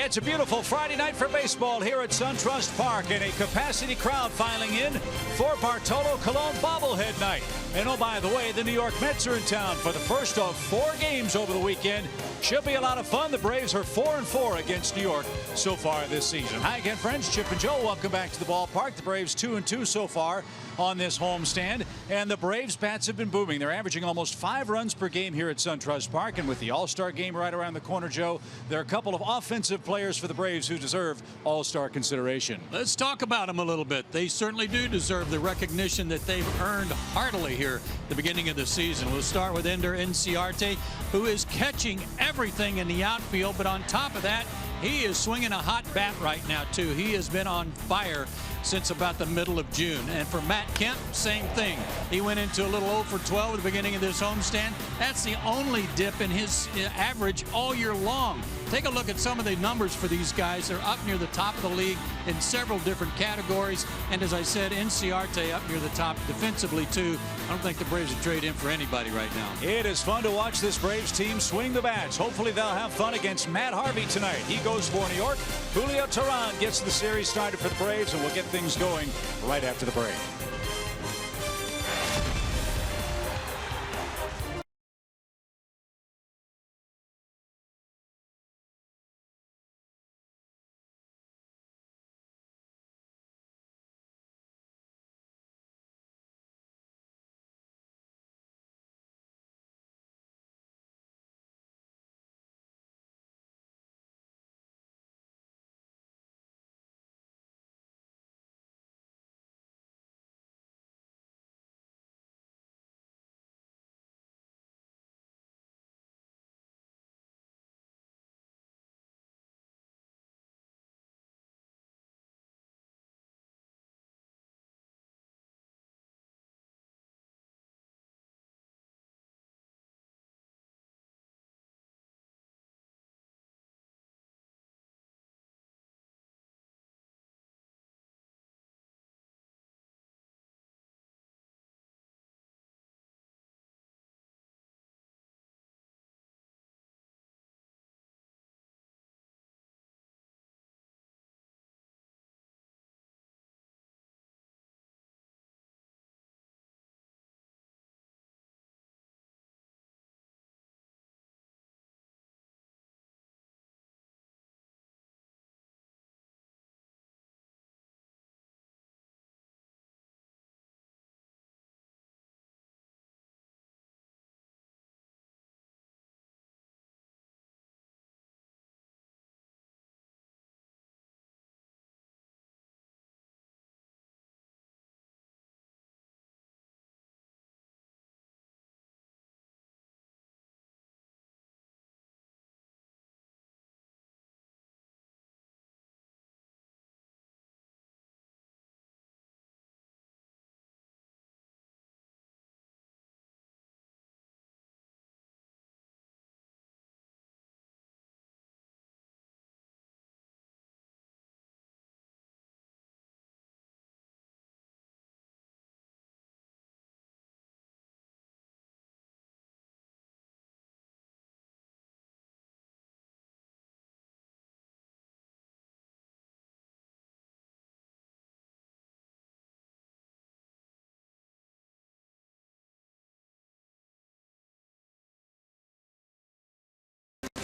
It's a beautiful Friday night for baseball here at SunTrust Park, and a capacity crowd filing in for Bartolo Colon bobblehead night. And oh, by the way, the New York Mets are in town for the first of 4 games over the weekend. Should be a lot of fun. The Braves are 4-4 against New York so far this season. Hi again, friends. Chip and Joe, welcome back to the ballpark. The Braves 2-2 so far on this homestand, and the Braves bats have been booming. They're averaging almost 5 runs per game here at SunTrust Park, and with the All-Star game right around the corner, Joe, there are a couple of offensive players for the Braves who deserve All-Star consideration. Let's talk about them a little bit. They certainly do deserve the recognition that they've earned heartily here at the beginning of the season. We'll start with Ender Inciarte, who is catching everything in the outfield, but on top of that, he is swinging a hot bat right now, too. He has been on fire since about the middle of June. And for Matt Kemp, same thing. He went into a little 0 for 12 at the beginning of this homestand. That's the only dip in his average all year long. Take a look at some of the numbers for these guys. They're up near the top of the league in several different categories. And as I said, Inciarte up near the top defensively, too. I don't think the Braves would trade him for anybody right now. It is fun to watch this Braves team swing the bats. Hopefully they'll have fun against Matt Harvey tonight. He goes for New York. Julio Teheran gets the series started for the Braves, and we'll get things going right after the break.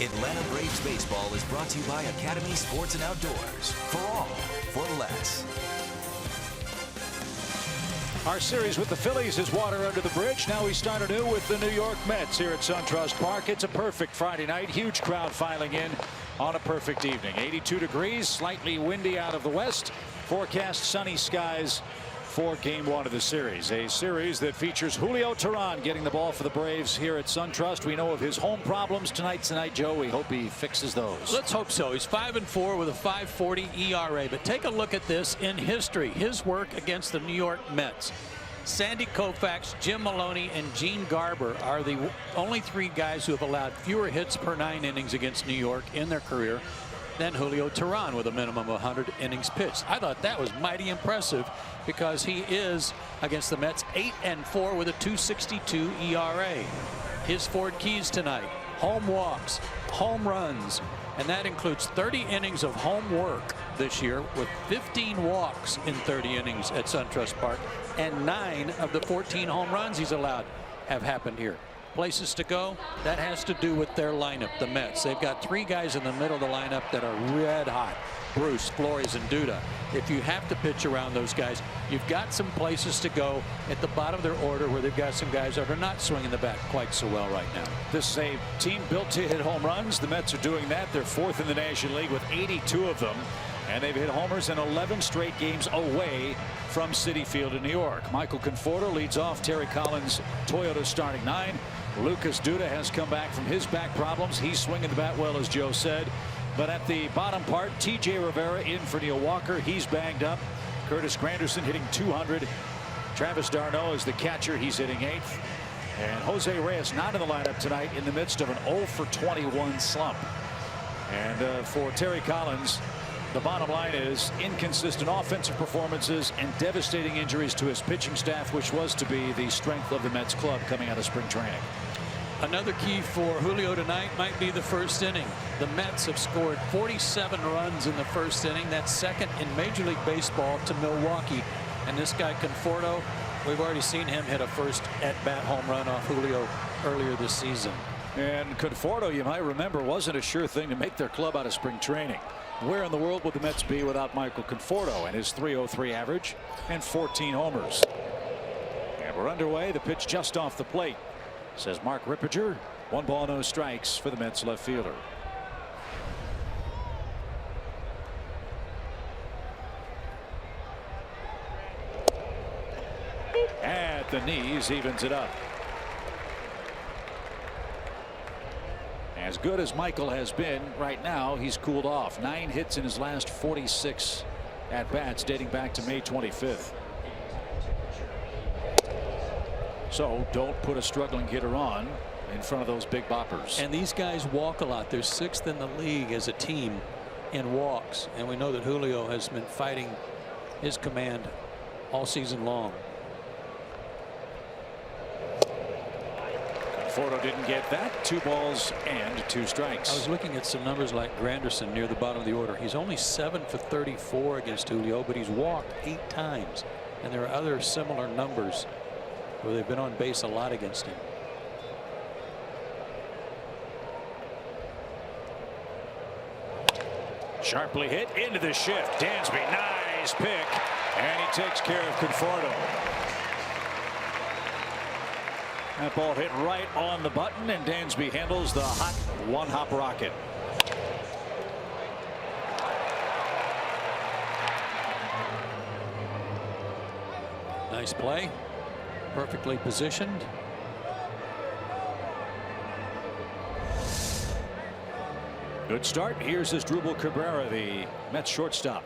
Atlanta Braves baseball is brought to you by Academy Sports and Outdoors. For all, for less. Our series with the Phillies is water under the bridge. Now we start anew with the New York Mets here at SunTrust Park. It's a perfect Friday night. Huge crowd filing in on a perfect evening. 82 degrees, slightly windy out of the west. Forecast sunny skies for game 1 of the series. A series that features Julio Teheran getting the ball for the Braves here at SunTrust. We know of his home problems tonight, Joe. We hope he fixes those. Let's hope so. He's 5-4 with a 5.40 ERA. But take a look at this in history. His work against the New York Mets. Sandy Koufax, Jim Maloney, and Gene Garber are the only 3 guys who have allowed fewer hits per 9 innings against New York in their career than Julio Teheran with a minimum of 100 innings pitched. I thought that was mighty impressive because he is, against the Mets, 8-4 with a 2.62 ERA. His Ford Keys tonight. home walks, home runs, and that includes 30 innings of home work this year, with 15 walks in 30 innings at SunTrust Park, and 9 of the 14 home runs he's allowed have happened here. Places to go, that has to do with their lineup, the Mets. They've got 3 guys in the middle of the lineup that are red hot: Bruce, Flores, and Duda. If you have to pitch around those guys, you've got some places to go at the bottom of their order where they've got some guys that are not swinging the bat quite so well right now. This is a team built to hit home runs. The Mets are doing that. They're 4th in the National League with 82 of them. And they've hit homers in 11 straight games away from Citi Field in New York. Michael Conforto leads off Terry Collins' Toyota starting 9. Lucas Duda has come back from his back problems. He's swinging the bat well, as Joe said. But at the bottom part, T.J. Rivera in for Neil Walker. He's banged up. Curtis Granderson hitting 200. Travis d'Arnaud is the catcher. He's hitting 8th. And Jose Reyes not in the lineup tonight in the midst of an 0 for 21 slump. And for Terry Collins, the bottom line is inconsistent offensive performances and devastating injuries to his pitching staff, which was to be the strength of the Mets club coming out of spring training. Another key for Julio tonight might be the first inning. The Mets have scored 47 runs in the first inning. That's second in Major League Baseball to Milwaukee. And this guy Conforto, we've already seen him hit a first at-bat home run off Julio earlier this season. And Conforto, you might remember, wasn't a sure thing to make their club out of spring training. Where in the world would the Mets be without Michael Conforto and his .303 average and 14 homers? And we're underway. The pitch just off the plate, says Mark Rippiger. 1 ball, no strikes for the Mets left fielder. At the knees, evens it up. As good as Michael has been right now, he's cooled off. 9 hits in his last 46 at bats dating back to May 25th. So don't put a struggling hitter on in front of those big boppers. And these guys walk a lot. They're 6th in the league as a team in walks, and we know that Julio has been fighting his command all season long. Conforto didn't get that. 2 balls and 2 strikes. I was looking at some numbers like Granderson near the bottom of the order. He's only 7 for 34 against Julio, but he's walked 8 times. And there are other similar numbers where they've been on base a lot against him. Sharply hit into the shift. Dansby, nice pick. And he takes care of Conforto. That ball hit right on the button, and Dansby handles the hot 1-hop rocket. Nice play. Perfectly positioned. Good start. Here's Asdrubal Cabrera, the Mets shortstop.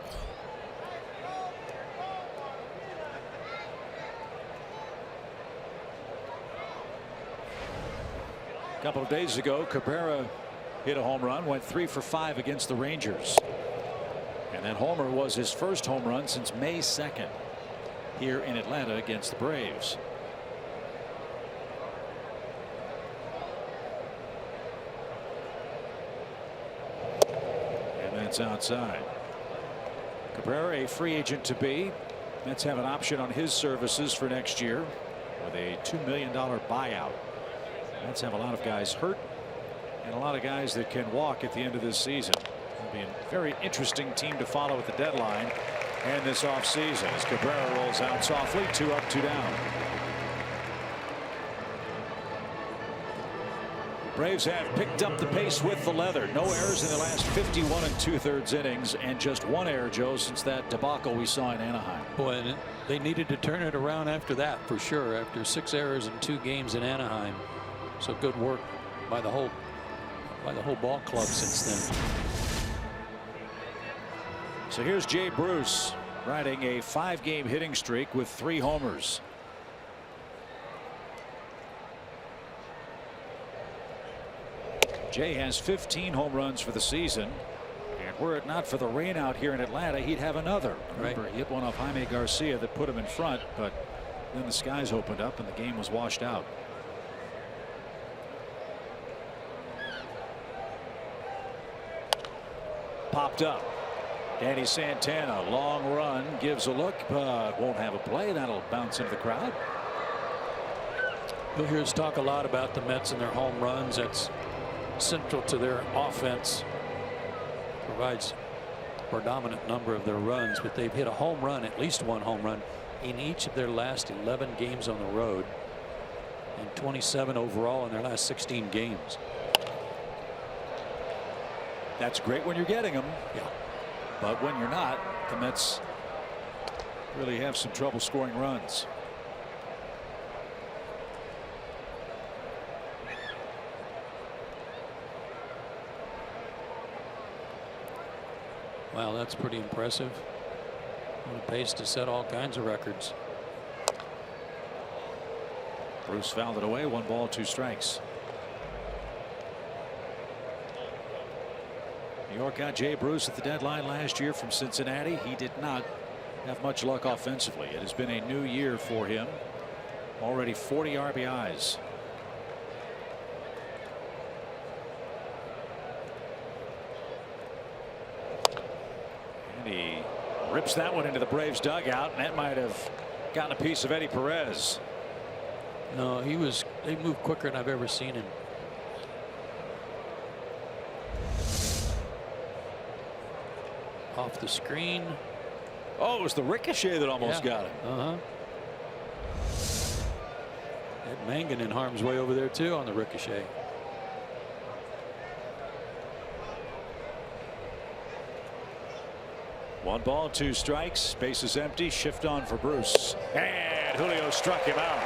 A couple of days ago, Cabrera hit a home run, went 3 for 5 against the Rangers. And that homer was his first home run since May 2nd here in Atlanta against the Braves. And that's outside. Cabrera, a free agent to be. Mets have an option on his services for next year with a $2 million buyout. Mets have a lot of guys hurt and a lot of guys that can walk at the end of this season. It'll be a very interesting team to follow at the deadline and this offseason as Cabrera rolls out softly. 2 up, 2 down. Braves have picked up the pace with the leather. No errors in the last 51 2/3 innings, and just 1 error, Joe, since that debacle we saw in Anaheim. Boy, and they needed to turn it around after that, for sure. After 6 errors in 2 games in Anaheim. So good work by the whole ball club since then. So here's Jay Bruce riding a 5-game hitting streak with 3 homers. Jay has 15 home runs for the season, and were it not for the rain out here in Atlanta, he'd have another. Remember, he hit one off Jaime Garcia that put him in front, but then the skies opened up and the game was washed out. popped up. Danny Santana, long run, gives a look, but won't have a play. That'll bounce into the crowd. You'll hear us talk a lot about the Mets and their home runs. That's central to their offense. Provides a predominant number of their runs, but they've hit a home run, at least one home run, in each of their last 11 games on the road, and 27 overall in their last 16 games. That's great when you're getting them. Yeah. But when you're not, the Mets really have some trouble scoring runs. Wow, that's pretty impressive. On a pace to set all kinds of records. Bruce fouled it away. 1 ball, 2 strikes. New York got Jay Bruce at the deadline last year from Cincinnati. He did not have much luck offensively. It has been a new year for him. Already 40 RBIs. And he rips that one into the Braves dugout, and that might have gotten a piece of Eddie Perez. No, they moved quicker than I've ever seen him. Off the screen. Oh, it was the ricochet that almost got him. Ed Mangan in harm's way over there too on the ricochet. One ball, 2 strikes. Base is empty. Shift on for Bruce. And Julio struck him out.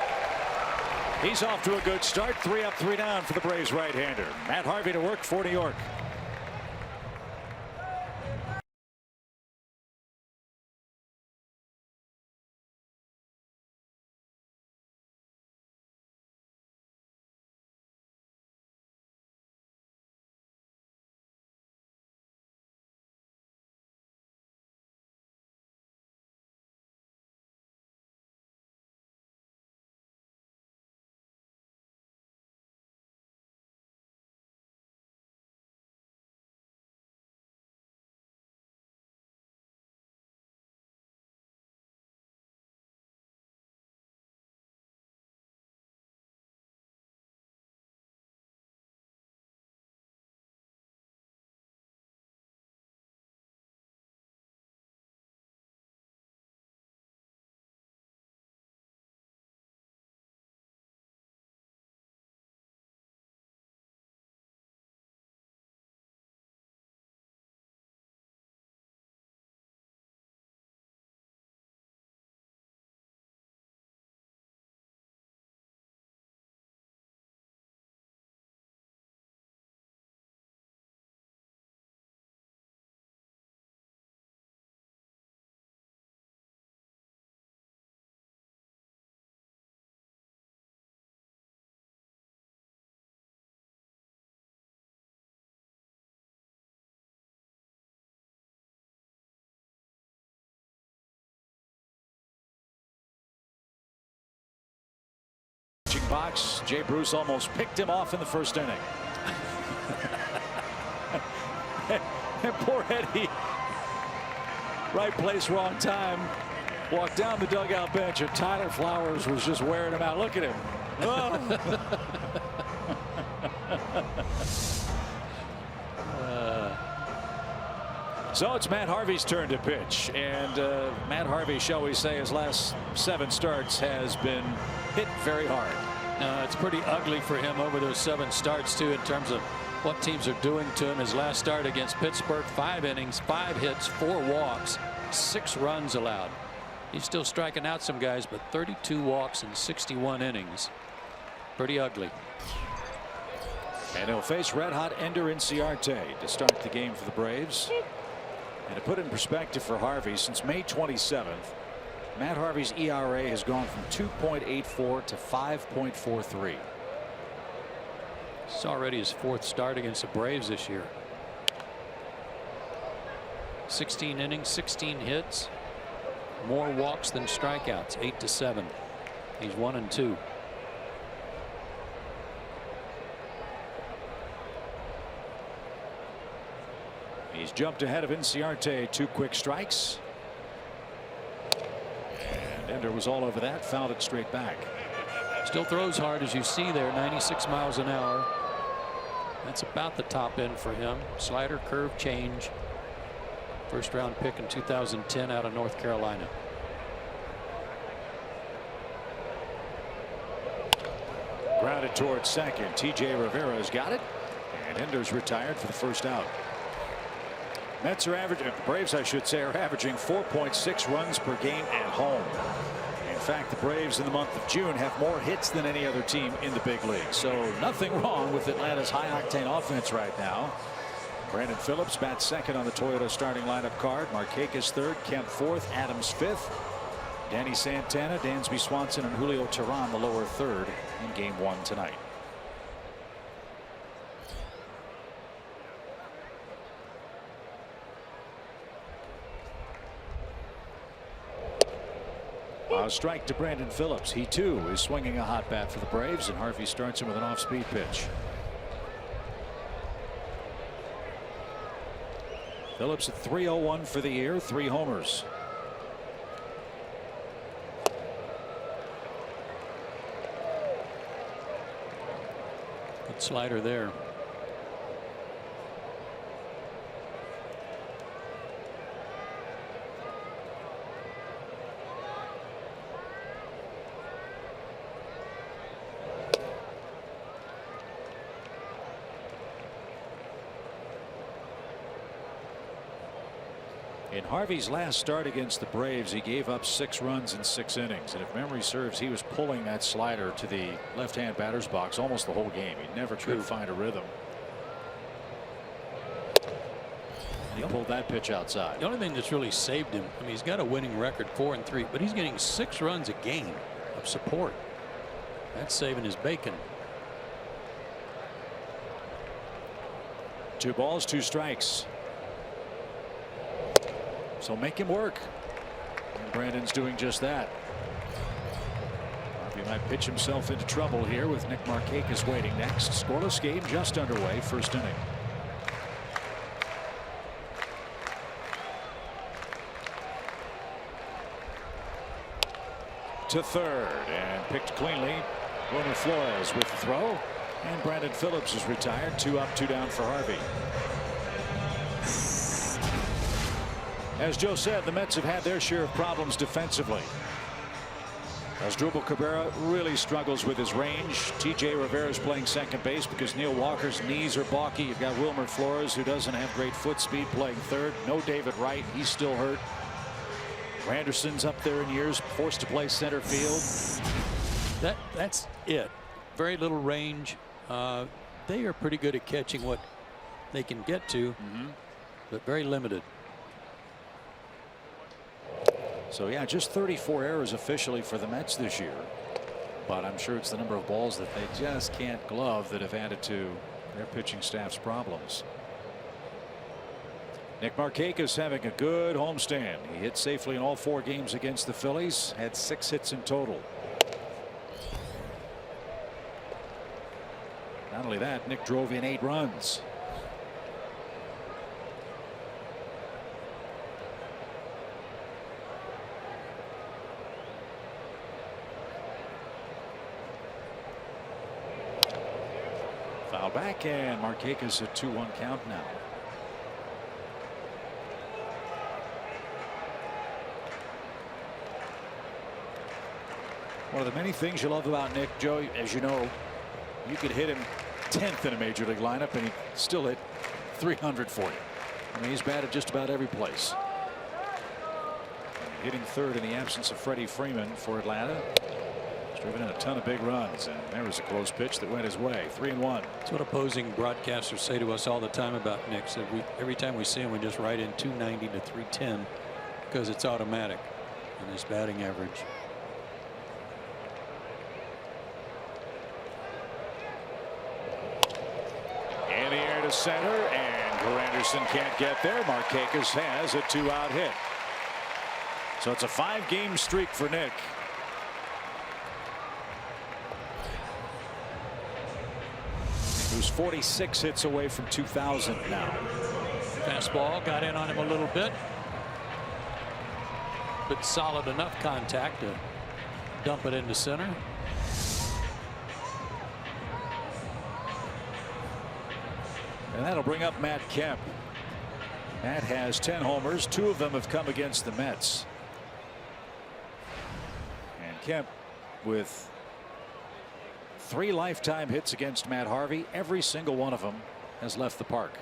He's off to a good start. 3 up, 3 down for the Braves right-hander. Matt Harvey to work for New York. Box. Jay Bruce almost picked him off in the first inning. And poor Eddie, right place, wrong time, walked down the dugout bench, and Tyler Flowers was just wearing him out. Look at him. Oh. So it's Matt Harvey's turn to pitch, and Matt Harvey, shall we say, his last 7 starts has been hit very hard. It's pretty ugly for him over those 7 starts too, in terms of what teams are doing to him. His last start against Pittsburgh, 5 innings, 5 hits, 4 walks, 6 runs allowed. He's still striking out some guys, but 32 walks in 61 innings. Pretty ugly. And he'll face red-hot Ender Inciarte to start the game for the Braves. And to put it in perspective for Harvey, since May 27th, Matt Harvey's ERA has gone from 2.84 to 5.43. It's already his 4th start against the Braves this year. 16 innings, 16 hits, more walks than strikeouts, 8-7. He's 1-2. He's jumped ahead of Inciarte. 2 quick strikes. And Ender was all over that. Fouled it straight back. Still throws hard, as you see there. 96 miles an hour. That's about the top end for him. Slider, curve, change. First round pick in 2010 out of North Carolina. Grounded towards second. T.J. Rivera's got it. And Ender's retired for the first out. Mets are averaging, Braves I should say, are averaging 4.6 runs per game at home. In fact, the Braves in the month of June have more hits than any other team in the big league. So nothing wrong with Atlanta's high-octane offense right now. Brandon Phillips bats second on the Toyota starting lineup card. Markakis third, Kemp fourth, Adams fifth. Danny Santana, Dansby Swanson, and Julio Teheran the lower third in game 1 tonight. A strike to Brandon Phillips. He too is swinging a hot bat for the Braves, and Harvey starts him with an off-speed pitch. Phillips at .301 for the year, 3 homers. Good slider there. In Harvey's last start against the Braves, he gave up 6 runs in 6 innings. And if memory serves, he was pulling that slider to the left-hand batter's box almost the whole game. He never could find a rhythm. And he pulled that pitch outside. The only thing that's really saved him, I mean, he's got a winning record, 4-3, but he's getting 6 runs a game of support. That's saving his bacon. 2 balls, 2 strikes. So make him work. And Brandon's doing just that. Harvey might pitch himself into trouble here with Nick Markakis waiting next. Scoreless game just underway, first inning. To third and picked cleanly. Wilmer Flores with the throw. And Brandon Phillips is retired. 2 up, 2 down for Harvey. As Joe said, the Mets have had their share of problems defensively. Asdrubal Cabrera really struggles with his range. T.J. Rivera's playing second base because Neil Walker's knees are balky. You've got Wilmer Flores, who doesn't have great foot speed, playing third. No David Wright. He's still hurt. Granderson's up there in years, forced to play center field. That's it. Very little range. They are pretty good at catching what they can get to, but very limited. So yeah, just 34 errors officially for the Mets this year, but I'm sure it's the number of balls that they just can't glove that have added to their pitching staff's problems. Nick Markakis having a good homestand. He hit safely in all 4 games against the Phillies, had 6 hits in total. Not only that, Nick drove in 8 runs. Foul back, and Markakis at 2-1 count now. One of the many things you love about Nick, Joe, as you know, you could hit him 10th in a major league lineup and he'd still hit 300 for you. I mean, he's batted just about every place. Hitting third in the absence of Freddie Freeman for Atlanta. Driven in a ton of big runs, and there was a close pitch that went his way. 3-1. That's what opposing broadcasters say to us all the time about Nick. So every time we see him, we just write in 290 to 310 because it's automatic in his batting average. In the air to center, and Granderson can't get there. Markakis has a 2-out hit. So it's a 5-game streak for Nick. Who's 46 hits away from 2,000 now. Fastball got in on him a little bit. But solid enough contact to dump it into center. And that'll bring up Matt Kemp. Matt has 10 homers. 2 of them have come against the Mets. And Kemp with 3 lifetime hits against Matt Harvey. Every single one of them has left the park.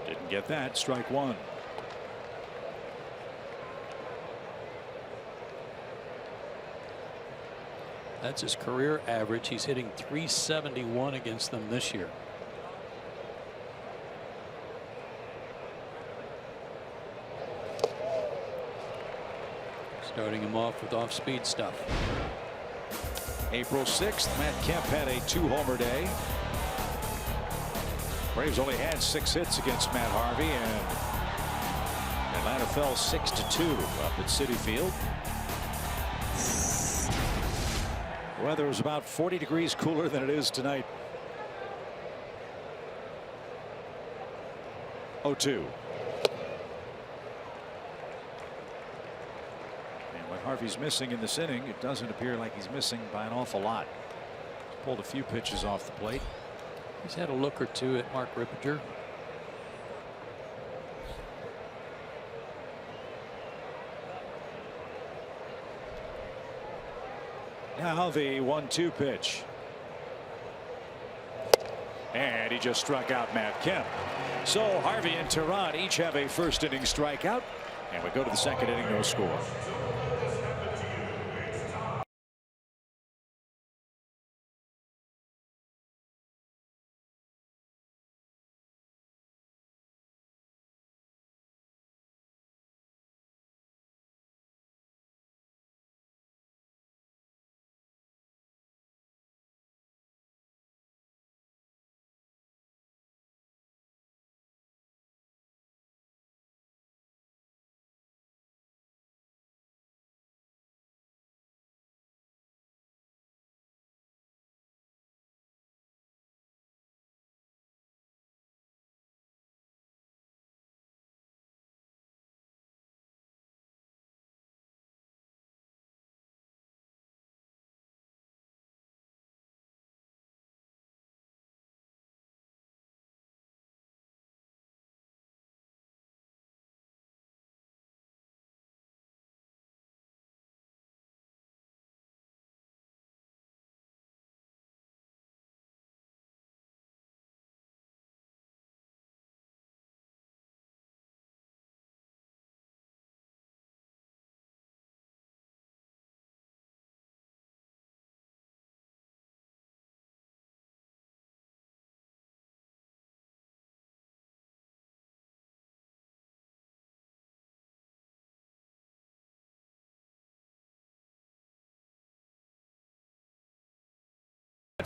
Didn't get that. Strike 1. That's his career average. He's hitting .371 against them this year. Starting him off with off-speed stuff. April 6th, Matt Kemp had a 2-homer day. Braves only had 6 hits against Matt Harvey, and Atlanta fell 6-2 up at Citi Field. Weather was about 40 degrees cooler than it is tonight. 0-2. And when Harvey's missing in this inning, it doesn't appear like he's missing by an awful lot. He's pulled a few pitches off the plate. He's had a look or two at Mark Rippinger. Now the 1-2 pitch. And he just struck out Matt Kemp. So Harvey and Tehran each have a first inning strikeout. And we go to the second inning, no score.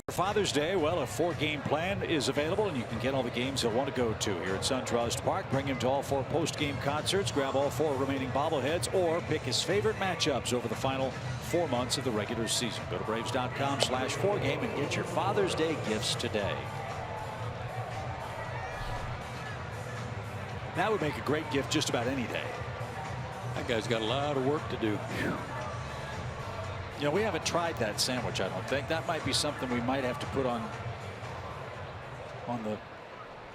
For Father's Day, well, a 4-game plan is available, and you can get all the games you'll want to go to here at SunTrust Park. Bring him to all 4 post-game concerts, grab all 4 remaining bobbleheads, or pick his favorite matchups over the final 4 months of the regular season. Go to Braves.com/4game and get your Father's Day gifts today. That would make a great gift just about any day. That guy's got a lot of work to do. You know, we haven't tried that sandwich, I don't think. That might be something we might have to put on the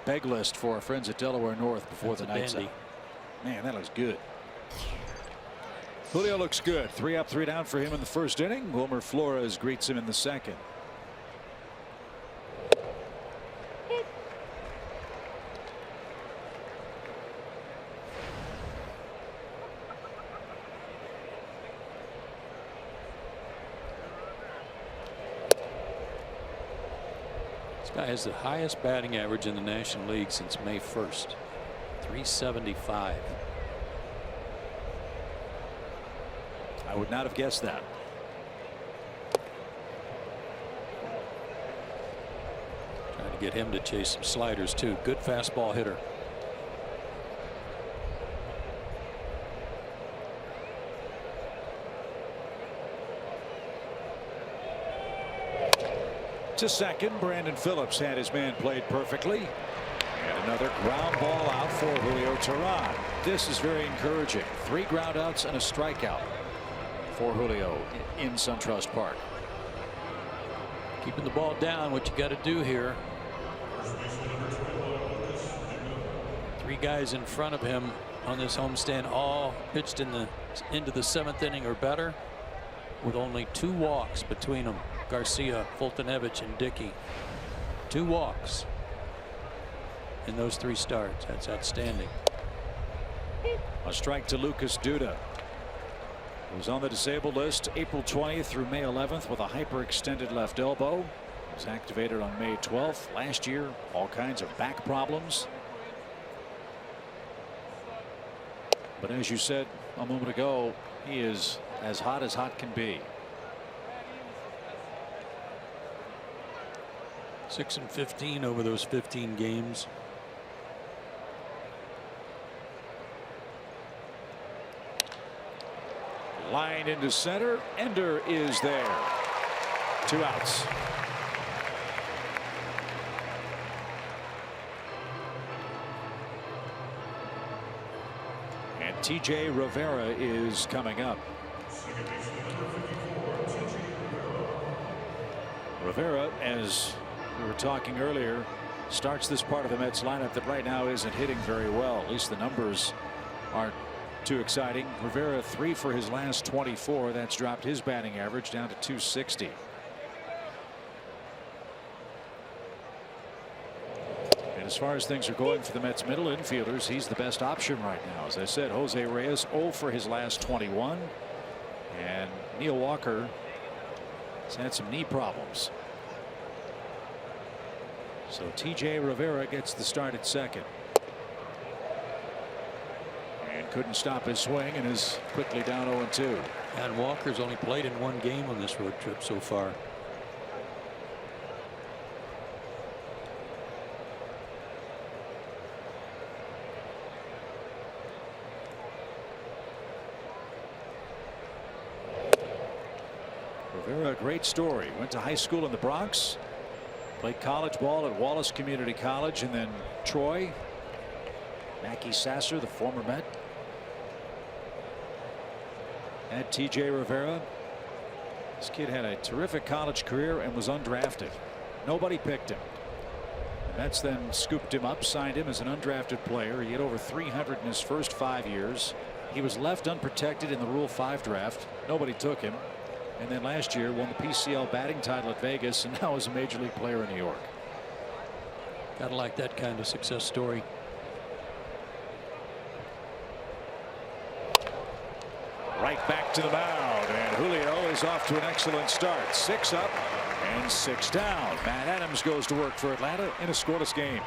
beg list for our friends at Delaware North before the night's out. Man, that looks good. Julio looks good. 3 up, 3 down for him in the first inning. Wilmer Flores greets him in the second. Guy has the highest batting average in the National League since May 1st. 375. I would not have guessed that. Trying to get him to chase some sliders too. Good fastball hitter. to second. Brandon Phillips had his man played perfectly. And another ground ball out for Julio Teheran. This is very encouraging. 3 groundouts and a strikeout for Julio in SunTrust Park. Keeping the ball down, what you got to do here. 3 guys in front of him on this homestand, all pitched into the 7th inning or better, with only 2 walks between them. Garcia, Fultonevich, and Dickey. 2 walks in those 3 starts. That's outstanding. A strike to Lucas Duda, who was on the disabled list April 20th through May 11th with a hyperextended left elbow. He was activated on May 12th. Last year, all kinds of back problems. But as you said a moment ago, he is as hot can be. 6-15 over those 15 games. Line into center. Ender is there. 2 outs. And T.J. Rivera is coming up. Rivera, as we were talking earlier, starts this part of the Mets lineup that right now isn't hitting very well. At least the numbers aren't too exciting. Rivera 3 for his last 24. That's dropped his batting average down to 260. And as far as things are going for the Mets middle infielders, he's the best option right now. As I said, Jose Reyes 0 for his last 21. And Neil Walker has had some knee problems. So T.J. Rivera gets the start at second. And couldn't stop his swing and is quickly down 0-2. And Walker's only played in 1 game on this road trip so far. Rivera, a great story. Went to high school in the Bronx. Played college ball at Wallace Community College and then Troy. Mackey Sasser, the former Met. And T.J. Rivera. This kid had a terrific college career and was undrafted. Nobody picked him. The Mets then scooped him up, signed him as an undrafted player. He had over 300 in his first 5 years. He was left unprotected in the Rule 5 draft. Nobody took him. And then last year won the PCL batting title at Vegas and now is a major league player in New York. Gotta like that kind of success story. Right back to the mound, and Julio is off to an excellent start. 6 up and 6 down. Matt Adams goes to work for Atlanta in a scoreless game.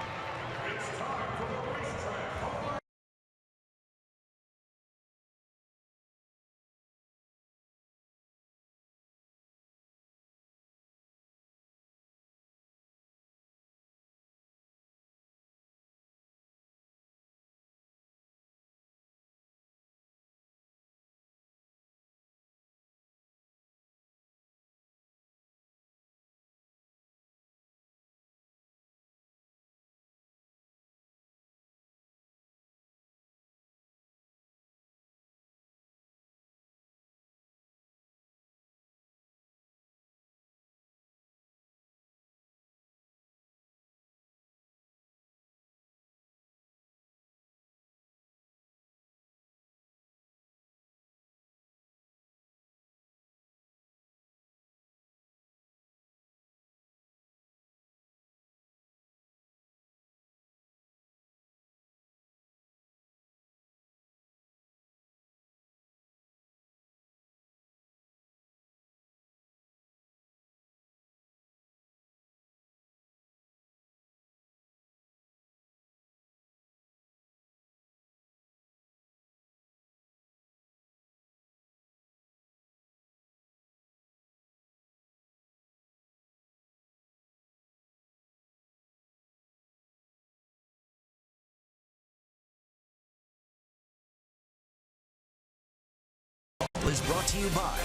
Is brought to you by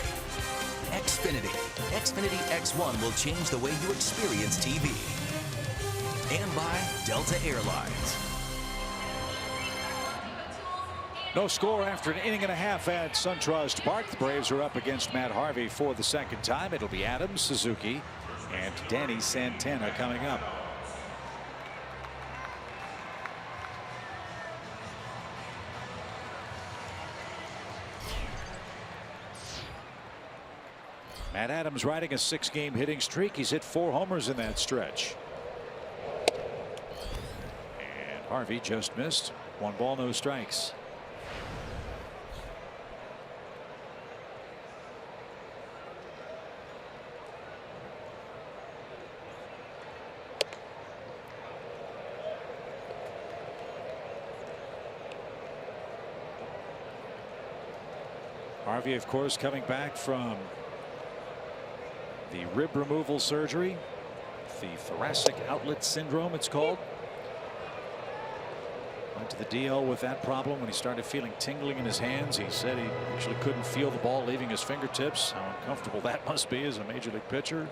Xfinity. Xfinity X1 will change the way you experience TV. And by Delta Airlines. No score after an inning and a half at SunTrust Park. The Braves are up against Matt Harvey for the second time. It'll be Adams, Suzuki, and Danny Santana coming up. Matt Adams riding a 6-game hitting streak. He's hit 4 homers in that stretch. And Harvey just missed. 1 ball, no strikes. Harvey, of course, coming back from the rib removal surgery, the thoracic outlet syndrome it's called. Went to the DL with that problem when he started feeling tingling in his hands. He said he actually couldn't feel the ball leaving his fingertips. How uncomfortable that must be as a major league pitcher.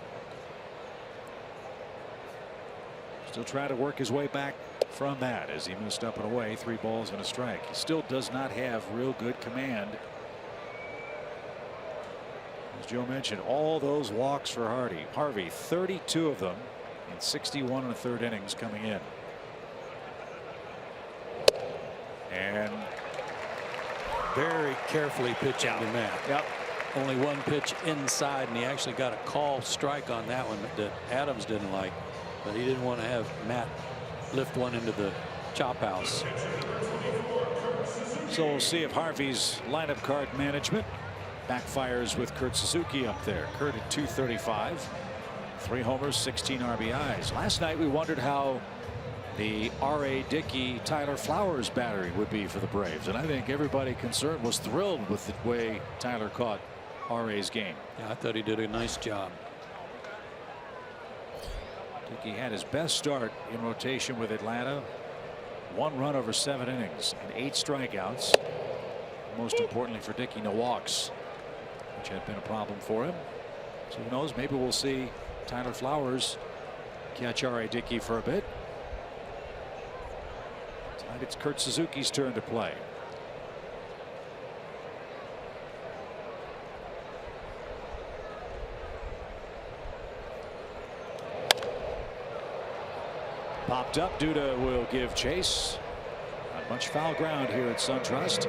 Still trying to work his way back from that as he missed up and away. 3 balls and a strike. He still does not have real good command. As Joe mentioned, all those walks for Harvey, 32 of them in 61 1/3 innings coming in. And Very carefully pitching to Matt. Yep. Only 1 pitch inside, and he actually got a call strike on that one that Adams didn't like. But he didn't want to have Matt lift one into the chop house. So we'll see if Harvey's lineup card management backfires with Kurt Suzuki up there. Kurt at 235, 3 homers, 16 RBIs. Last night we wondered how the R.A. Dickey, Tyler Flowers battery would be for the Braves, and I think everybody concerned was thrilled with the way Tyler caught R.A.'s game. Yeah, I thought he did a nice job. Dickey had his best start in rotation with Atlanta. 1 run over 7 innings and 8 strikeouts. Most importantly for Dickey, no walks, which had been a problem for him. So who knows, maybe we'll see Tyler Flowers catch R.A. Dickey for a bit. Tonight it's Kurt Suzuki's turn to play. Popped up. Duda will give chase. Not much foul ground here at SunTrust.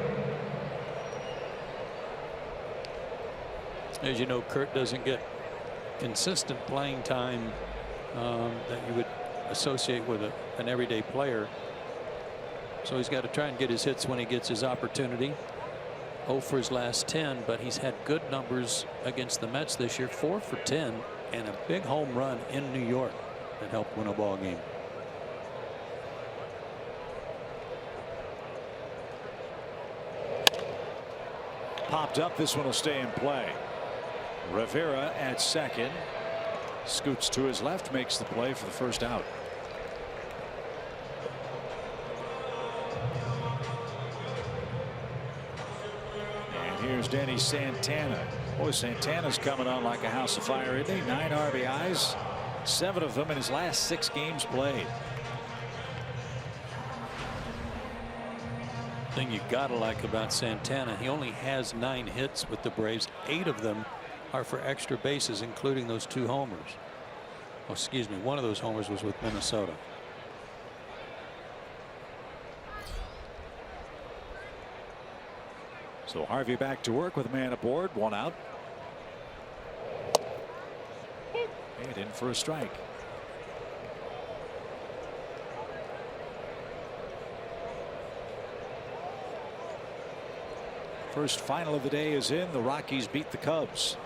As you know, Kurt doesn't get consistent playing time that you would associate with an everyday player. So he's got to try and get his hits when he gets his opportunity. 0 for his last 10, but he's had good numbers against the Mets this year. 4 for 10 and a big home run in New York that helped win a ball game. Popped up. This one will stay in play. Rivera at second. Scoots to his left, makes the play for the first out. And here's Danny Santana. Boy, Santana's coming on like a house of fire, isn't he? 9 RBIs, 7 of them in his last 6 games played. Thing you gotta like about Santana, he only has 9 hits with the Braves. 8 of them are for extra bases, including those 2 homers. Oh, excuse me, 1 of those homers was with Minnesota. So Harvey back to work with a man aboard, 1 out. And in for a strike. First final of the day is in. The Rockies beat the Cubs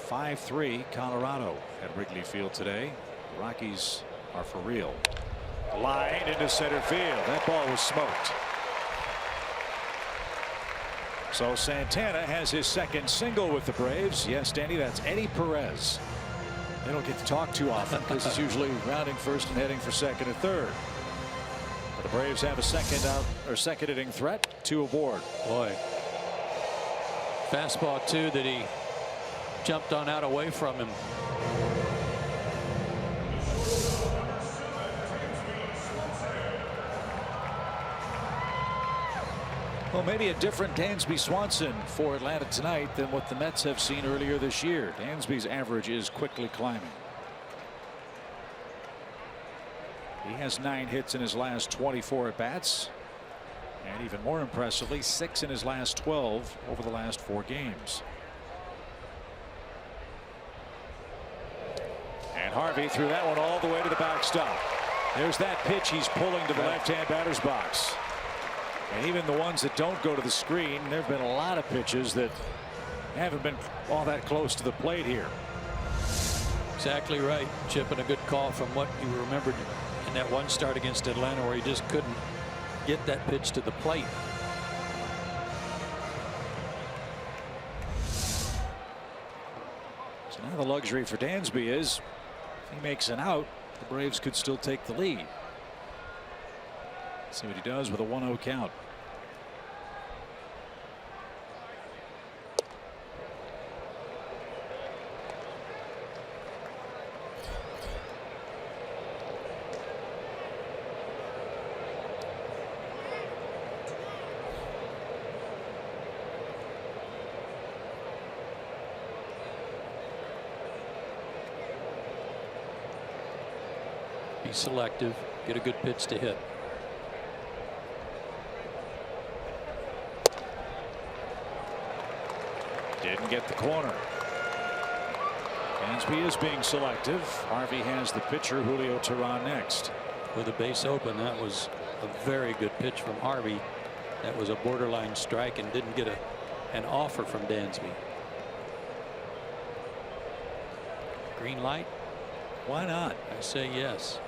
5-3. Colorado at Wrigley Field today. The Rockies are for real. Line into center field. That ball was smoked. So Santana has his second single with the Braves. Yes, Danny, that's Eddie Perez. They don't get to talk too often because he's usually rounding first and heading for second or third. But the Braves have a second inning threat, 2 aboard. Boy, Fastball, too, that he jumped on out away from him. Well, maybe a different Dansby Swanson for Atlanta tonight than what the Mets have seen earlier this year. Dansby's average is quickly climbing. He has 9 hits in his last 24 at bats. And even more impressively, 6 in his last 12 over the last 4 games. And Harvey threw that one all the way to the backstop. There's that pitch he's pulling to the left-hand batter's box. And even the ones that don't go to the screen, there have been a lot of pitches that haven't been all that close to the plate here. Exactly right, Chip, and a good call from what you remembered in that one start against Atlanta where he just couldn't get that pitch to the plate. So now the luxury for Dansby is if he makes an out, the Braves could still take the lead. See what he does with a 1-0 count. Be selective, get a good pitch to hit. Didn't get the corner. Dansby is being selective. Harvey has the pitcher Julio Teheran next. With a base open, that was a very good pitch from Harvey. That was a borderline strike and didn't get an offer from Dansby. Green light? Why not? I say yes.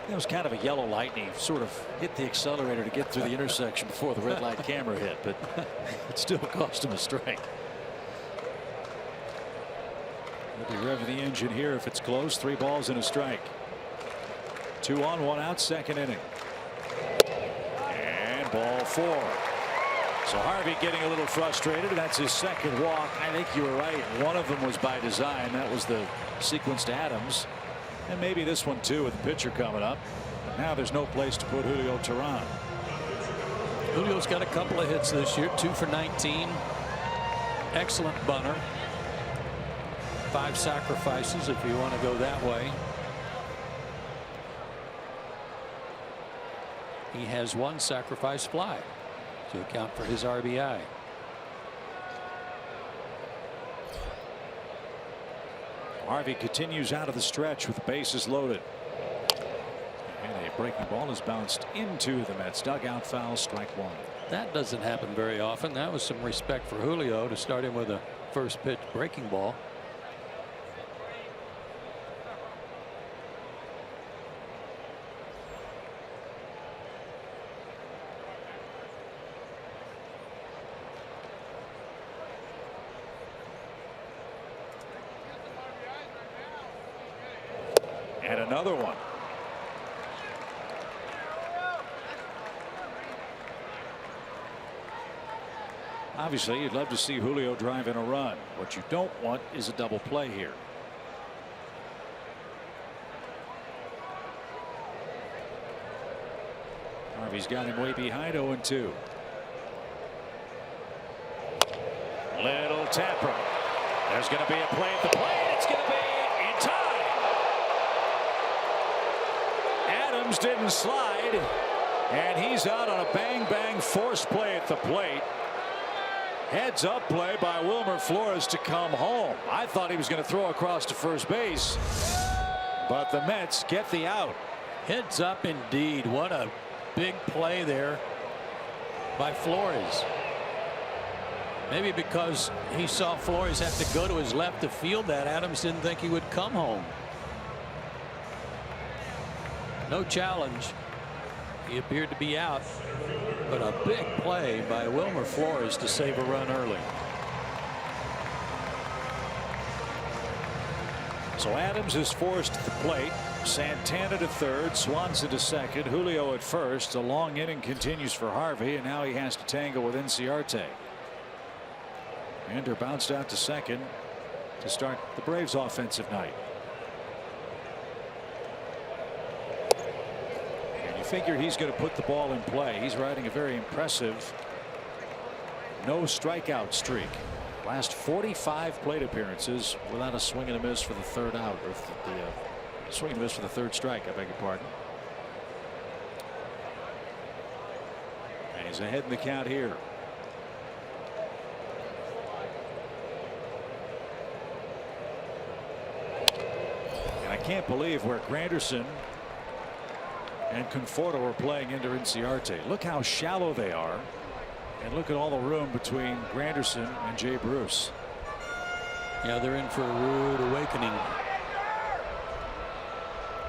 It was kind of a yellow light, and he sort of hit the accelerator to get through the intersection before the red light camera hit, but it still cost him a strike. He'll be revving the engine here if it's close. 3 balls and a strike. 2 on, 1 out, second inning. And ball 4. So Harvey getting a little frustrated. That's his second walk. I think you were right. One of them was by design. That was the sequence to Adams. And maybe this one too with the pitcher coming up. But now there's no place to put Julio Teheran. Julio's got a couple of hits this year. 2 for 19. Excellent bunter. 5 sacrifices if you want to go that way. He has 1 sacrifice fly to account for his RBI. Harvey continues out of the stretch with the bases loaded. And a breaking ball is bounced into the Mets dugout. Foul, strike 1. That doesn't happen very often. That was some respect for Julio to start him with a first pitch breaking ball. And another one. Obviously, you'd love to see Julio drive in a run. What you don't want is a double play here. Harvey's got him way behind. 0-2. Little tapper. There's going to be a play at the plate. It's going to be in time. Adams didn't slide, and he's out on a bang-bang force play at the plate. Heads up play by Wilmer Flores to come home. I thought he was going to throw across to first base, but the Mets get the out. Heads up indeed. What a big play there by Flores. Maybe because he saw Flores have to go to his left to field that, Adams didn't think he would come home. No challenge. He appeared to be out, but a big play by Wilmer Flores to save a run early. So Adams is forced to the plate. Santana to third. Swanson to second. Julio at first. A long inning continues for Harvey, and now he has to tangle with Inciarte. Ender bounced out to second to start the Braves' offensive night. And you figure he's going to put the ball in play. He's riding a very impressive no strikeout streak. Last 45 plate appearances without a swing and a miss for the third out, or the swing and a miss for the third strike, I beg your pardon. And he's ahead in the count here. And I can't believe where Granderson and Conforto are playing into Inciarte. Look how shallow they are. And look at all the room between Granderson and Jay Bruce. Yeah, they're in for a rude awakening.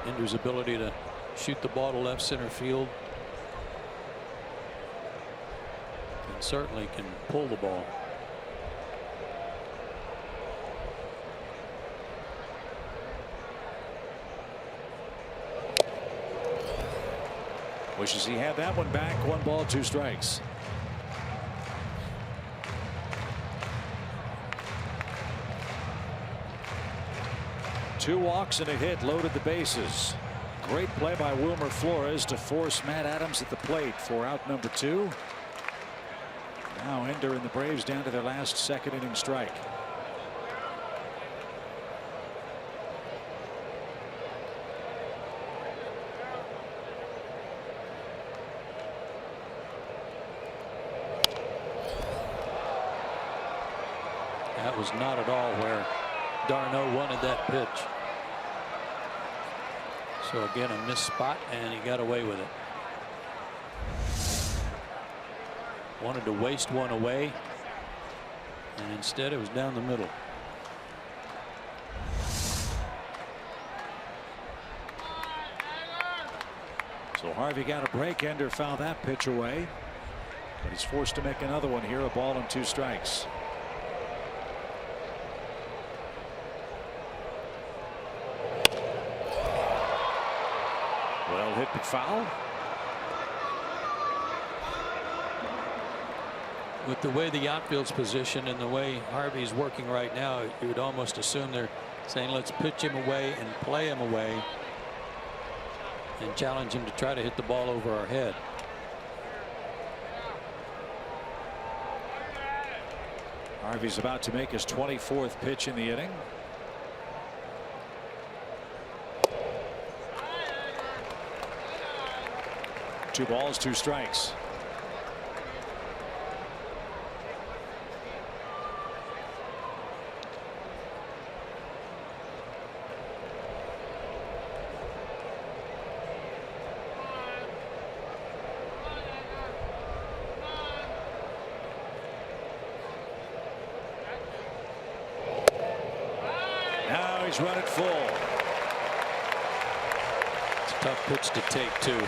Ender's ability to shoot the ball to left center field, and certainly can pull the ball. Wishes he had that one back. 1 ball, 2 strikes. Two walks and a hit, loaded the bases. Great play by Wilmer Flores to force Matt Adams at the plate for out number 2. Now Ender and the Braves down to their last 2nd inning strike. That was not at all where Darno wanted that pitch. So again, a missed spot, and he got away with it. Wanted to waste one away, and instead it was down the middle. So Harvey got a break. Ender fouled that pitch away, but he's forced to make another one here. A ball and 2 strikes. Well hit, but foul. With the way the outfield's positioned and the way Harvey's working right now, you would almost assume they're saying let's pitch him away and play him away and challenge him to try to hit the ball over our head. Harvey's about to make his 24th pitch in the inning. Two balls, 2 strikes. Now he's run it full. It's a tough pitch to take, too.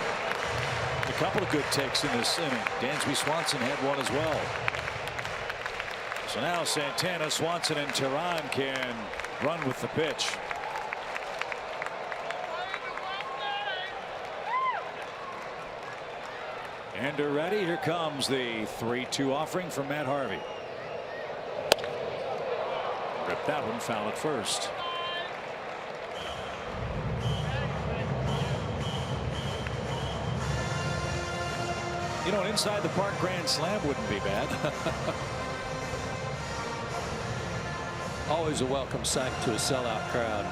A couple of good takes in this inning. Dansby Swanson had one as well. So now Santana, Swanson, and Tehran can run with the pitch. Ender ready. Here comes the 3-2 offering from Matt Harvey. Ripped that one foul at first. You know, an inside the park grand slam wouldn't be bad. Always a welcome sight to a sellout crowd.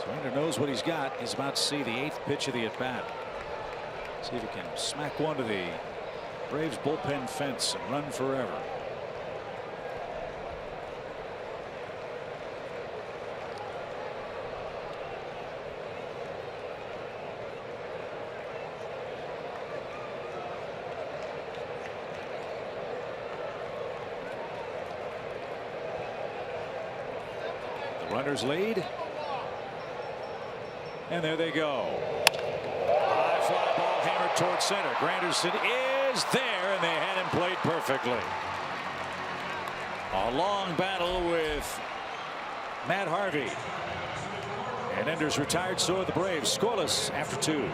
So Ender knows what he's got. He's about to see the 8th pitch of the at bat. See if he can smack one to the Braves bullpen fence and run forever. Runners lead. And there they go. High fly ball hammered towards center. Granderson is there, and they had him played perfectly. A long battle with Matt Harvey. And Ender's retired, so are the Braves. Scoreless after 2.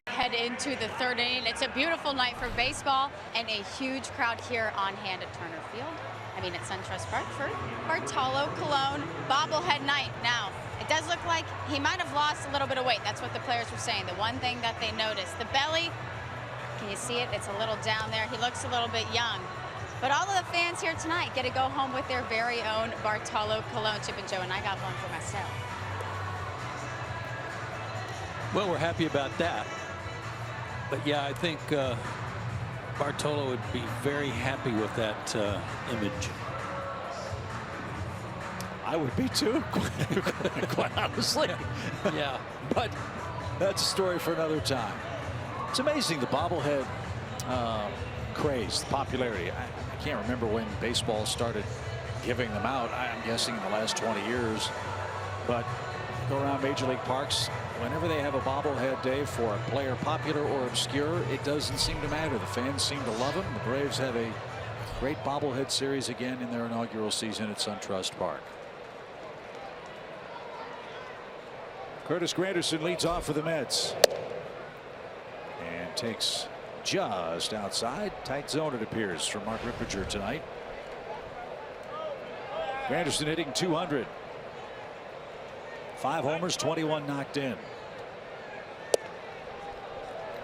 Head into the 3rd inning. It's a beautiful night for baseball and a huge crowd here on hand at Turner Field. At SunTrust Park for Bartolo Colon bobblehead night. Now, it does look like he might have lost a little bit of weight. That's what the players were saying. The one thing that they noticed, the belly, can you see it? It's a little down there. He looks a little bit young. But all of the fans here tonight get to go home with their very own Bartolo Colon. Chip and Joe, and I got one for myself. Well, we're happy about that. But yeah, I think Bartolo would be very happy with that image. I would be too, quite honestly. Yeah. But that's a story for another time. It's amazing, the bobblehead craze, the popularity. I can't remember when baseball started giving them out. I'm guessing in the last 20 years. But go around major league parks, whenever they have a bobblehead day for a player, popular or obscure, it doesn't seem to matter. The fans seem to love him. The Braves have a great bobblehead series again in their inaugural season at SunTrust Park. Curtis Granderson leads off for the Mets and takes just outside. Tight zone, it appears, for Mark Rippinger tonight. Granderson hitting .200. 5 homers, 21 knocked in.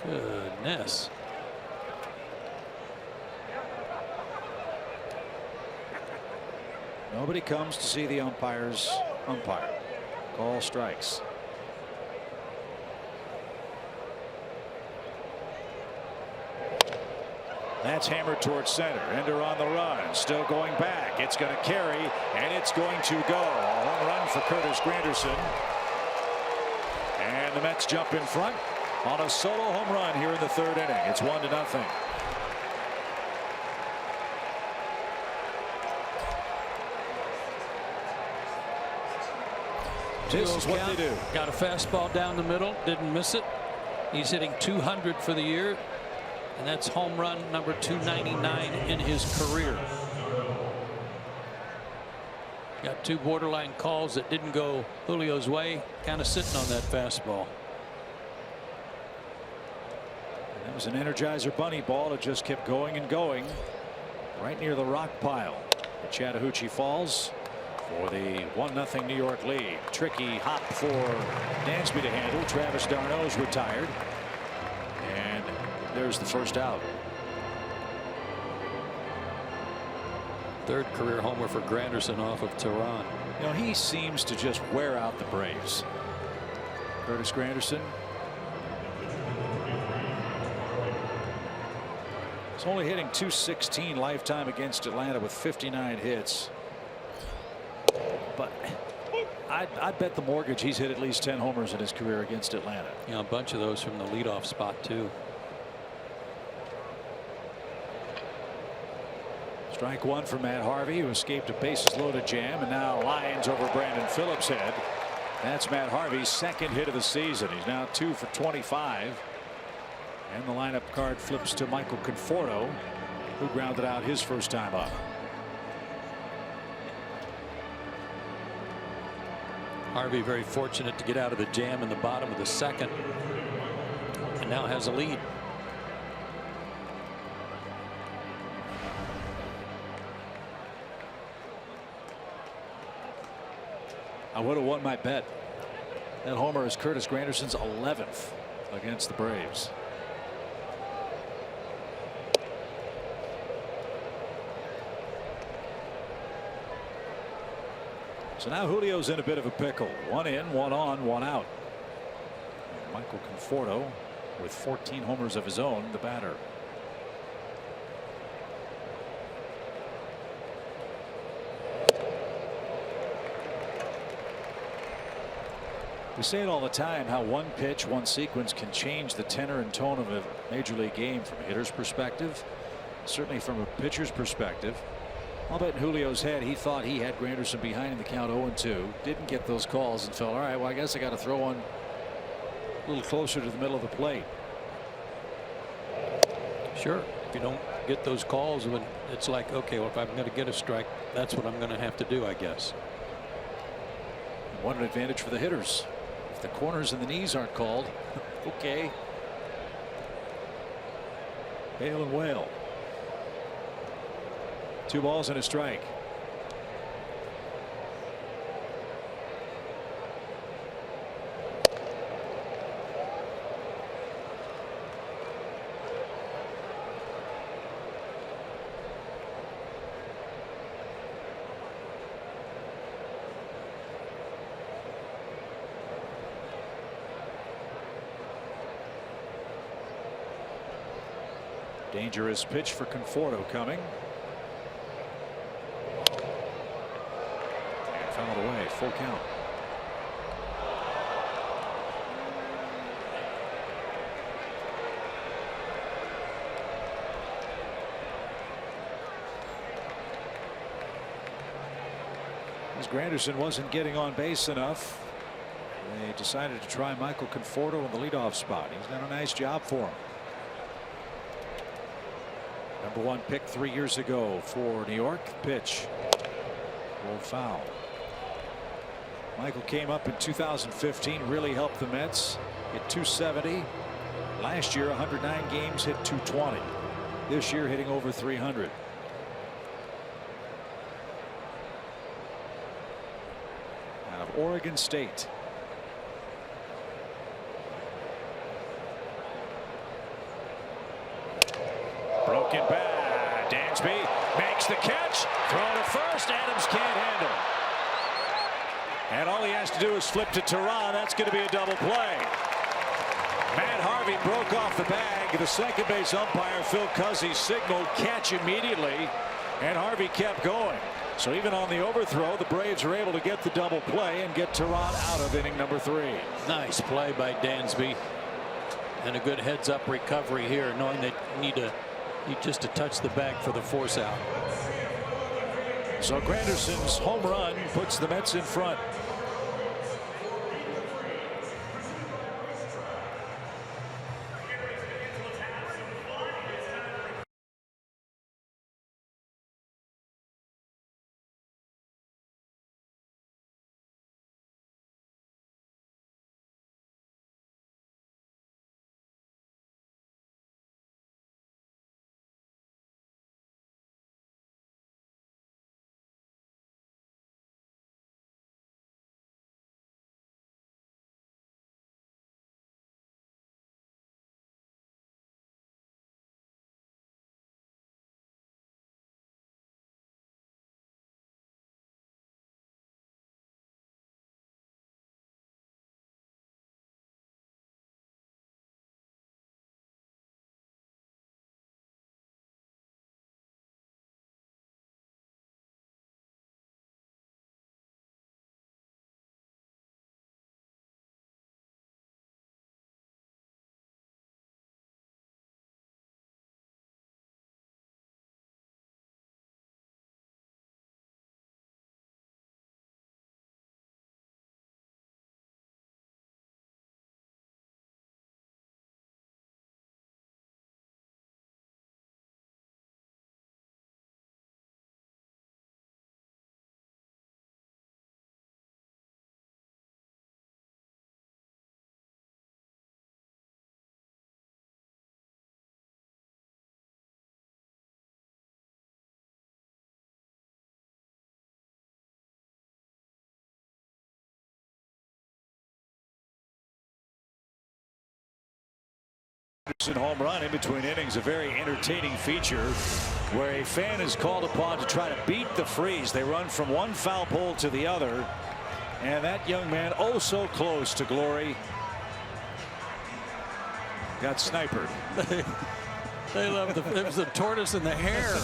Goodness. Nobody comes to see the umpires umpire. Call strikes. That's hammered towards center. Ender on the run. Still going back. It's going to carry, and it's going to go. A home run for Curtis Granderson. And the Mets jump in front on a solo home run here in the 3rd inning. It's 1-0. This is what they do. Got a fastball down the middle, didn't miss it. He's hitting .200 for the year, and that's home run number 299 in his career. Got 2 borderline calls that didn't go Julio's way, kind of sitting on that fastball. That was an Energizer bunny ball. It just kept going and going right near the rock pile at Chattahoochee Falls for the 1-0 New York lead. Tricky hop for Dansby to handle. Travis d'Arnaud's retired, and there's the first out. 3rd career homer for Granderson off of Tehran. You know, he seems to just wear out the Braves. Curtis Granderson. He's only hitting .216 lifetime against Atlanta with 59 hits. But I bet the mortgage he's hit at least 10 homers in his career against Atlanta. Yeah, a bunch of those from the leadoff spot too. Strike one for Matt Harvey, who escaped a bases loaded jam, and now lines over Brandon Phillips' head. That's Matt Harvey's second hit of the season. He's now 2 for 25. And the lineup card flips to Michael Conforto, who grounded out his first time up. Harvey very fortunate to get out of the jam in the bottom of the second, and now has a lead. I would have won my bet. That homer is Curtis Granderson's 11th against the Braves. So now Julio's in a bit of a pickle. 1 in, 1 on, 1 out. And Michael Conforto with 14 homers of his own, the batter. We say it all the time, how one pitch, one sequence can change the tenor and tone of a major league game from a hitter's perspective, certainly from a pitcher's perspective. I'll bet in Julio's head he thought he had Granderson behind in the count 0-2. Didn't get those calls and felt, all right, well, I guess I got to throw one a little closer to the middle of the plate. Sure. If you don't get those calls, when it's like, okay, well, if I'm going to get a strike, that's what I'm going to have to do, I guess. What an advantage for the hitters. If the corners and the knees aren't called, okay. Hail and Whale. 2 balls and a strike. Dangerous pitch for Conforto coming. And fouled away. Full count. As Granderson wasn't getting on base enough, they decided to try Michael Conforto in the leadoff spot. He's done a nice job for him. #1 pick 3 years ago for New York. Pitch. Rolled foul. Michael came up in 2015, really helped the Mets. Hit 270. Last year, 109 games, hit 220. This year, hitting over 300. Out of Oregon State. Broken bat. Dansby makes the catch. Throw to first. Adams can't handle. And all he has to do is flip to Tehran. That's going to be a double play. Matt Harvey broke off the bag. The second base umpire, Phil Cuzzy, signaled catch immediately. And Harvey kept going. So even on the overthrow, the Braves are able to get the double play and get Tehran out of inning number 3. Nice play by Dansby. And a good heads up recovery here, knowing that you need just to touch the bag for the force out. So Granderson's home run puts the Mets in front. Home run in between innings, a very entertaining feature where a fan is called upon to try to beat the Freeze. They run from one foul pole to the other, and that young man, oh so close to glory, got snipered. They love it was the tortoise and the hare.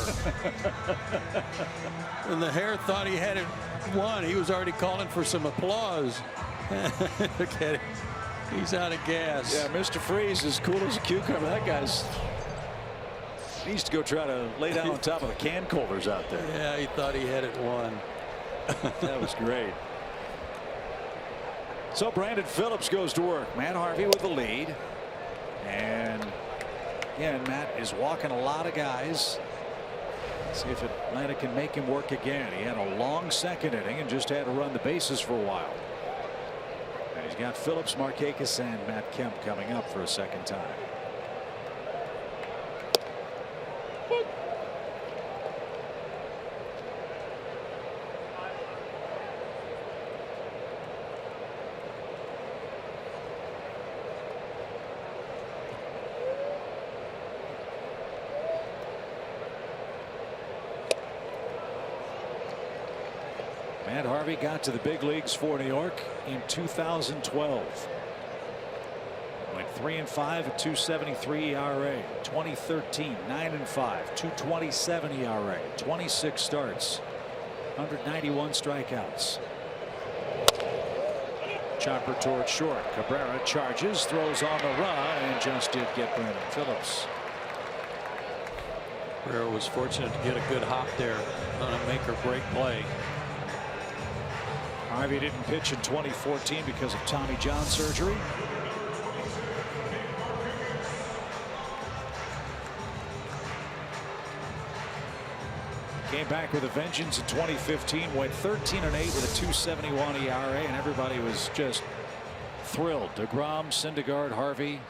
And the hare thought he had it won. He was already calling for some applause. Look at him. He's out of gas. Yeah, Mr. Freeze is cool as a cucumber. That guy's needs to go try to lay down on top of the can coolers out there. Yeah, he thought he had it won. That was great. So Brandon Phillips goes to work. Matt Harvey with the lead. And again, Matt is walking a lot of guys. See if Atlanta can make him work again. He had a long second inning and just had to run the bases for a while. And he's got Phillips, Markakis, and Matt Kemp coming up for a second time. Matt Harvey got to the big leagues for New York in 2012. Went 3-5 at 2.73 ERA. 2013 9-5 2.27 ERA. 26 starts, 191 strikeouts. Chopper towards short. Cabrera charges, throws on the run, and just did get Brandon Phillips. Cabrera was fortunate to get a good hop there on a make or break play. Harvey didn't pitch in 2014 because of Tommy John surgery. Came back with a vengeance in 2015. Went 13-8 with a 2.71 ERA, and everybody was just thrilled. DeGrom, Syndergaard, Harvey.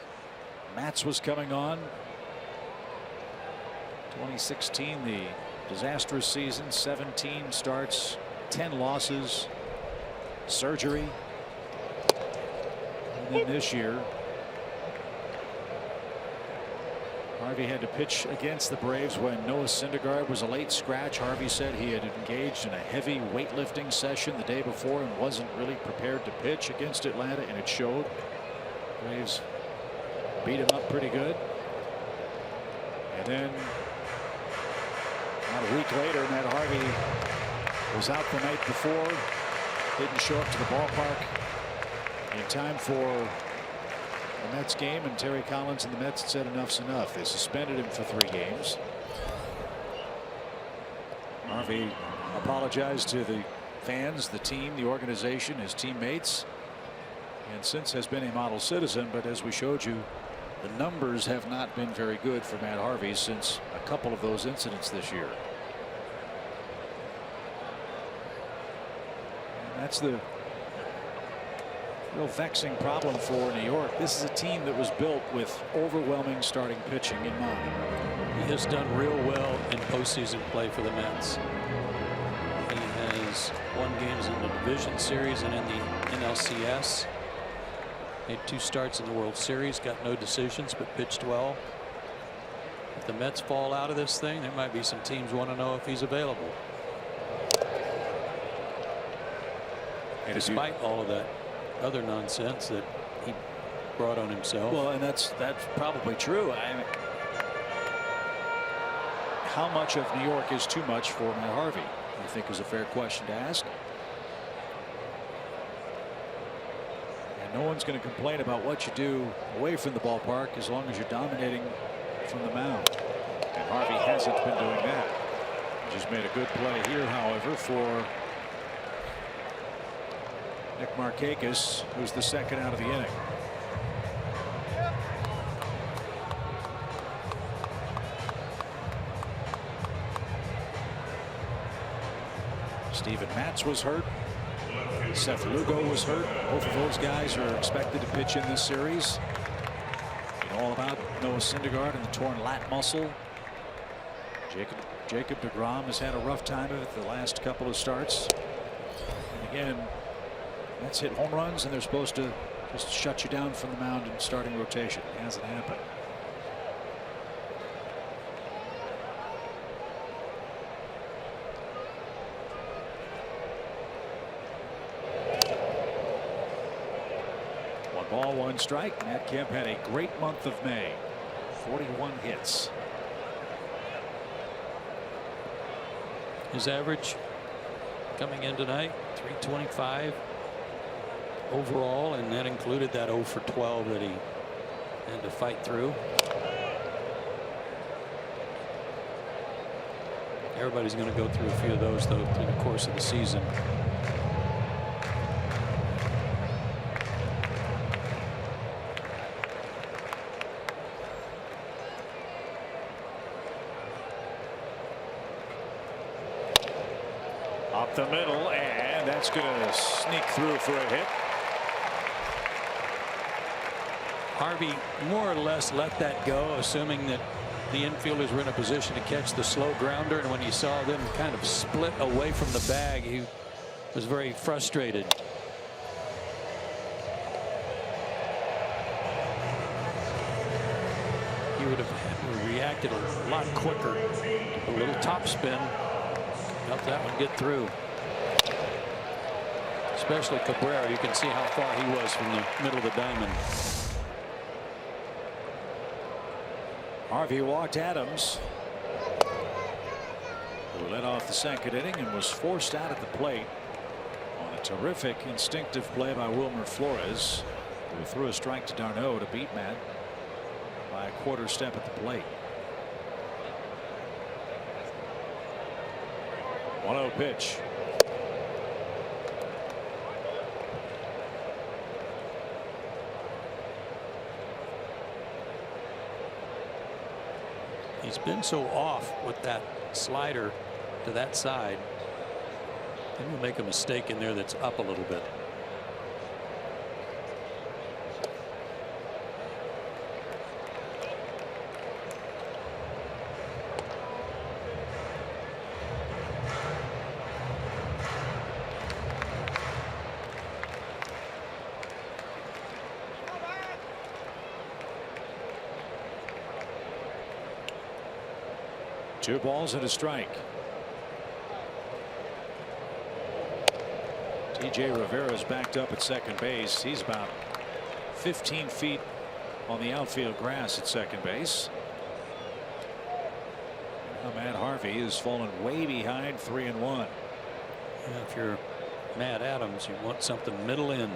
Matz was coming on. 2016, the disastrous season. 17 starts, 10 losses. Surgery. And then this year, Harvey had to pitch against the Braves when Noah Syndergaard was a late scratch. Harvey said he had engaged in a heavy weightlifting session the day before and wasn't really prepared to pitch against Atlanta, and it showed. Braves beat him up pretty good. And then about a week later, Matt Harvey was out the night before. Didn't show up to the ballpark in time for the Mets game, and Terry Collins and the Mets said enough's enough. They suspended him for 3 games. Harvey apologized to the fans, the team, the organization, his teammates, and since has been a model citizen. But as we showed you, the numbers have not been very good for Matt Harvey since a couple of those incidents this year. That's the real vexing problem for New York. This is a team that was built with overwhelming starting pitching in mind. He has done real well in postseason play for the Mets. He has won games in the division series and in the NLCS. Made 2 starts in the World Series, got no decisions, but pitched well. If the Mets fall out of this thing, there might be some teams want to know if he's available. And despite all of that other nonsense that he brought on himself. Well, and that's probably true. How much of New York is too much for Matt Harvey? I think is a fair question to ask. And no one's going to complain about what you do away from the ballpark as long as you're dominating from the mound. And Harvey hasn't been doing that. He just made a good play here, however, for Nick Markakis, who's the second out of the inning. Steven Matz was hurt. Seth Lugo was hurt. Both of those guys are expected to pitch in this series. You know all about Noah Syndergaard and the torn lat muscle. Jacob DeGrom has had a rough time of it the last couple of starts. And again, Mets hit home runs and they're supposed to just shut you down from the mound in starting rotation. It hasn't happened. ball, 1 strike. Matt Kemp had a great month of May. 41 hits. His average coming in tonight, 325 overall, and that included that 0 for 12 that he had to fight through. Everybody's going to go through a few of those, though, through the course of the season. Up the middle, and that's going to sneak through for a hit. Harvey more or less let that go, assuming that the infielders were in a position to catch the slow grounder, and when he saw them kind of split away from the bag, he was very frustrated. He would have reacted a lot quicker. A little top spin helped that one get through. Especially Cabrera, you can see how far he was from the middle of the diamond. Harvey walked Adams, who led off the 2nd inning and was forced out at the plate on a terrific instinctive play by Wilmer Flores, who threw a strike to Darno to beat Matt by a 1/4 step at the plate. 1-0 pitch. He's been so off with that slider to that side. Then he'll make a mistake in there that's up a little bit. Two balls and a strike. T.J. Rivera's backed up at 2nd base. He's about 15 feet on the outfield grass at 2nd base. Now Matt Harvey has fallen way behind, 3-1. Yeah, if you're Matt Adams, you want something middle in.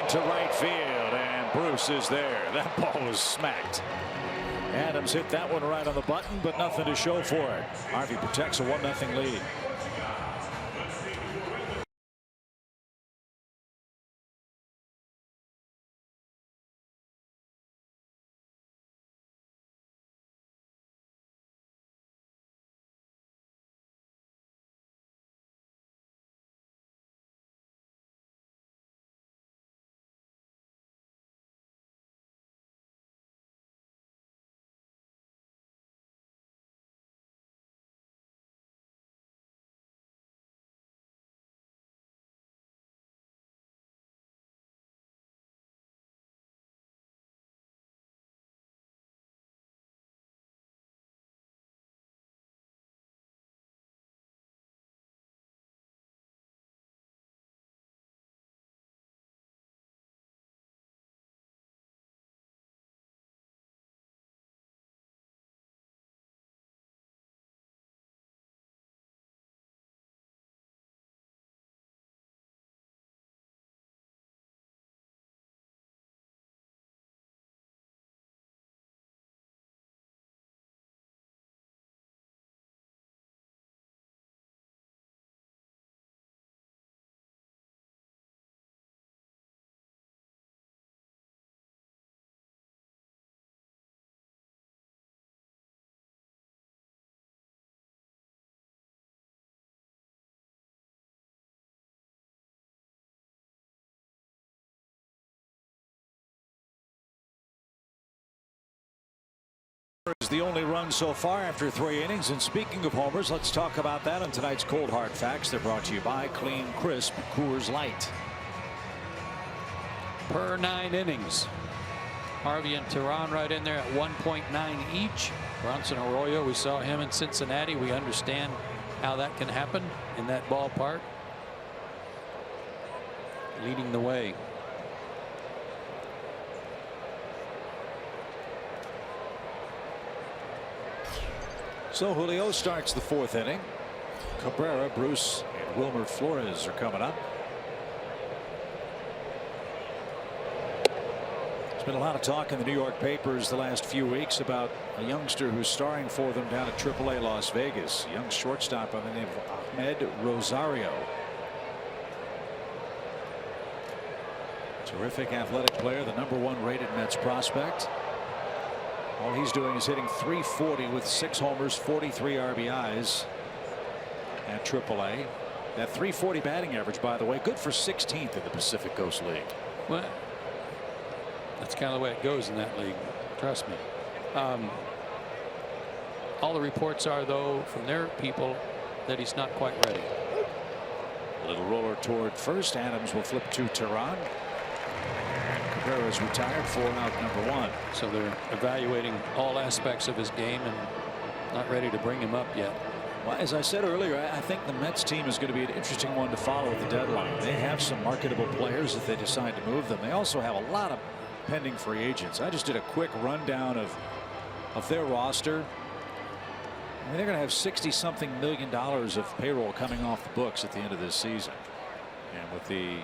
To right field, and Bruce is there. That ball was smacked. Adams hit that one right on the button, but nothing to show for it. Harvey protects a 1-0 lead. Is the only run so far after 3 innings. And speaking of homers, let's talk about that on tonight's Cold Hard Facts. They're brought to you by Clean Crisp Coors Light. Per 9 innings. Harvey and Teheran right in there at 1.9 each. Bronson Arroyo, we saw him in Cincinnati. We understand how that can happen in that ballpark. Leading the way. So Julio starts the 4th inning. Cabrera, Bruce, and Wilmer Flores are coming up. There's been a lot of talk in the New York papers the last few weeks about a youngster who's starring for them down at AAA Las Vegas. A young shortstop by the name of Ahmed Rosario. Terrific athletic player, the #1 rated Mets prospect. All he's doing is hitting .340 with 6 homers, 43 RBIs at AAA. That .340 batting average, by the way, good for 16th in the Pacific Coast League. Well, that's kind of the way it goes in that league. Trust me. All the reports are, though, from their people that he's not quite ready. A little roller toward first. Adams will flip to Tehran. Cabrera is retired for out #1. So they're evaluating all aspects of his game and not ready to bring him up yet. Well, as I said earlier, I think the Mets team is going to be an interesting one to follow at the deadline. They have some marketable players if they decide to move them. They also have a lot of pending free agents. I just did a quick rundown of their roster. I mean, they're going to have $60-something million of payroll coming off the books at the end of this season. And with the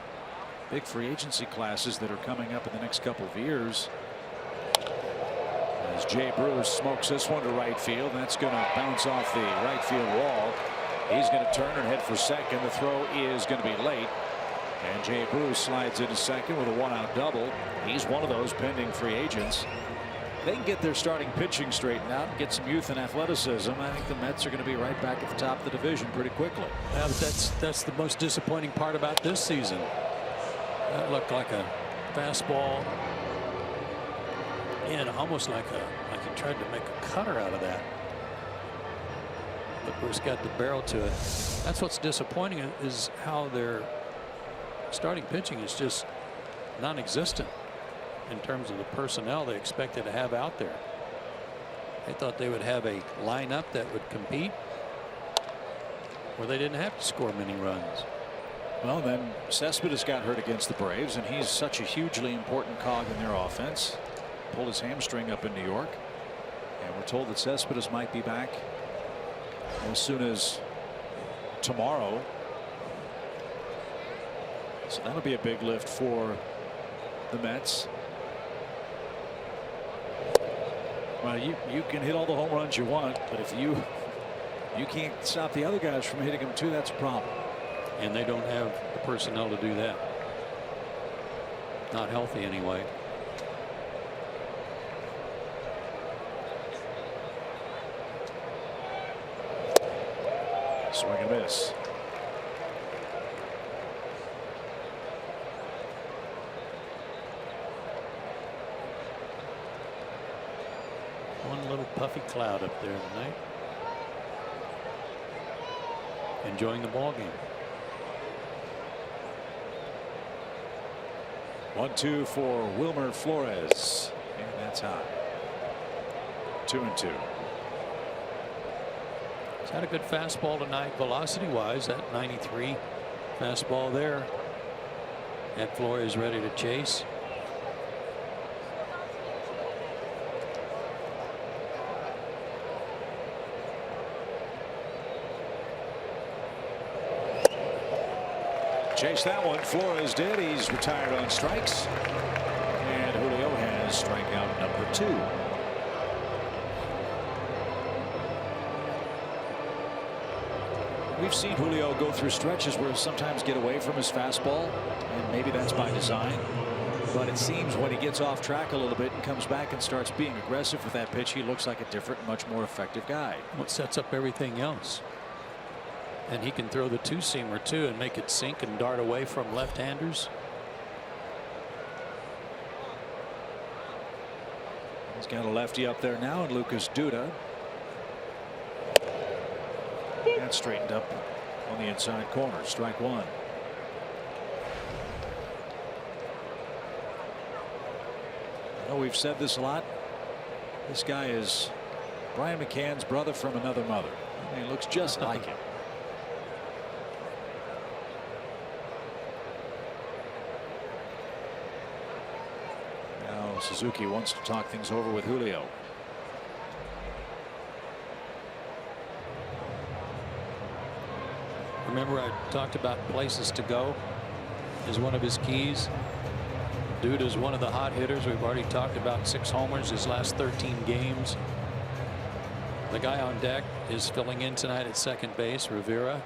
big free agency classes that are coming up in the next couple of years, as Jay Bruce smokes this one to right field, that's going to bounce off the right field wall. He's going to turn and head for second. The throw is going to be late, and Jay Bruce slides into second with a 1-out double. He's one of those pending free agents. They can get their starting pitching straightened out and get some youth and athleticism. I think the Mets are going to be right back at the top of the division pretty quickly. Yeah, but that's the most disappointing part about this season. That looked like a fastball, and almost like he tried to make a cutter out of that. But Bruce got the barrel to it. That's what's disappointing, is how their starting pitching is just non-existent in terms of the personnel they expected to have out there. They thought they would have a lineup that would compete, where they didn't have to score many runs. Well, then Cespedes got hurt against the Braves, and he's such a hugely important cog in their offense. Pulled his hamstring up in New York, and we're told that Cespedes might be back as soon as tomorrow. So that'll be a big lift for the Mets. Well, you can hit all the home runs you want, but if you can't stop the other guys from hitting them too, that's a problem. And they don't have the personnel to do that. Not healthy anyway. Swing and miss. One little puffy cloud up there tonight. Enjoying the ball game. 1-2 for Wilmer Flores, and that's high. 2-2. He's had a good fastball tonight, velocity wise. That 93 fastball there. And Flores ready to chase. Chase that one. Flores did. He's retired on strikes. And Julio has strikeout #2. We've seen Julio go through stretches where he sometimes get away from his fastball, and maybe that's by design. But it seems when he gets off track a little bit and comes back and starts being aggressive with that pitch, he looks like a different, much more effective guy. What sets up everything else. And he can throw the two-seamer too and make it sink and dart away from left-handers. He's got a lefty up there now, and Lucas Duda. That's straightened up on the inside corner. Strike one. I know we've said this a lot. This guy is Brian McCann's brother from another mother. He looks just like him. Suzuki wants to talk things over with Julio. Remember, I talked about places to go is one of his keys. Dude is one of the hot hitters. We've already talked about 6 homers his last 13 games. The guy on deck is filling in tonight at second base, Rivera.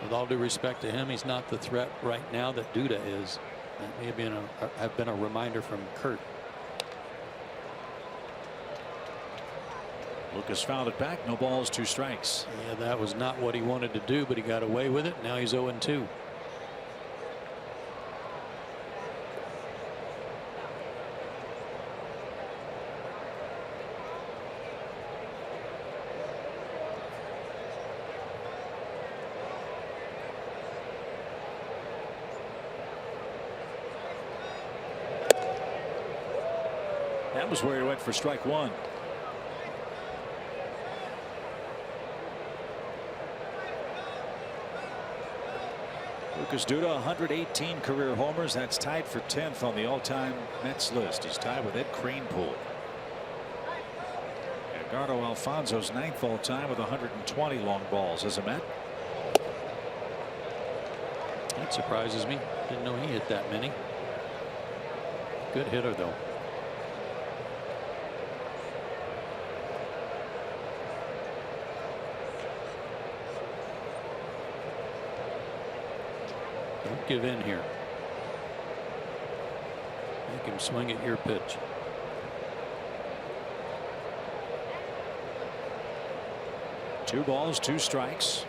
With all due respect to him, he's not the threat right now that Duda is. That may have been a reminder from Kurt. Lucas fouled it back. No balls, 2 strikes. Yeah, that was not what he wanted to do, but he got away with it. Now he's 0-2. That was where he went for strike 1. Lucas Duda, 118 career homers. That's tied for 10th on the all-time Mets list. He's tied with Ed Kranepool. Edgardo Alfonso's 9th all-time with 120 long balls as a Met. That surprises me. Didn't know he hit that many. Good hitter, though. Don't give in here. Make him swing at your pitch. Two balls, 2 strikes.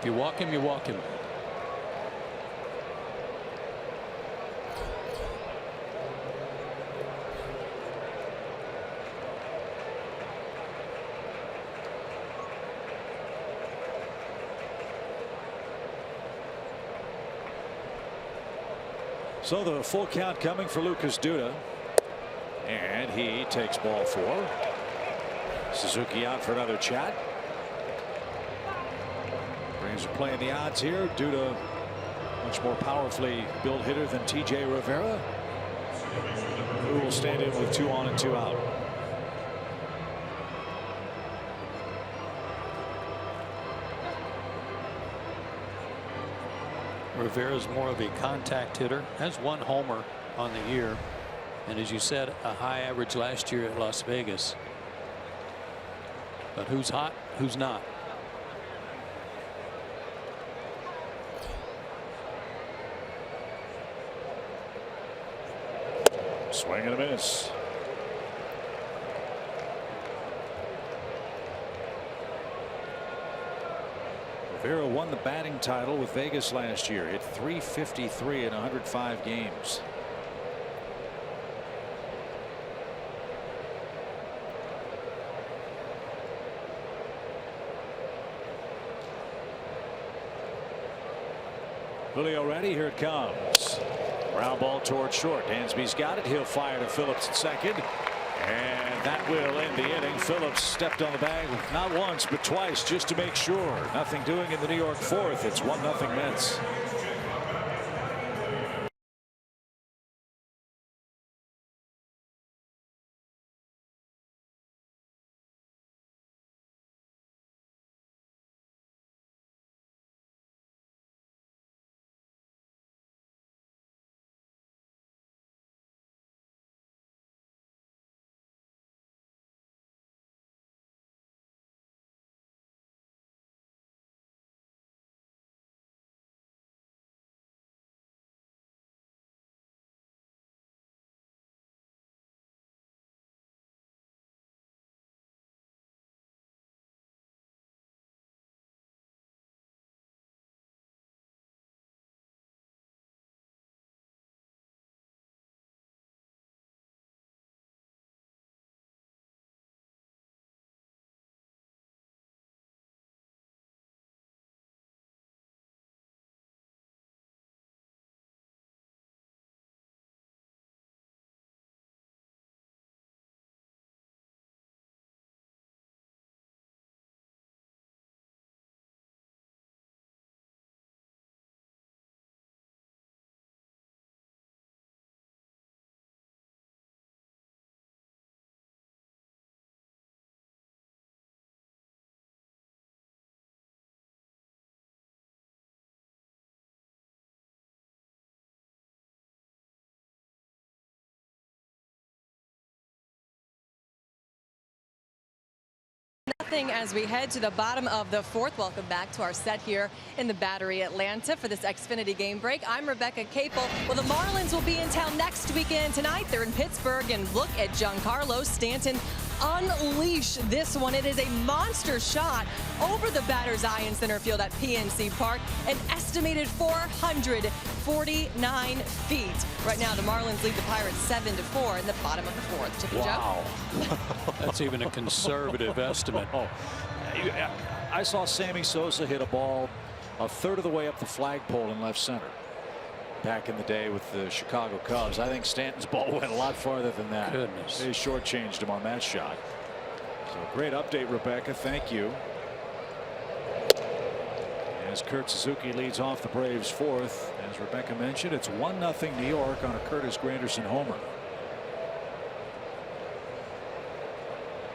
You walk him, you walk him. So the full count coming for Lucas Duda. And he takes ball 4. Suzuki out for another chat. Braves are playing the odds here. Duda, much more powerfully built hitter than TJ Rivera, who will stand in with 2 on and 2 out. Rivera's more of a contact hitter. Has 1 homer on the year, and as you said, a high average last year at Las Vegas. But who's hot, who's not? Swing and a miss. Rivera won the batting title with Vegas last year. Hit .353 in 105 games. Julio ready. Here it comes. Ground ball towards short. Dansby's got it. He'll fire to Phillips at second. And that will end the inning. Phillips stepped on the bag not once but twice just to make sure. Nothing doing in the New York 4th. It's 1-0 Mets. 0-0 as we head to the bottom of the fourth. Welcome back to our set here in the Battery Atlanta for this Xfinity game break. I'm Rebecca Capel. Well, the Marlins will be in town next weekend. Tonight they're in Pittsburgh, and look at Giancarlo Stanton unleash this one. It is a monster shot over the batter's eye in center field at PNC Park, an estimated 449 feet. Right now the Marlins lead the Pirates 7-4 in the bottom of the fourth. Chip and Wow. That's even a conservative estimate. I saw Sammy Sosa hit a ball a third of the way up the flagpole in left center back in the day with the Chicago Cubs. I think Stanton's ball went a lot farther than that. Goodness. They shortchanged him on that shot. So great update, Rebecca. Thank you. As Kurt Suzuki leads off the Braves fourth, as Rebecca mentioned, it's 1-0 New York on a Curtis Granderson homer.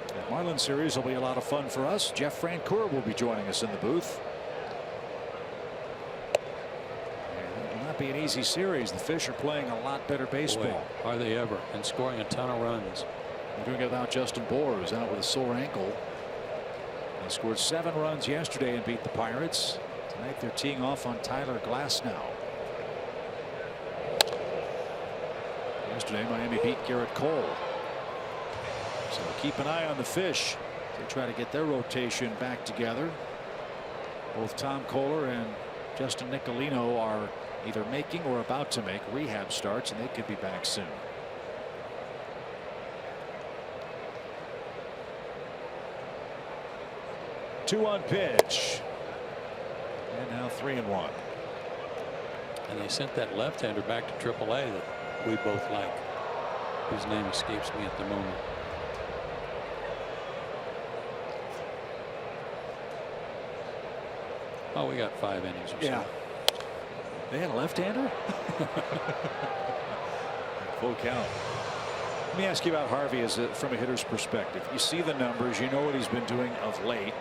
The Marlins series will be a lot of fun for us. Jeff Francoeur will be joining us in the booth. Be an easy series. The Fish are playing a lot better baseball. Boy, are they ever, and scoring a ton of runs. They're doing it without Justin Bour, who's out with a sore ankle. They scored 7 runs yesterday and beat the Pirates. Tonight they're teeing off on Tyler Glasnow. Yesterday Miami beat Garrett Cole. So keep an eye on the Fish. They try to get their rotation back together. Both Tom Kohler and Justin Nicolino are either making or about to make rehab starts, and they could be back soon. Two-on pitch, and now 3-1. And they sent that left-hander back to AAA that we both like, whose name escapes me at the moment. Oh, we got 5 innings or so. They had a left-hander? Full count. Let me ask you about Harvey from a hitter's perspective. You see the numbers. You know what he's been doing of late.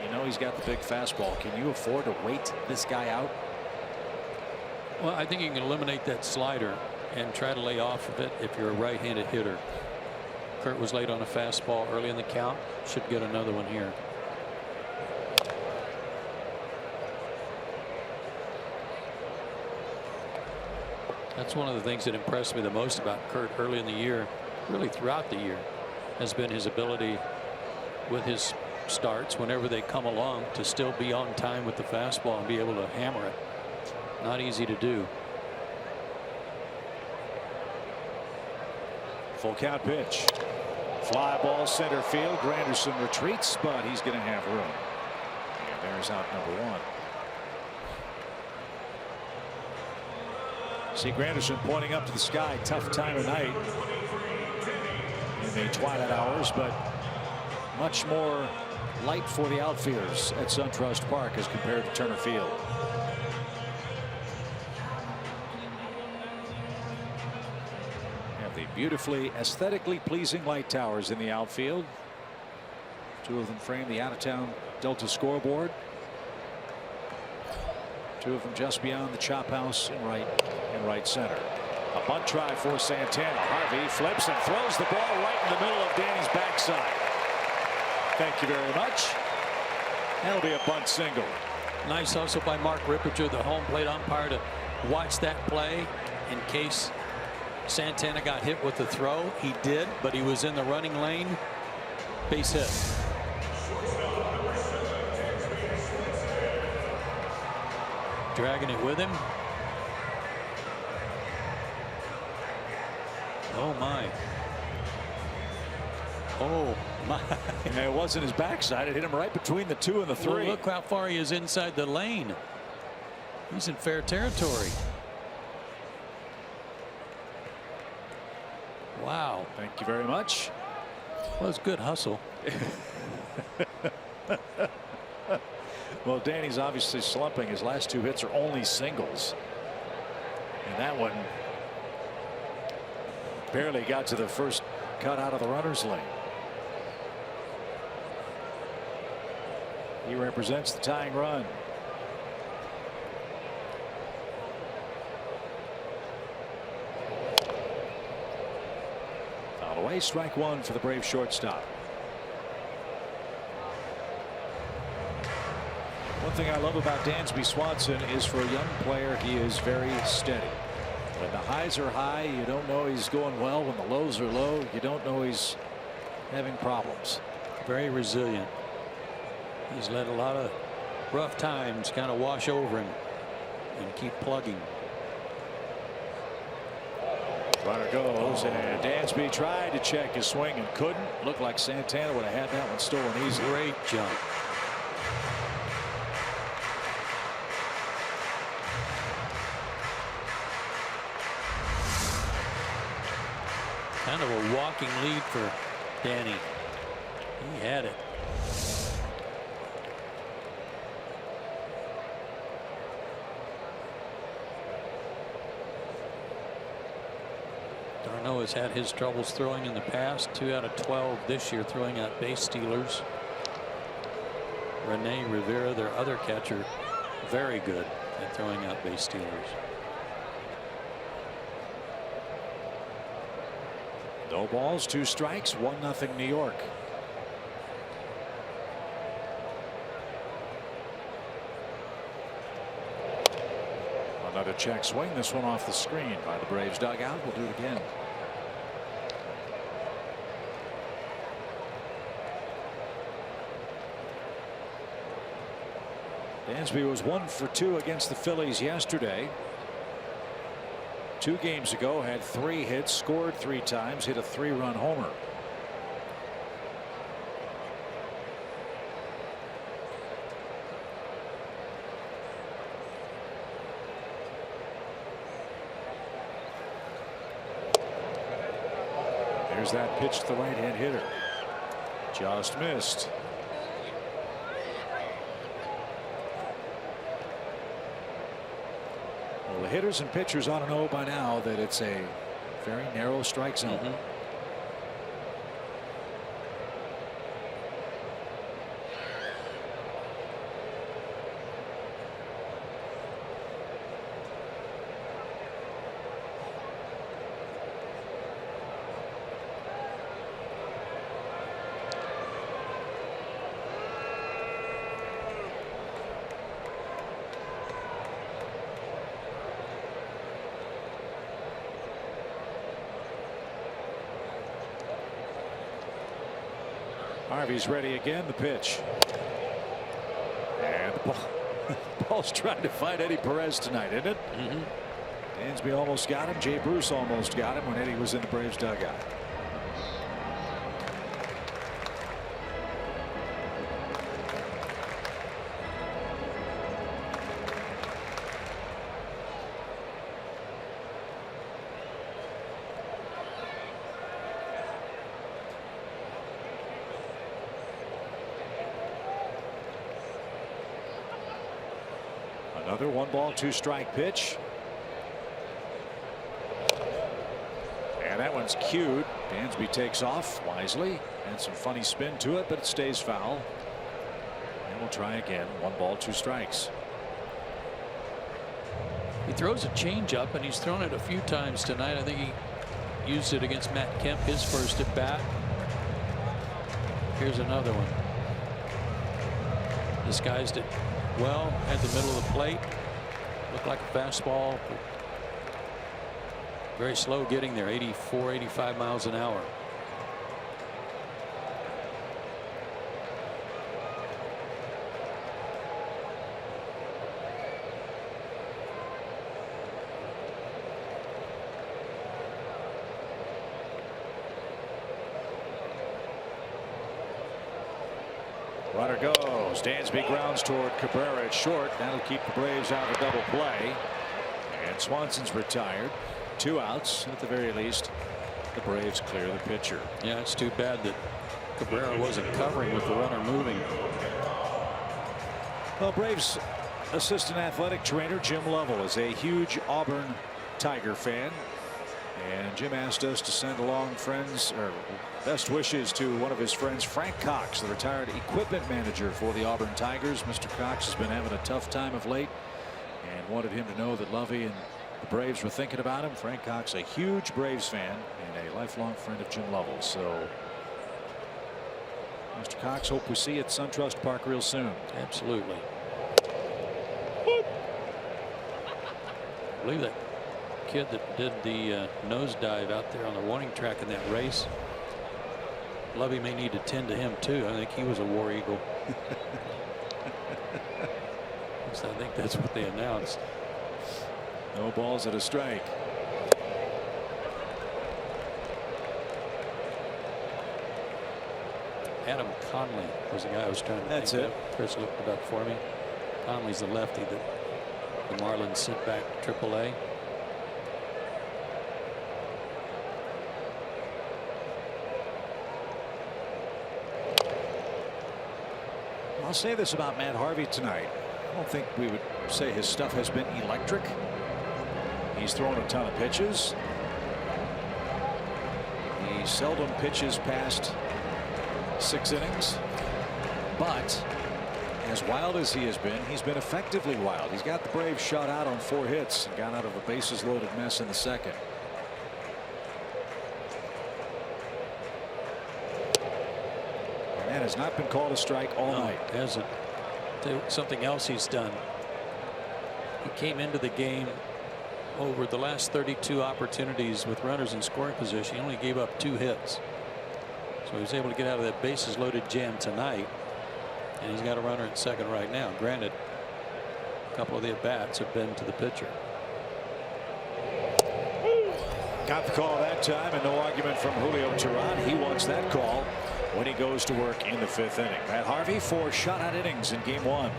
You know he's got the big fastball. Can you afford to wait this guy out? Well, I think you can eliminate that slider and try to lay off of it if you're a right-handed hitter. Kurt was late on a fastball early in the count. Should get another one here. That's one of the things that impressed me the most about Kurt early in the year, really throughout the year, has been his ability with his starts, whenever they come along, to still be on time with the fastball and be able to hammer it. Not easy to do. Full count pitch. Fly ball center field. Granderson retreats, but he's going to have room. And there's out number 1. See Granderson pointing up to the sky. Tough time of night in the twilight hours, but much more light for the outfielders at SunTrust Park as compared to Turner Field. Have the beautifully aesthetically pleasing light towers in the outfield. 2 of them frame the out-of-town Delta scoreboard. 2 of them just beyond the chop house in right center. A bunt try for Santana. Harvey flips and throws the ball right in the middle of Danny's backside. Thank you very much. That'll be a bunt single. Nice hustle by Mark Rippinger, the home plate umpire, to watch that play in case Santana got hit with the throw. He did, but he was in the running lane. Base hit. Dragging it with him. Oh my. Oh my. And it wasn't his backside. It hit him right between the 2 and the 3. Well, look how far he is inside the lane. He's in fair territory. Wow. Thank you very much. Well, it's good hustle. Well, Danny's obviously slumping. His last 2 hits are only singles. And that one barely got to the first cut out of the runner's lane. He represents the tying run. Foul away, strike 1 for the Braves shortstop. thing I love about Dansby Swanson is for a young player, he is very steady. When the highs are high, you don't know he's going well. When the lows are low, you don't know he's having problems. Very resilient. He's let a lot of rough times kind of wash over him and keep plugging. Runner goes, and Dansby tried to check his swing and couldn't. Looked like Santana would have had that one stolen easy. Great jump. Kind of a walking lead for Danny. He had it. Darno has had his troubles throwing in the past. 2 out of 12 this year throwing out base stealers. Rene Rivera, their other catcher, very good at throwing out base stealers. No balls, 2 strikes, 1-0 New York. Another check swing. This one off the screen by the Braves dugout. We'll do it again. Dansby was 1 for 2 against the Phillies yesterday. 2 games ago had 3 hits, scored 3 times, hit a 3-run homer. There's that pitch to the right-hand hitter. Just missed. Well, the hitters and pitchers ought to know by now that it's a very narrow strike zone. Harvey's ready again. The pitch. And the ball's trying to fight Eddie Perez tonight, isn't it? Dansby almost got him. Jay Bruce almost got him when Eddie was in the Braves dugout. Another 1-ball, 2-strike pitch. And that one's cued. Dansby takes off wisely. And some funny spin to it, but it stays foul. And we'll try again. 1-ball, 2 strikes. He throws a changeup, and he's thrown it a few times tonight. I think he used it against Matt Kemp, his first at bat. Here's another one. Disguised it well at the middle of the plate. Looked like a fastball. Very slow getting there. 84, 85 miles an hour. Runner goes. Dansby grounds toward Cabrera at short. That'll keep the Braves out of a double play. And Swanson's retired. 2 outs at the very least. The Braves clear the pitcher. Yeah, it's too bad that Cabrera wasn't covering with the runner moving. Well, Braves assistant athletic trainer Jim Lovell is a huge Auburn Tiger fan. And Jim asked us to send along friends or best wishes to one of his friends, Frank Cox, the retired equipment manager for the Auburn Tigers. Mr. Cox has been having a tough time of late and wanted him to know that Lovey and the Braves were thinking about him. Frank Cox, a huge Braves fan and a lifelong friend of Jim Lovell. So Mr. Cox, hope we see you at SunTrust Park real soon. Absolutely. I believe that kid that did the nosedive out there on the warning track in that race, Lovey may need to tend to him too. I think he was a war eagle. So I think that's what they announced. No balls at a strike. Adam Conley was the guy I was trying to That's think it. of. Chris looked it up for me. Conley's the lefty that the Marlins sent back to AAA. I'll say this about Matt Harvey tonight. I don't think we would say his stuff has been electric. He's thrown a ton of pitches. He seldom pitches past 6 innings. But as wild as he has been, he's been effectively wild. He's got the Braves shut out on 4 hits and got out of a bases loaded mess in the second. And that has not been called a strike all night. It hasn't. Something else he's done. He came into the game over the last 32 opportunities with runners in scoring position. He only gave up 2 hits. So he was able to get out of that bases loaded jam tonight. And he's got a runner at second right now. Granted, a couple of the at-bats have been to the pitcher. Got the call that time, and no argument from Julio Teheran. He wants that call when he goes to work in the 5th inning. Matt Harvey 4 shutout innings in game 1.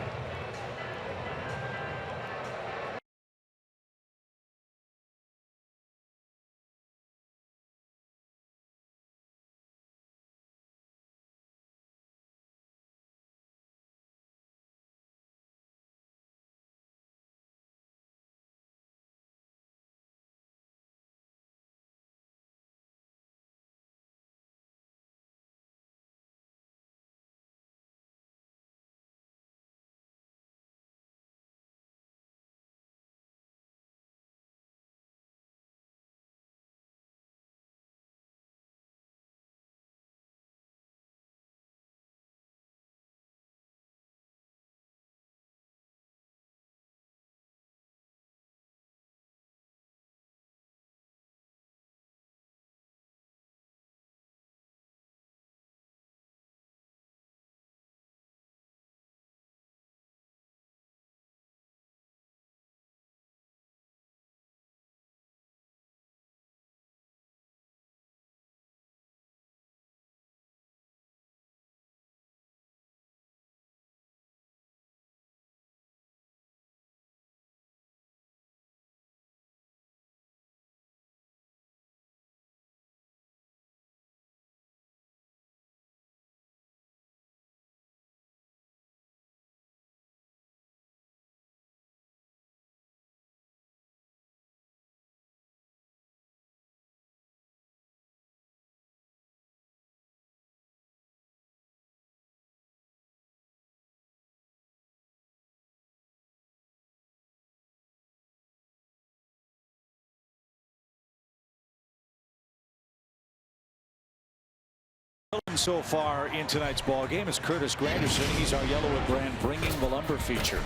So far in tonight's ball game is Curtis Granderson. He's our yellow and brand bringing the lumber feature.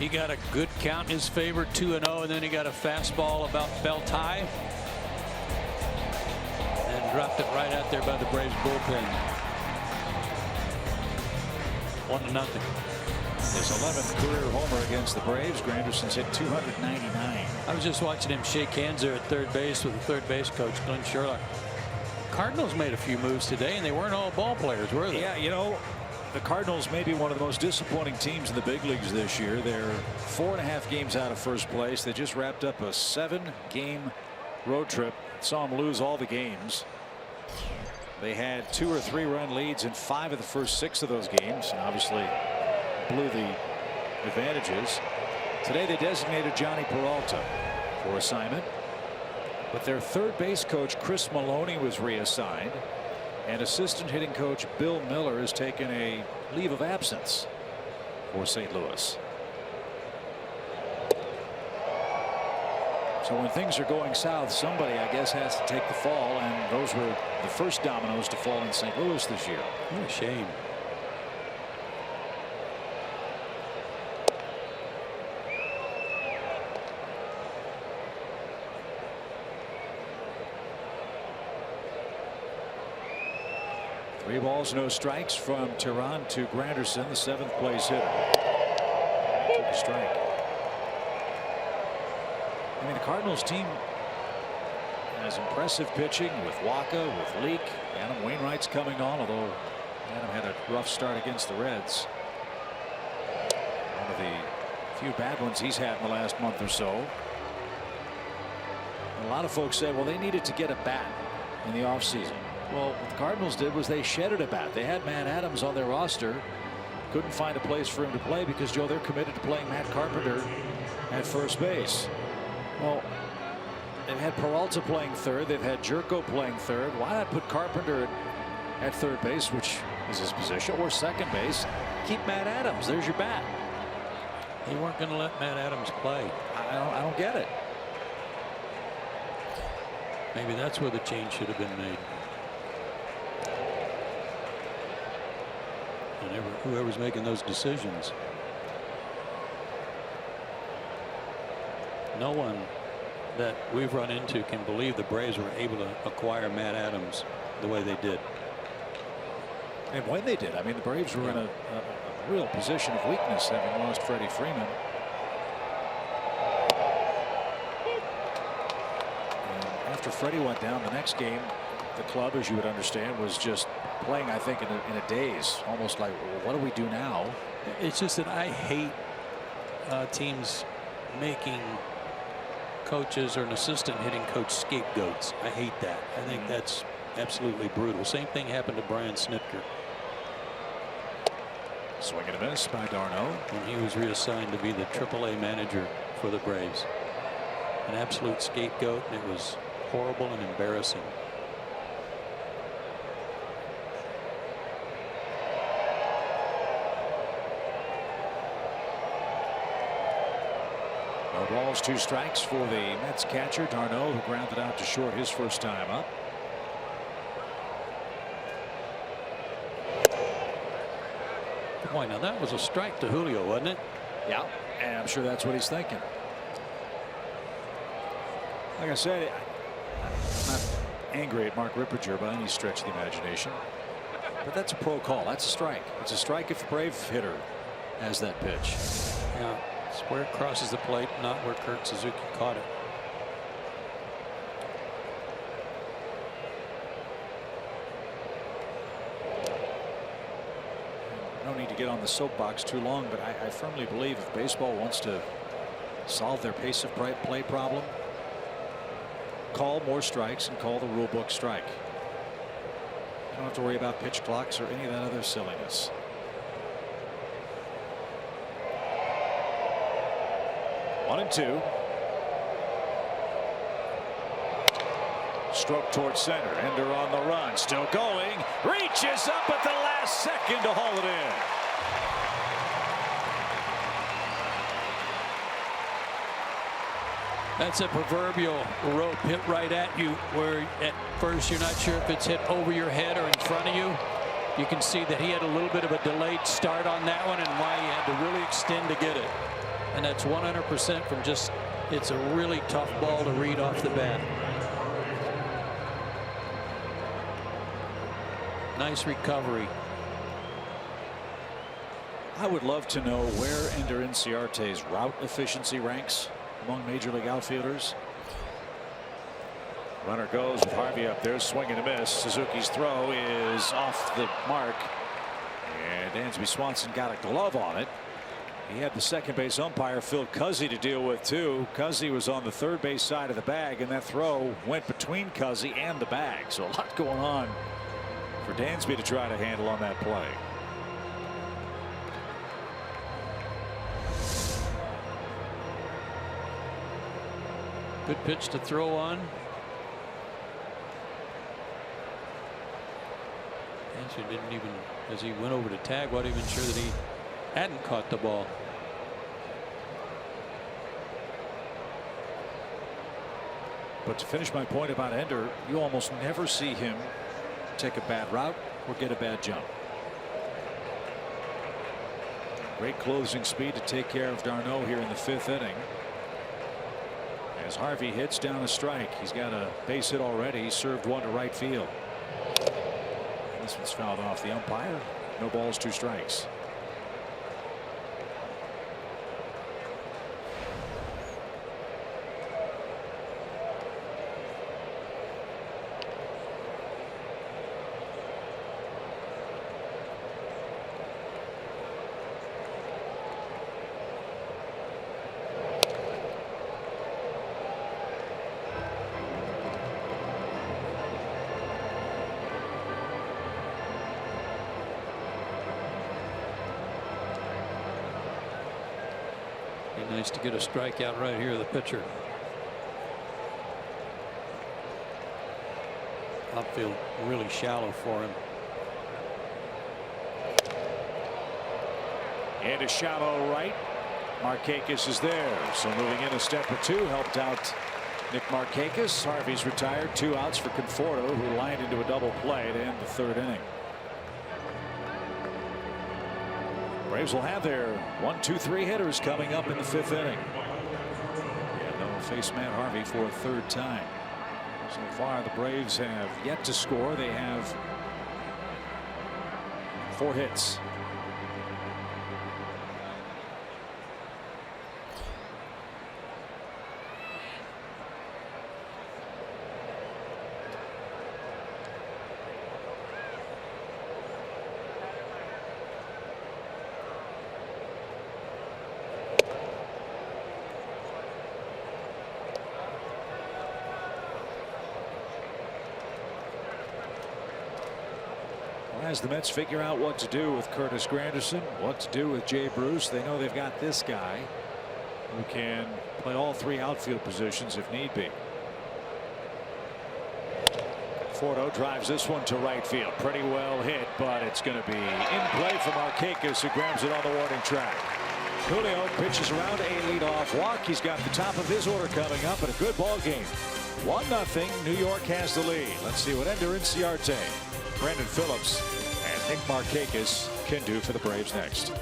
He got a good count in his favor, 2-0, and then he got a fastball about belt high and dropped it right out there by the Braves bullpen. 1-0. His 11th career homer against the Braves. Granderson's hit 299. I was just watching him shake hands there at third base with the third base coach, Glenn Sherlock. Cardinals made a few moves today, and they weren't all ball players, were they? Yeah, you know, the Cardinals may be one of the most disappointing teams in the big leagues this year. They're 4.5 games out of first place. They just wrapped up a 7-game road trip. Saw them lose all the games. They had 2 or 3 run leads in 5 of the first 6 of those games, and obviously blew the advantages. Today they designated Johnny Peralta for assignment. But their third base coach, Chris Maloney, was reassigned, and assistant hitting coach Bill Miller has taken a leave of absence for St. Louis. So when things are going south, somebody, I guess, has to take the fall, and those were the first dominoes to fall in St. Louis this year. What a shame. 3 balls, no strikes from Tehran to Granderson, the 7th place hitter. Took a strike. I mean, the Cardinals team has impressive pitching with Waka, with Leake. Adam Wainwright's coming on, although Adam had a rough start against the Reds. One of the few bad ones he's had in the last month or so. A lot of folks said, well, they needed to get a bat in the offseason. Well, what the Cardinals did was they shedded a bat. They had Matt Adams on their roster. Couldn't find a place for him to play because, Joe, they're committed to playing Matt Carpenter at first base. Well, they've had Peralta playing third. They've had Jerko playing third. Why not put Carpenter at third base, which is his position, or second base? Keep Matt Adams. There's your bat. They weren't going to let Matt Adams play. I don't get it. Maybe that's where the change should have been made. And whoever's making those decisions. No one that we've run into can believe the Braves were able to acquire Matt Adams the way they did. And when they did, I mean, the Braves were in a real position of weakness, having lost Freddie Freeman. And after Freddie went down, the next game, the club, as you would understand, was just playing, I think, in a daze, almost like, well, what do we do now? It's just that I hate teams making coaches or an assistant hitting coach scapegoats. I hate that. I think that's absolutely brutal. Same thing happened to Brian Snitker. Swing and a miss by d'Arnaud. When he was reassigned to be the AAA manager for the Braves. An absolute scapegoat, and it was horrible and embarrassing. No balls, 2 strikes for the Mets catcher d'Arnaud, who grounded out to short his first time up. Boy, now that was a strike to Julio, wasn't it? Yeah, and I'm sure that's what he's thinking. Like I said, I'm not angry at Mark Ripperger by any stretch of the imagination, but that's a pro call. That's a strike. It's a strike if the Brave hitter has that pitch. Yeah, it's where it crosses the plate, not where Kurt Suzuki caught it. No need to get on the soapbox too long, but I firmly believe if baseball wants to solve their pace of play problem, call more strikes and call the rule book strike. You don't have to worry about pitch clocks or any of that other silliness. One and 2. Stroke towards center. Ender on the run. Still going. Reaches up at the last second to haul it in. That's a proverbial rope hit right at you, where at first you're not sure if it's hit over your head or in front of you. You can see that he had a little bit of a delayed start on that one, and why he had to really extend to get it. And that's 100% from just, it's a really tough ball to read off the bat. Nice recovery. I would love to know where Ender Inciarte's route efficiency ranks among major league outfielders. Runner goes with Harvey up there, swing and a miss. Suzuki's throw is off the mark, and Dansby Swanson got a glove on it. He had the second base umpire Phil Cuzzy to deal with too. Cuzzy was on the third base side of the bag, and that throw went between Cuzzy and the bag. So a lot going on for Dansby to try to handle on that play. Good pitch to throw on. Dansby didn't even, as he went over to tag, wasn't even sure that he hadn't caught the ball. But to finish my point about Ender, you almost never see him take a bad route or get a bad jump. Great closing speed to take care of d'Arnaud here in the 5th inning. As Harvey hits down a strike, he's got a base hit already. He served one to right field. The This one's fouled off the umpire. No balls, 2 strikes. Nice to get a strikeout right here, the pitcher. Outfield really shallow for him. And a shallow right. Markakis is there. So moving in a step or 2 helped out Nick Markakis. Harvey's retired. 2 outs for Conforto, who lined into a double play to end the 3rd inning. Braves will have their 1, 2, 3 hitters coming up in the 5th inning. And they'll face Matt Harvey for a 3rd time. So far, the Braves have yet to score. They have 4 hits. As the Mets figure out what to do with Curtis Granderson, what to do with Jay Bruce, they know they've got this guy who can play all 3 outfield positions if need be. Fordo drives this one to right field. Pretty well hit, but it's going to be in play for Markakis, who grabs it on the warning track. Julio pitches around a leadoff walk. He's got the top of his order coming up, and a good ball game. 1-0. New York has the lead. Let's see what Ender Inciarte, Brandon Phillips, and Nick Markakis can do for the Braves next.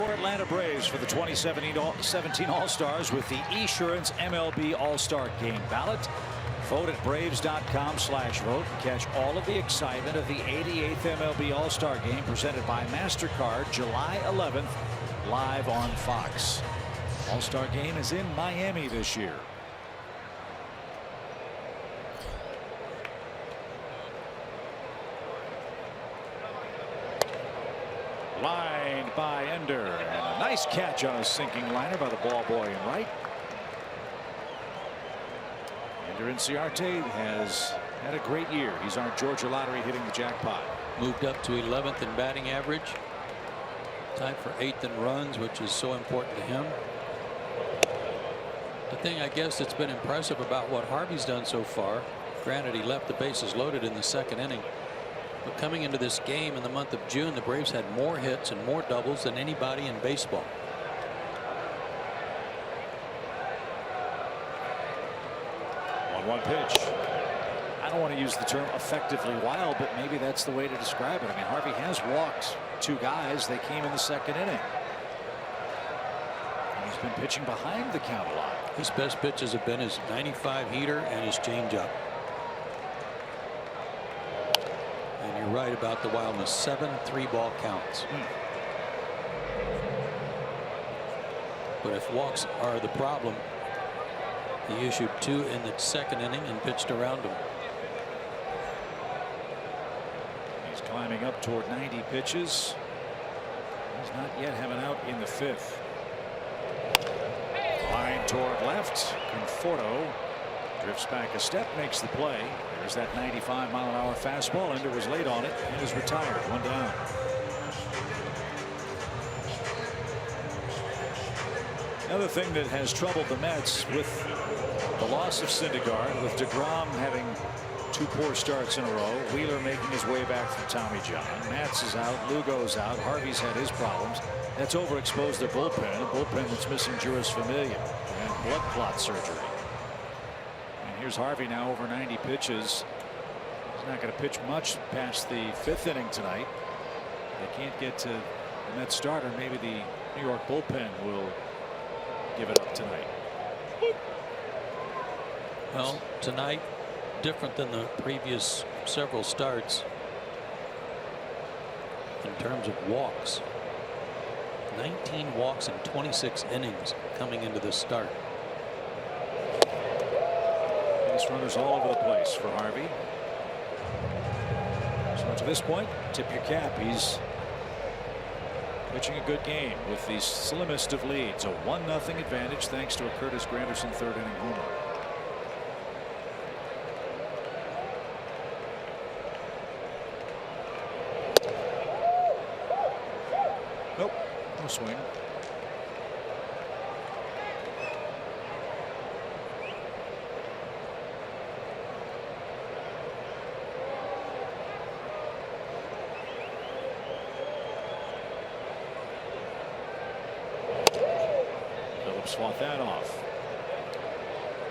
Atlanta Braves for the 2017 All-Stars with the Esurance MLB All-Star Game ballot. Vote at Braves.com/vote. Catch all of the excitement of the 88th MLB All-Star Game presented by MasterCard July 11th live on Fox. All-Star Game is in Miami this year. Lined by Ender, and a nice catch on a sinking liner by the ball boy in right. Ender Inciarte has had a great year. He's our Georgia lottery hitting the jackpot. Moved up to 11th in batting average. Tied for 8th in runs, which is so important to him. The thing I guess that's been impressive about what Harvey's done so far, granted he left the bases loaded in the 2nd inning, but coming into this game in the month of June, the Braves had more hits and more doubles than anybody in baseball. 1 pitch. I don't want to use the term effectively wild, but maybe that's the way to describe it. I mean, Harvey has walked 2 guys. They came in the 2nd inning. And he's been pitching behind the count a lot. His best pitches have been his 95 heater and his changeup. And you're right about the wildness. 7 3-ball counts. But if walks are the problem, he issued 2 in the 2nd inning and pitched around him. He's climbing up toward 90 pitches. He's not yet have an out in the 5th. Line toward left. Conforto drifts back a step, makes the play. There's that 95-mile-an-hour fastball. Ender was late on it and is retired. 1 down. Another thing that has troubled the Mets with the loss of Syndergaard, with DeGrom having 2 poor starts in a row, Wheeler making his way back from Tommy John, Matz is out, Lugo's out, Harvey's had his problems. That's overexposed their bullpen, a bullpen that's missing Juris Familia and blood clot surgery. And here's Harvey now over 90 pitches. He's not going to pitch much past the 5th inning tonight. They can't get to the Mets starter. Maybe the New York bullpen will give it up tonight. Well, tonight, different than the previous several starts in terms of walks. 19 walks in 26 innings coming into this start. Base runners all over the place for Harvey. So to this point, tip your cap. He's pitching a good game with the slimmest of leads. A 1-0 advantage thanks to a Curtis Granderson 3rd inning homer. Nope, no swing. Fought that off.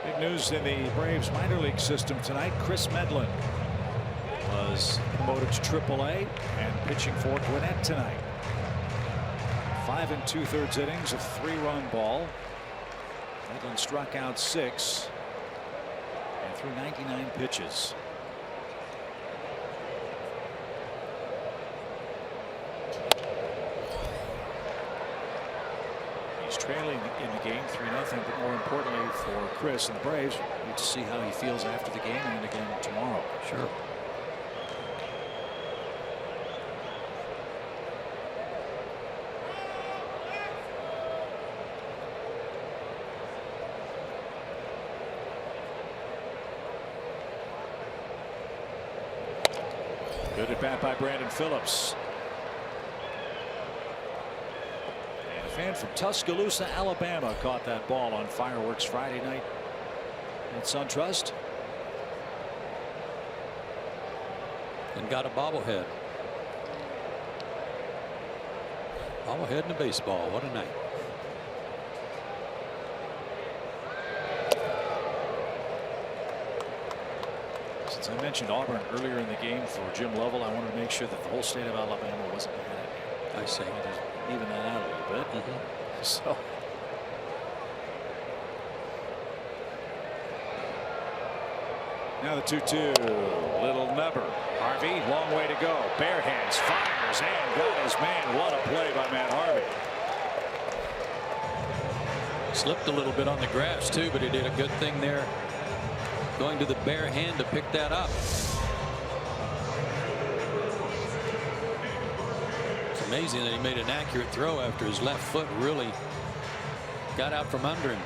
Big news in the Braves minor league system tonight. Chris Medlin was promoted to AAA and pitching for Gwinnett tonight. 5 2/3 innings of 3-run ball. Medlin struck out 6 and threw 99 pitches. Trailing in the game 3-0, but more importantly for Chris and the Braves, we need to see how he feels after the game and again tomorrow. Sure. Good at bat by Brandon Phillips. fan from Tuscaloosa, Alabama, caught that ball on fireworks Friday night at SunTrust. And got a bobblehead. Bobblehead and a baseball. What a night. Since I mentioned Auburn earlier in the game for Jim Lovell, I wanted to make sure that the whole state of Alabama wasn't behind it. I see. Even that out a little bit. So. Now the 2-2. Little nubber. Harvey, long way to go. Bare hands, fires, and got his man. What a play by Matt Harvey. Slipped a little bit on the grass, too, but he did a good thing there. Going to the bare hand to pick that up. It's amazing that he made an accurate throw after his left foot really got out from under him.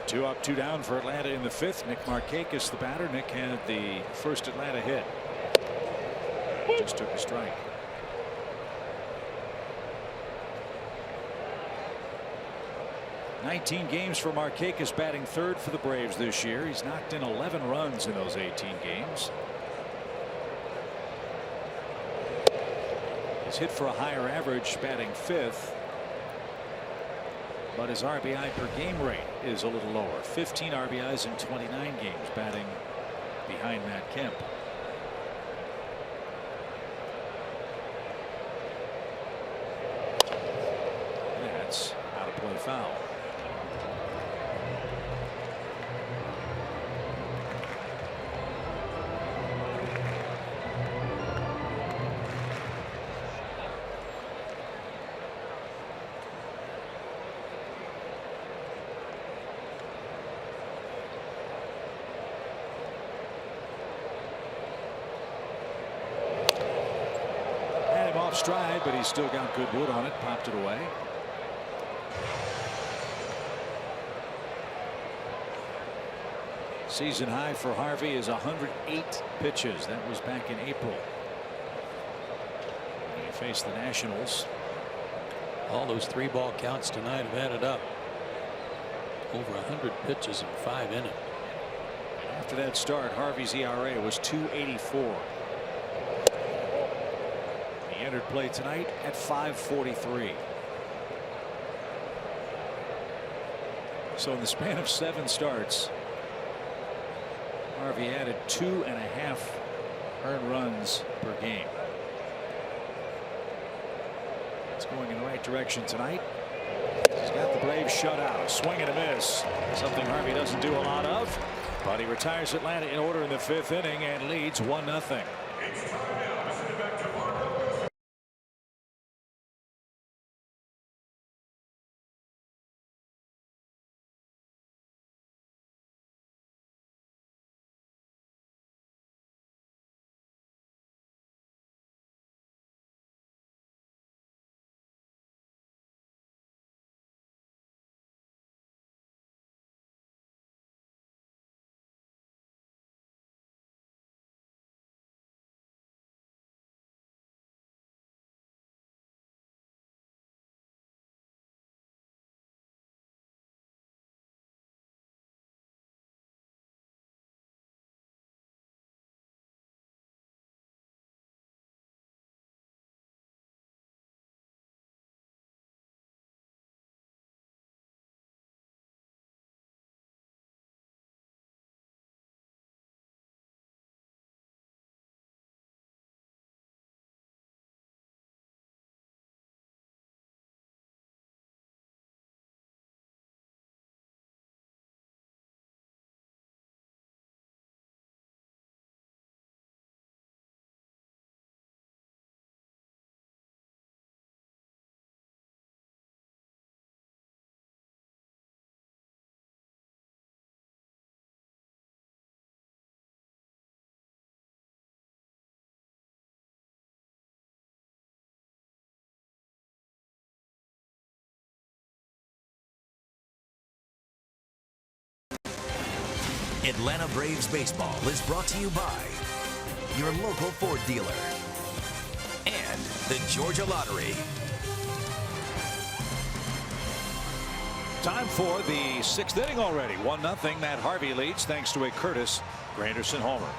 Two up, two down for Atlanta in the fifth. Nick Markakis, the batter. Nick had the first Atlanta hit. Just took a strike. 19 games for Markakis, batting third for the Braves this year. He's knocked in 11 runs in those 18 games. He's hit for a higher average, batting fifth. But his RBI per game rate is a little lower. 15 RBIs in 29 games, batting behind Matt Kemp. That's out of play foul. Stride, but he's still got good wood on it. Popped it away. Season high for Harvey is 108 pitches. That was back in April. He faced the Nationals. All those 3-ball counts tonight have added up. Over 100 pitches in 5 innings. After that start, Harvey's ERA was 2.84. Entered play tonight at 5.43. So in the span of 7 starts, Harvey added 2.5 earned runs per game. It's going in the right direction tonight. He's got the Braves shut out. Swing and a miss. Something Harvey doesn't do a lot of. But he retires Atlanta in order in the 5th inning and leads 1-0. Atlanta Braves baseball is brought to you by your local Ford dealer and the Georgia Lottery. Time for the 6th inning already. 1-0. Matt Harvey leads thanks to a Curtis Granderson homer.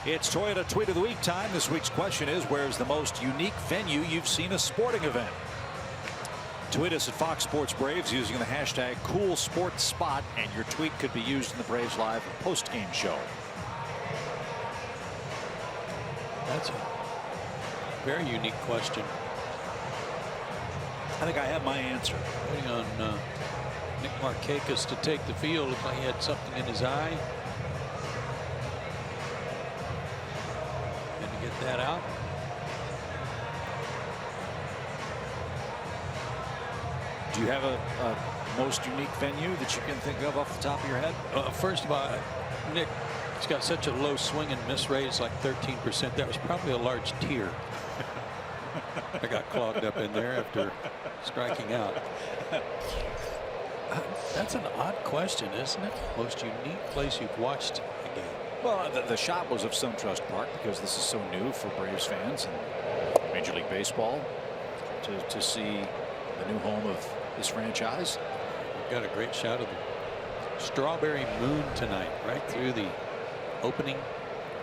It's Toyota Tweet of the Week time. This week's question is, where's the most unique venue you've seen a sporting event? Tweet us at Fox Sports Braves using the hashtag #CoolSportsSpot, and your tweet could be used in the Braves Live post-game show. That's a very unique question. I think I have my answer. Waiting on Nick Markakis to take the field. Looks like he had something in his eye. And to get that out. Do you have a most unique venue that you can think of off the top of your head? First of all, Nick, he's got such a low swing and miss rate. It's like 13%. That was probably a large tear. I got clogged up in there after striking out. That's an odd question, isn't it? Most unique place you've watched a game. Well, the shot was of SunTrust Park because this is so new for Braves fans and Major League Baseball to see the new home of this franchise. got a great shot of the strawberry moon tonight, right through the opening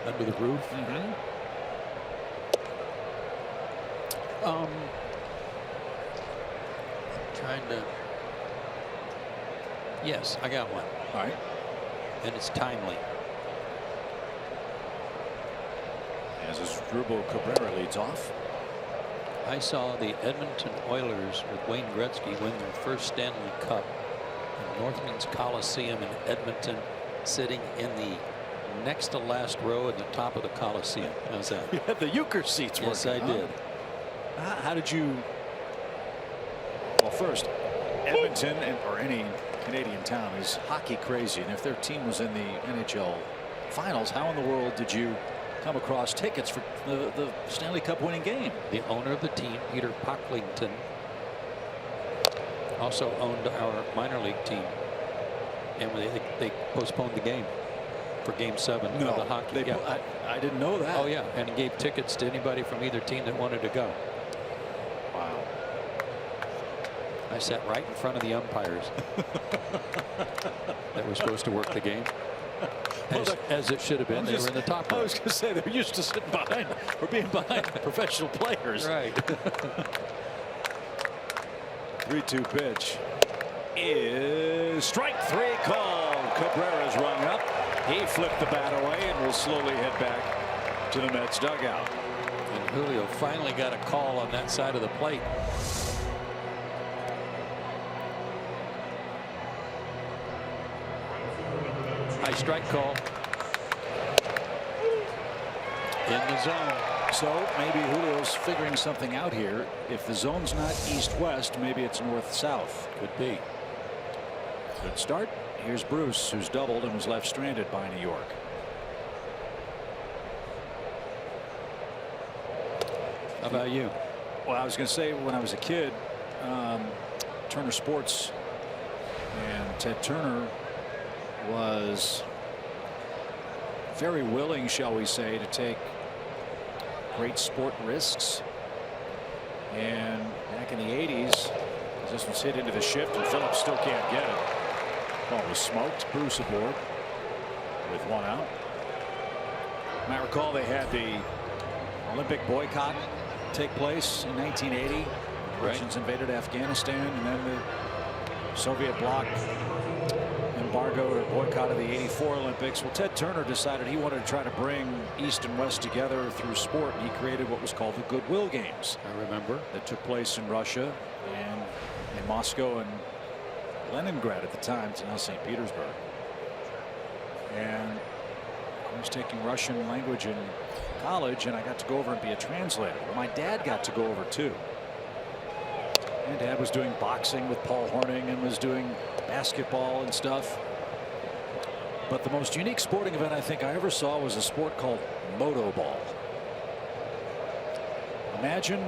under the roof. Trying to. Yes, I got one. All right. And it's timely. As Asdrubal Cabrera leads off. I saw the Edmonton Oilers with Wayne Gretzky win their first Stanley Cup in Northman's Coliseum in Edmonton, sitting in the next to last row at the top of the Coliseum. How's that? You had the euchre seats. Yes, working, I did. How did you? Well, first, Edmonton or any Canadian town is hockey crazy, and if their team was in the NHL Finals, how in the world did you come across tickets for the Stanley Cup winning game? The owner of the team, Peter Pocklington, also owned our minor league team, and they postponed the game for Game 7 of the hockey. I didn't know that. Oh yeah, and he gave tickets to anybody from either team that wanted to go. Wow. I sat right in front of the umpires that were supposed to work the game. As it should have been. They were in the top row. I was going to say they're used to sitting behind or being behind professional players. Right. 3-2 pitch is strike 3 called. Cabrera's rung up. He flipped the bat away and will slowly head back to the Mets dugout. And Julio finally got a call on that side of the plate. High strike call. In the zone. So maybe Julio's figuring something out here. If the zone's not east-west, maybe it's north-south. Could be. Good start. Here's Bruce, who's doubled and was left stranded by New York. How about you? Well, I was going to say when I was a kid, Turner Sports and Ted Turner was very willing, shall we say, to take great sport risks. And back in the 80s, this was hit into the shift and Phillips still can't get it. Ball was smoked. Bruce aboard with one out. You might recall they had the Olympic boycott take place in 1980. The Russians invaded Afghanistan, and then the Soviet bloc embargoed or boycotted the '84 Olympics. Well, Ted Turner decided he wanted to try to bring East and West together through sport, and he created what was called the Goodwill Games. I remember. That took place in Russia and in Moscow and Leningrad at the time. It's now St. Petersburg. And I was taking Russian language in college, and I got to go over and be a translator. Well, my dad got to go over too. My dad was doing boxing with Paul Hornung and was doing basketball and stuff. But the most unique sporting event I think I ever saw was a sport called moto ball. Imagine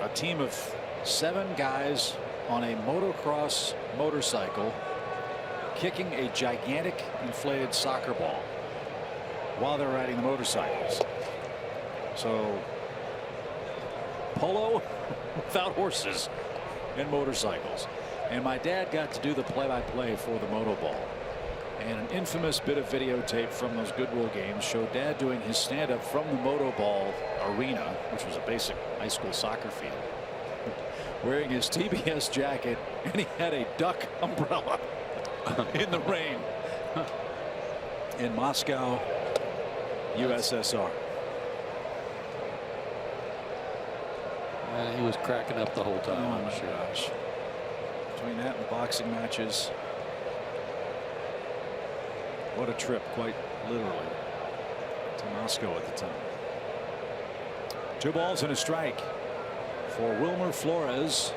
a team of 7 guys on a motocross motorcycle kicking a gigantic inflated soccer ball while they're riding the motorcycles. So polo without horses and motorcycles. And my dad got to do the play-by-play for the moto ball. And an infamous bit of videotape from those Goodwill Games showed Dad doing his stand-up from the moto ball arena, which was a basic high school soccer field, wearing his TBS jacket, and he had a duck umbrella in the rain in Moscow, USSR. He was cracking up the whole time. Oh my gosh. Between that and the boxing matches, what a trip, quite literally, to Moscow at the time. 2 balls and a strike for Wilmer Flores.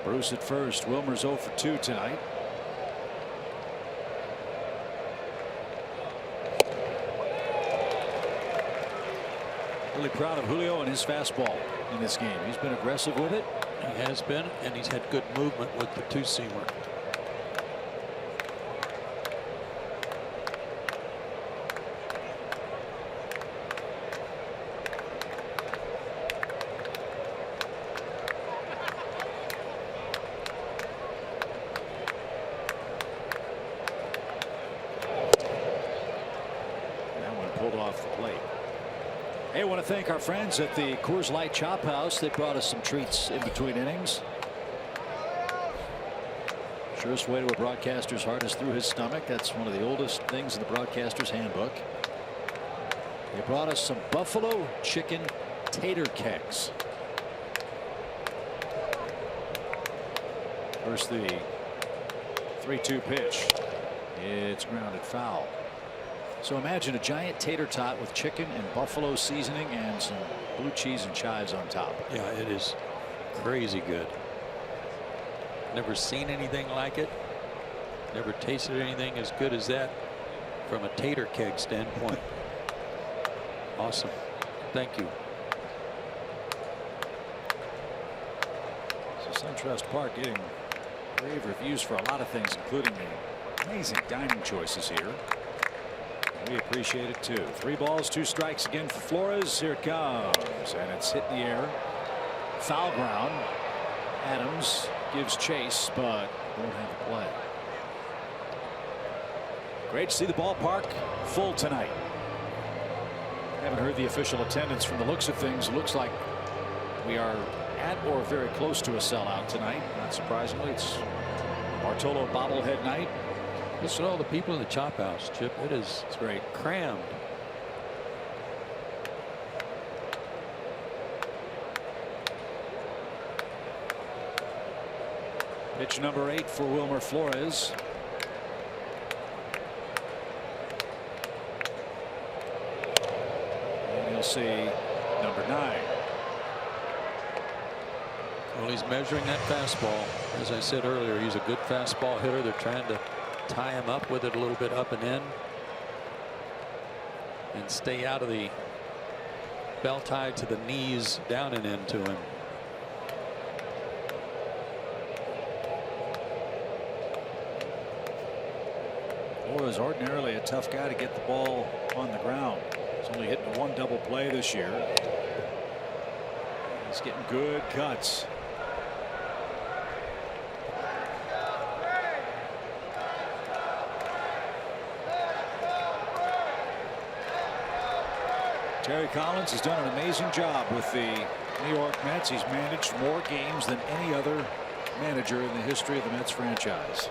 Bruce at first. Wilmer's 0 for 2 tonight. Really proud of Julio and his fastball in this game. He's been aggressive with it. He has been, and he's had good movement with the 2-seamer. off the plate. Hey, I want to thank our friends at the Coors Light Chop House. They brought us some treats in between innings. Surest way to a broadcaster's heart is through his stomach. That's one of the oldest things in the broadcaster's handbook. They brought us some buffalo chicken tater kegs. First, the 3-2 pitch. It's grounded foul. So imagine a giant tater tot with chicken and buffalo seasoning and some blue cheese and chives on top. Yeah, it is crazy good. Never seen anything like it. Never tasted anything as good as that from a tater keg standpoint. Awesome. Thank you. So SunTrust Park getting rave reviews for a lot of things, including the amazing dining choices here. We appreciate it too. 3 balls, 2 strikes again for Flores. Here it comes, and it's hit in the air. Foul ground. Adams gives chase, but won't have a play. Great to see the ballpark full tonight. Haven't heard the official attendance. From the looks of things, it looks like we are at or very close to a sellout tonight. Not surprisingly, it's Bartolo bobblehead night. Listen to all the people in the Chop House, Chip. It's great. Crammed. Pitch number 8 for Wilmer Flores. And you'll see number 9. Well, he's measuring that fastball. As I said earlier, he's a good fastball hitter. They're trying to tie him up with it a little bit up and in and stay out of the bell tied to the knees down and into him. Flores ordinarily a tough guy to get the ball on the ground. He's only hitting 1 double play this year. He's getting good cuts. Terry Collins has done an amazing job with the New York Mets. He's managed more games than any other manager in the history of the Mets franchise.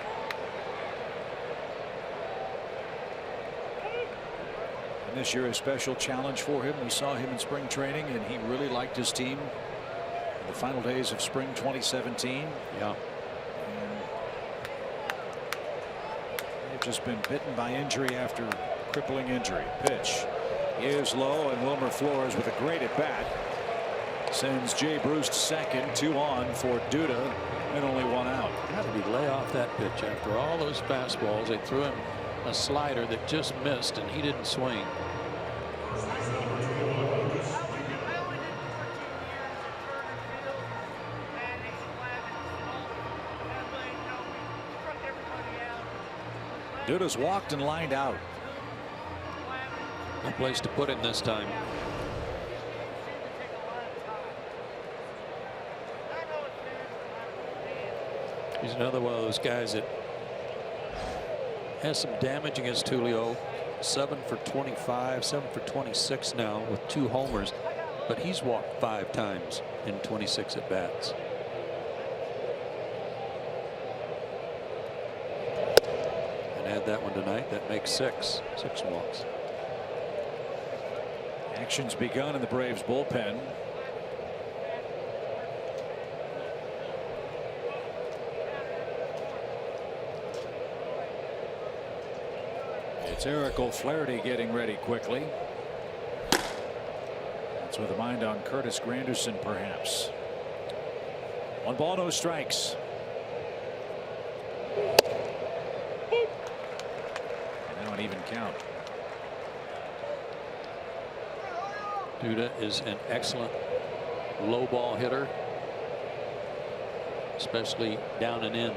And this year a special challenge for him. We saw him in spring training and he really liked his team in the final days of spring 2017. Yeah. And they've just been bitten by injury after crippling injury. Pitch is low, and Wilmer Flores with a great at bat sends Jay Bruce to second. 2 on for Duda and only 1 out. How did he lay off that pitch after all those fastballs? They threw him a slider that just missed and he didn't swing. Duda's walked and lined out. No place to put him this time. He's another one of those guys that has some damage against Julio. 7 for 25, 7 for 26 now with 2 homers, but he's walked 5 times in 26 at bats. And add that one tonight, that makes 6 walks. Action's begun in the Braves bullpen. It's Eric O'Flaherty getting ready quickly. That's with a mind on Curtis Granderson, perhaps. 1 ball, no strikes. And now an even count. Duda is an excellent low ball hitter, especially down and in.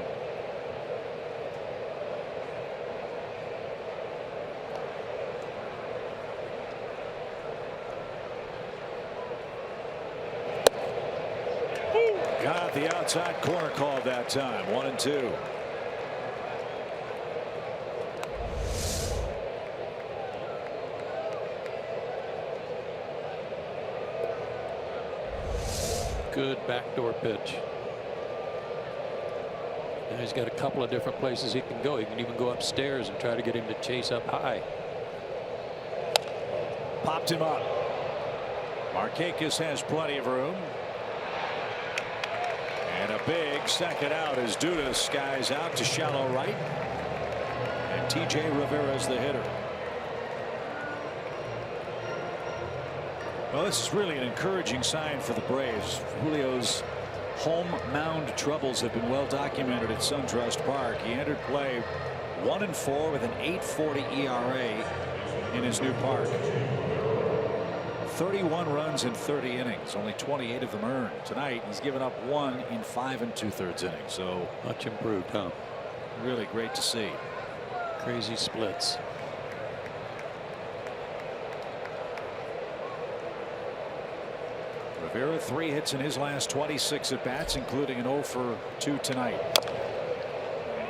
Got the outside corner call that time. 1-2. Good backdoor pitch. Now he's got a couple of different places he can go. He can even go upstairs and try to get him to chase up high. Popped him up. Markakis has plenty of room. And a big second out as Duda skies out to shallow right. And T.J. Rivera's the hitter. Well, this is really an encouraging sign for the Braves. Julio's home mound troubles have been well documented at SunTrust Park. He entered play 1-4 with an 8.40 ERA in his new park. 31 runs in 30 innings, only 28 of them earned. Tonight he's given up 1 in 5 2/3 innings, so much improved, huh? Really great to see. Crazy splits. Rivera 3 hits in his last 26 at bats, including an 0 for 2 tonight.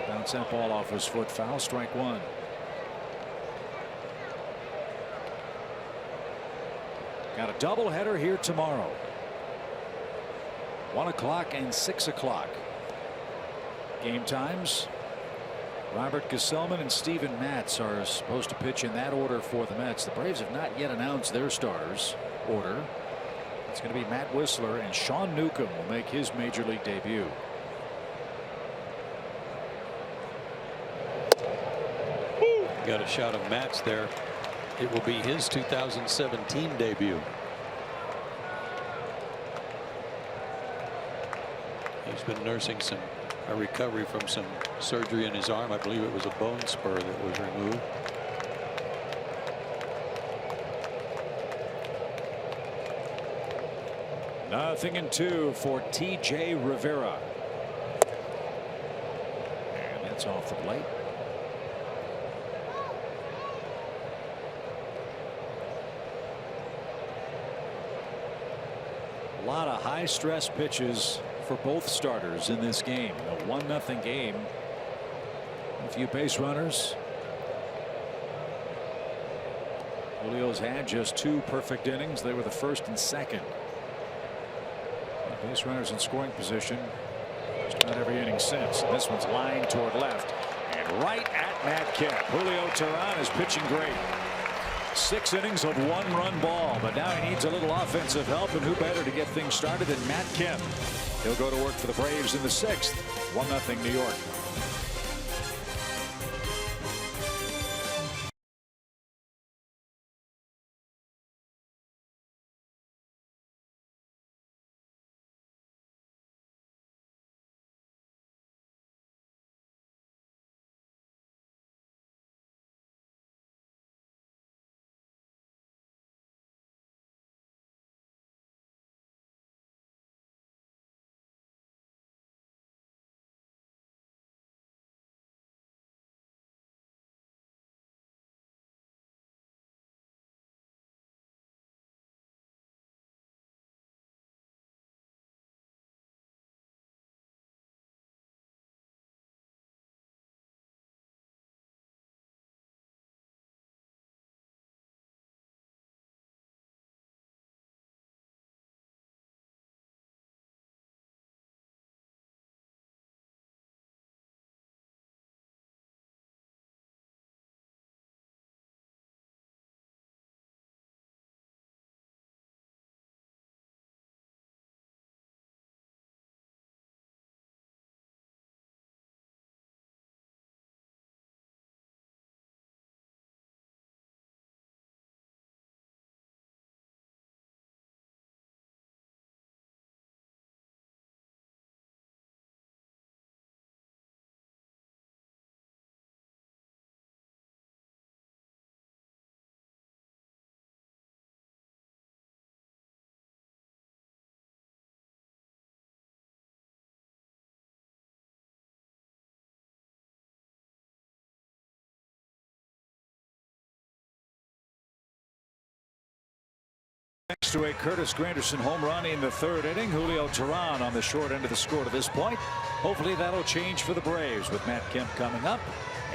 Bounce that ball off his foot, foul, strike 1. Got a doubleheader here tomorrow. 1 o'clock and 6 o'clock. Game times. Robert Gesellman and Steven Matz are supposed to pitch in that order for the Mets. The Braves have not yet announced their starters order. It's going to be Matt Whistler, and Sean Newcomb will make his major league debut. Got a shot of Matz there. It will be his 2017 debut. He's been nursing a recovery from some surgery in his arm. I believe it was a bone spur that was removed. Nothing in 2 for T.J. Rivera. And that's off the plate. A lot of high stress pitches for both starters in this game. A 1-0 game. A few base runners. Julio's had just 2 perfect innings. They were the first and second. Base runners in scoring position just about every inning since. And this one's lined toward left and right at Matt Kemp. Julio Teheran is pitching great. 6 innings of 1-run ball, but now he needs a little offensive help, and who better to get things started than Matt Kemp. He'll go to work for the Braves in the 6th. 1-0 New York. Next to a Curtis Granderson home run in the 3rd inning. Julio Teheran on the short end of the score to this point. Hopefully that'll change for the Braves with Matt Kemp coming up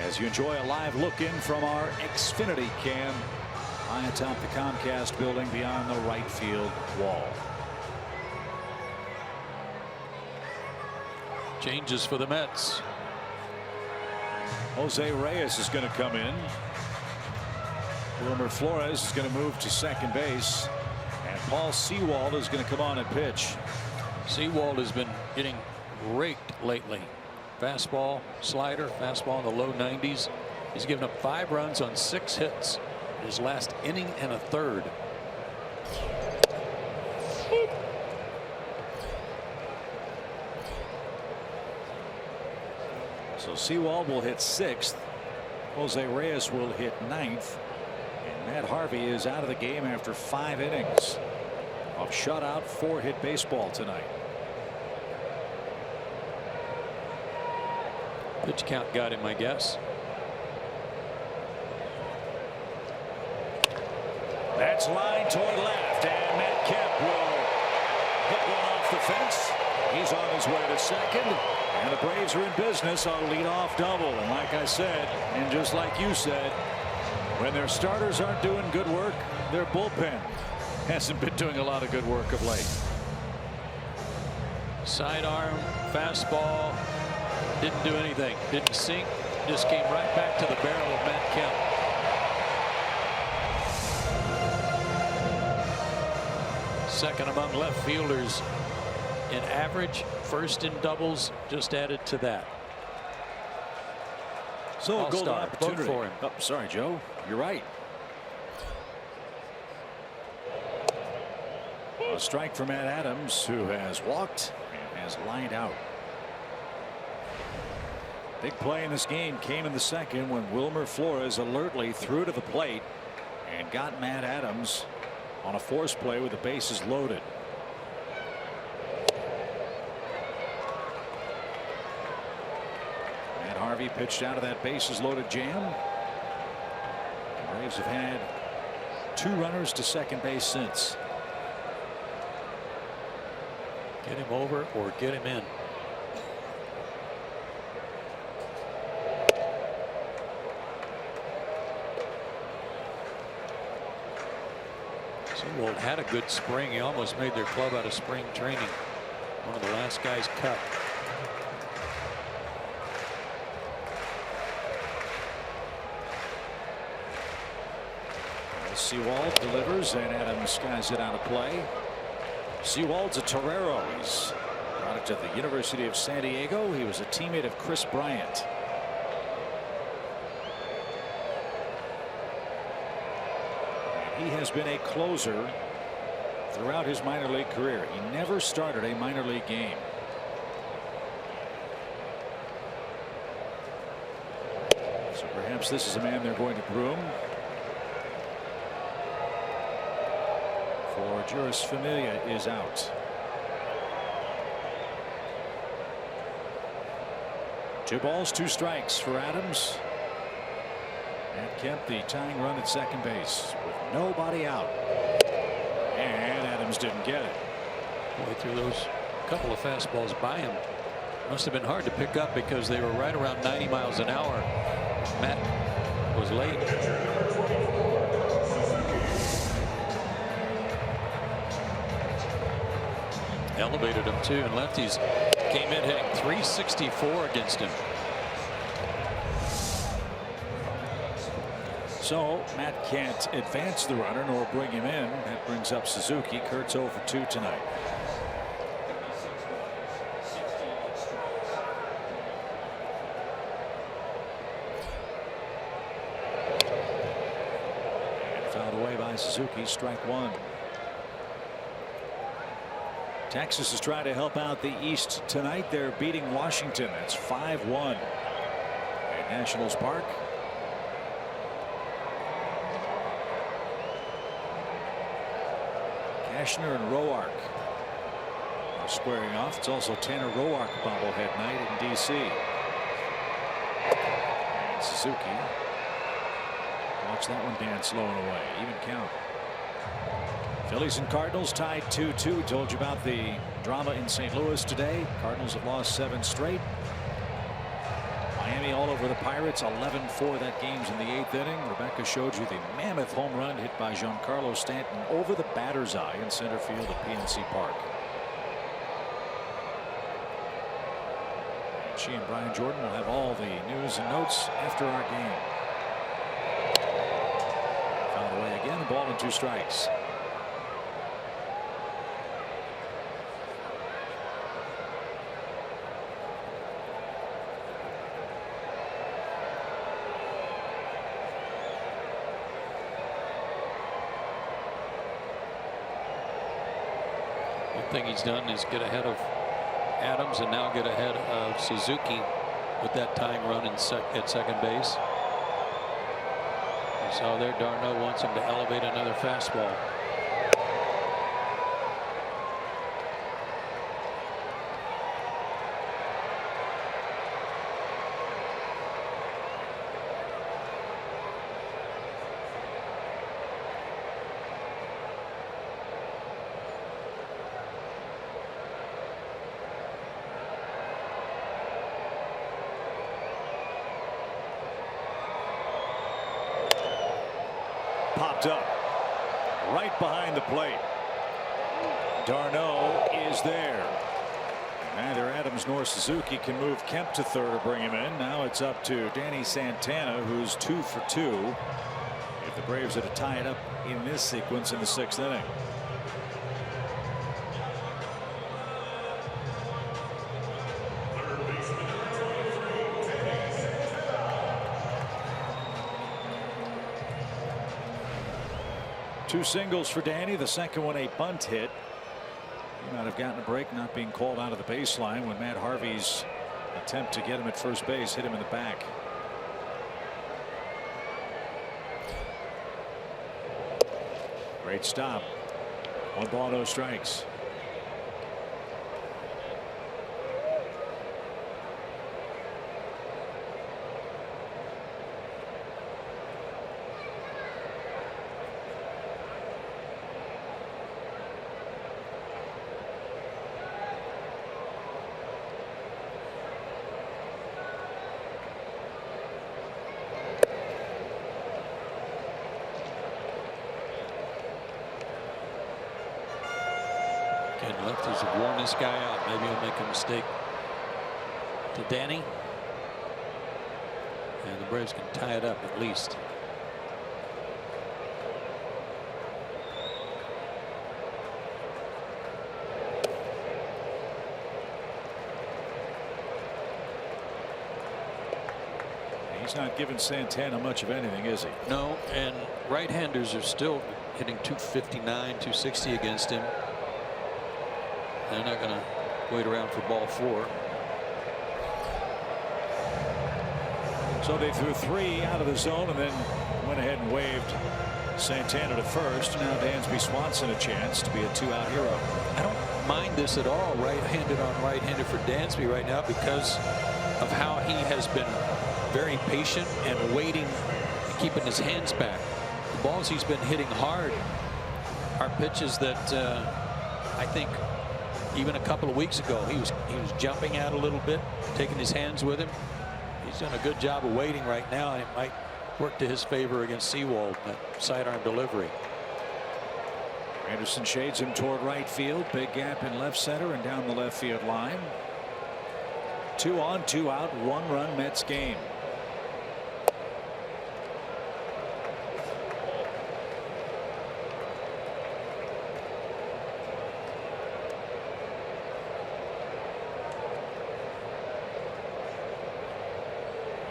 as you enjoy a live look in from our Xfinity cam high atop the Comcast building beyond the right field wall. Changes for the Mets. Jose Reyes is going to come in. Wilmer Flores is going to move to second base. And Paul Sewald is going to come on and pitch. Sewald has been getting raked lately. Fastball, slider, fastball in the low 90s. He's given up 5 runs on 6 hits in his last inning and a third. So Sewald will hit 6th. Jose Reyes will hit 9th. And Matt Harvey is out of the game after 5 innings of shutout 4-hit baseball tonight. Pitch count got him, I guess. That's line toward left, and Matt Kemp will hit one off the fence. He's on his way to second, and the Braves are in business on a leadoff double. And like I said, and just like you said, when their starters aren't doing good work, their bullpen hasn't been doing a lot of good work of late. Sidearm, fastball, didn't do anything, didn't sink, just came right back to the barrel of Matt Kemp. Second among left fielders in average, first in doubles, just added to that. So a golden All-star, opportunity vote for him. Oh, sorry, Joe. You're right. A strike for Matt Adams, who has walked and has lined out. Big play in this game came in the second when Wilmer Flores alertly threw to the plate and got Matt Adams on a force play with the bases loaded. Matt Harvey pitched out of that bases loaded jam. The Braves have had 2 runners to second base since. Get him over or get him in. Sewald had a good spring. He almost made their club out of spring training. One of the last guys cut. Sewald delivers, and Adams skies it out of play. Sewald's a Torero. He's a product of the University of San Diego. He was a teammate of Chris Bryant. He has been a closer throughout his minor league career. He never started a minor league game. So perhaps this is a man they're going to groom. For Juris Familia is out. 2 balls, 2 strikes for Adams. And kept the tying run at second base with nobody out. And Adams didn't get it. Boy, threw those couple of fastballs by him. Must have been hard to pick up because they were right around 90 miles an hour. Matt was late. Elevated him too, and lefties came in hitting .364 against him. So Matt can't advance the runner nor bring him in. That brings up Suzuki. Kurt's 0 for 2 tonight. And fouled away by Suzuki. Strike 1. Texas is trying to help out the East tonight. They're beating Washington. That's 5-1 at Nationals Park. Cashner and Roark are squaring off. It's also Tanner Roark bobblehead night in D.C. And Suzuki. Watch that one dance low and away. Even count. Phillies and Cardinals tied 2-2. We told you about the drama in St. Louis today. Cardinals have lost 7 straight. Miami all over the Pirates. 11-4 that game's in the 8th inning. Rebecca showed you the mammoth home run hit by Giancarlo Stanton over the batter's eye in center field at PNC Park. She and Brian Jordan will have all the news and notes after our game. Found away again, a ball and 2 strikes. One thing he's done is get ahead of Adams and now get ahead of Suzuki with that tying run at second base. You saw there Darno wants him to elevate another fastball. Popped up right behind the plate. Darno is there. Neither Adams nor Suzuki can move Kemp to third or bring him in. Now it's up to Danny Santana, who's 2 for 2. If the Braves are to tie it up in this sequence in the 6th inning. Two singles for Danny. The second one a bunt hit. He might have gotten a break not being called out of the baseline when Matt Harvey's attempt to get him at first base hit him in the back. Great stop. 1 ball, no strikes. Lefties have worn this guy out. Maybe he'll make a mistake to Danny. And the Braves can tie it up at least. He's not giving Santana much of anything, is he? No, and right-handers are still hitting 259, 260 against him. They're not going to wait around for ball 4. So they threw 3 out of the zone and then went ahead and waved Santana to first. Now Dansby Swanson a chance to be a 2-out hero. I don't mind this at all, right-handed on right-handed for Dansby right now, because of how he has been very patient and waiting and keeping his hands back. The balls he's been hitting hard are pitches that I think even a couple of weeks ago he was jumping out a little bit, taking his hands with him. He's done a good job of waiting right now, and it might work to his favor against Seawald, that sidearm delivery. Anderson shades him toward right field. Big gap in left center and down the left field line. 2 on, 2 out, 1-run Mets game.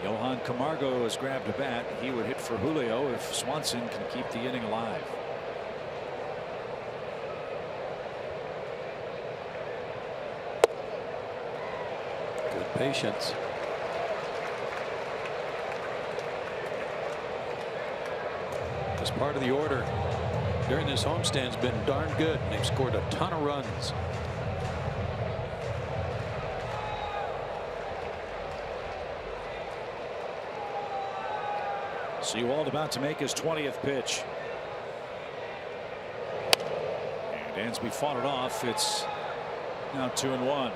Johan Camargo has grabbed a bat. He would hit for Julio if Swanson can keep the inning alive. Good patience. As part of the order during this homestand has been darn good. They've scored a ton of runs. Seawald about to make his 20th pitch. And Dansby fought it off. It's now 2-1.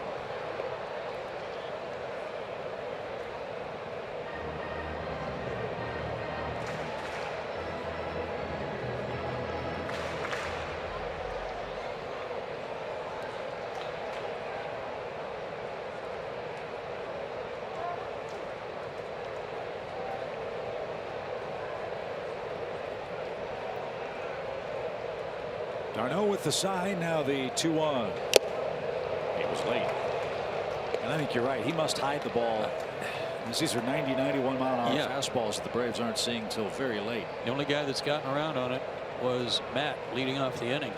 Darno with the sign. Now the 2-1. He was late. And I think you're right. He must hide the ball. These are 90, 91 mile an hour fastballs that the Braves aren't seeing until very late. The only guy that's gotten around on it was Matt leading off the inning.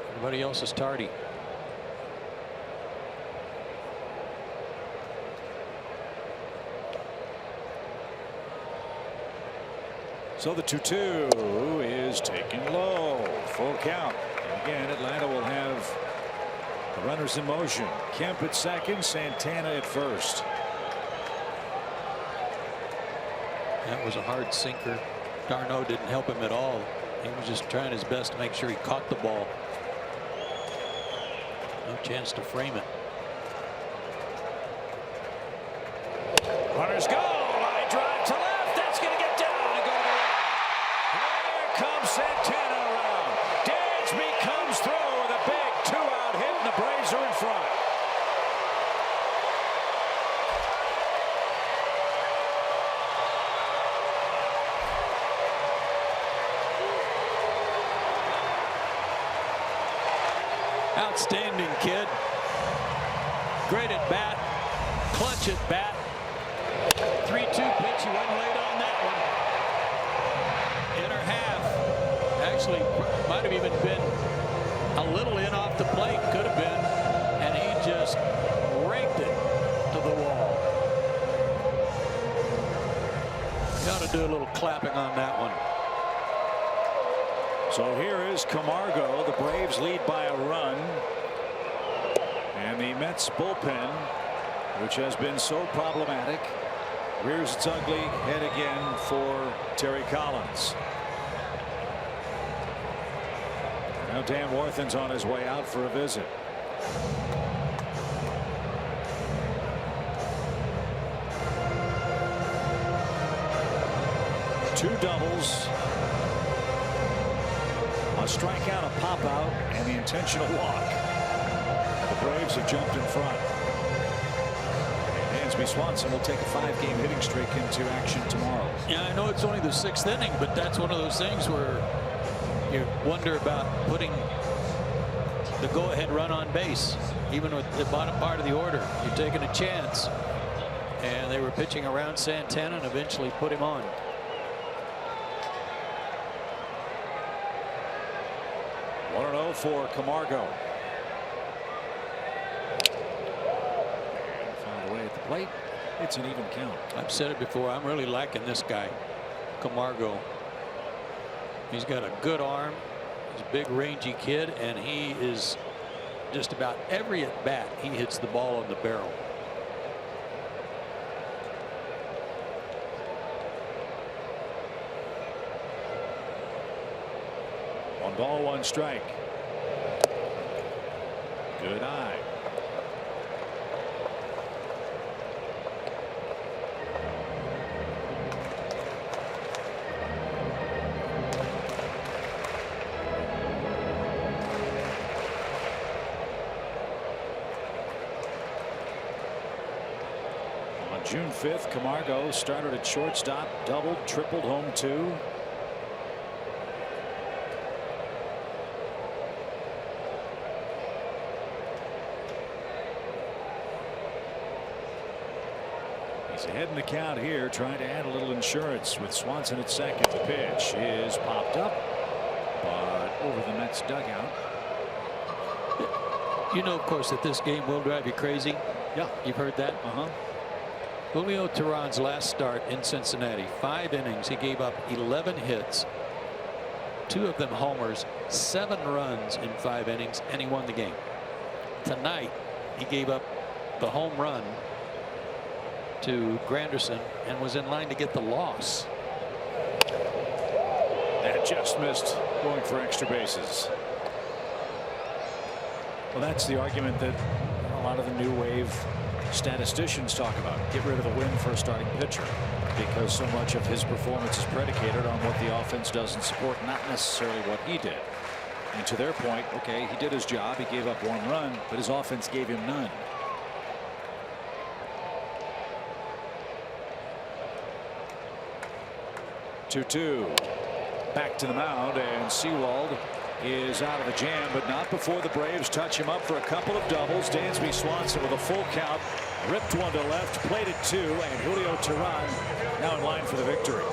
Everybody else is tardy. So the 2-2 is taken low. Full count. And again, Atlanta will have the runners in motion. Kemp at second, Santana at first. That was a hard sinker. Darno didn't help him at all. He was just trying his best to make sure he caught the ball. No chance to frame it. Runners go. Line drive to left. That's going to get down and go to the right. Here comes Santana around. Dansby comes through with a big 2-out hit, and the Braves are in front. Outstanding kid. Great at bat. Clutch at bat. 3-2 pitch. He went late on that one. Inner half. Actually, might have even been a little in off the plate. Could have been. And he just raked it to the wall. Got to do a little clapping on that one. So here is Camargo. The Braves lead by a run. And the Mets bullpen, which has been so problematic, rears its ugly head again for Terry Collins. Now Dan Warthen's on his way out for a visit. Two doubles, a strikeout, a pop out, and the intentional walk. The Braves have jumped in front. Dansby Swanson will take a 5-game hitting streak into action tomorrow. Yeah, I know it's only the 6th inning, but that's one of those things where you wonder about putting the go-ahead run on base, even with the bottom part of the order. You're taking a chance, and they were pitching around Santana and eventually put him on. For Camargo. Found away at the plate. It's an even count. I've said it before. I'm really liking this guy, Camargo. He's got a good arm. He's a big, rangy kid, and he is just about every at bat he hits the ball on the barrel. One ball, one strike. Good eye. On June 5th, Camargo started at shortstop, doubled, tripled, home 2. He's ahead in the count here, trying to add a little insurance with Swanson at second. The pitch is popped up, but over the Mets dugout. You know, of course, that this game will drive you crazy. Yeah. You've heard that? Julio Teheran's last start in Cincinnati, 5 innings. He gave up 11 hits, 2 of them homers, 7 runs in 5 innings, and he won the game. Tonight, he gave up the home run to Granderson and was in line to get the loss. That just missed, going for extra bases. Well, that's the argument that a lot of the new wave statisticians talk about. Get rid of the win for a starting pitcher, because so much of his performance is predicated on what the offense does in support, not necessarily what he did. And to their point, okay, he did his job. He gave up 1 run, but his offense gave him none. Two. back to the mound, and Sewald is out of the jam, but not before the Braves touch him up for a couple of doubles. Dansby Swanson with a full count, ripped one to left, plated two, and Julio Teheran now in line for the victory.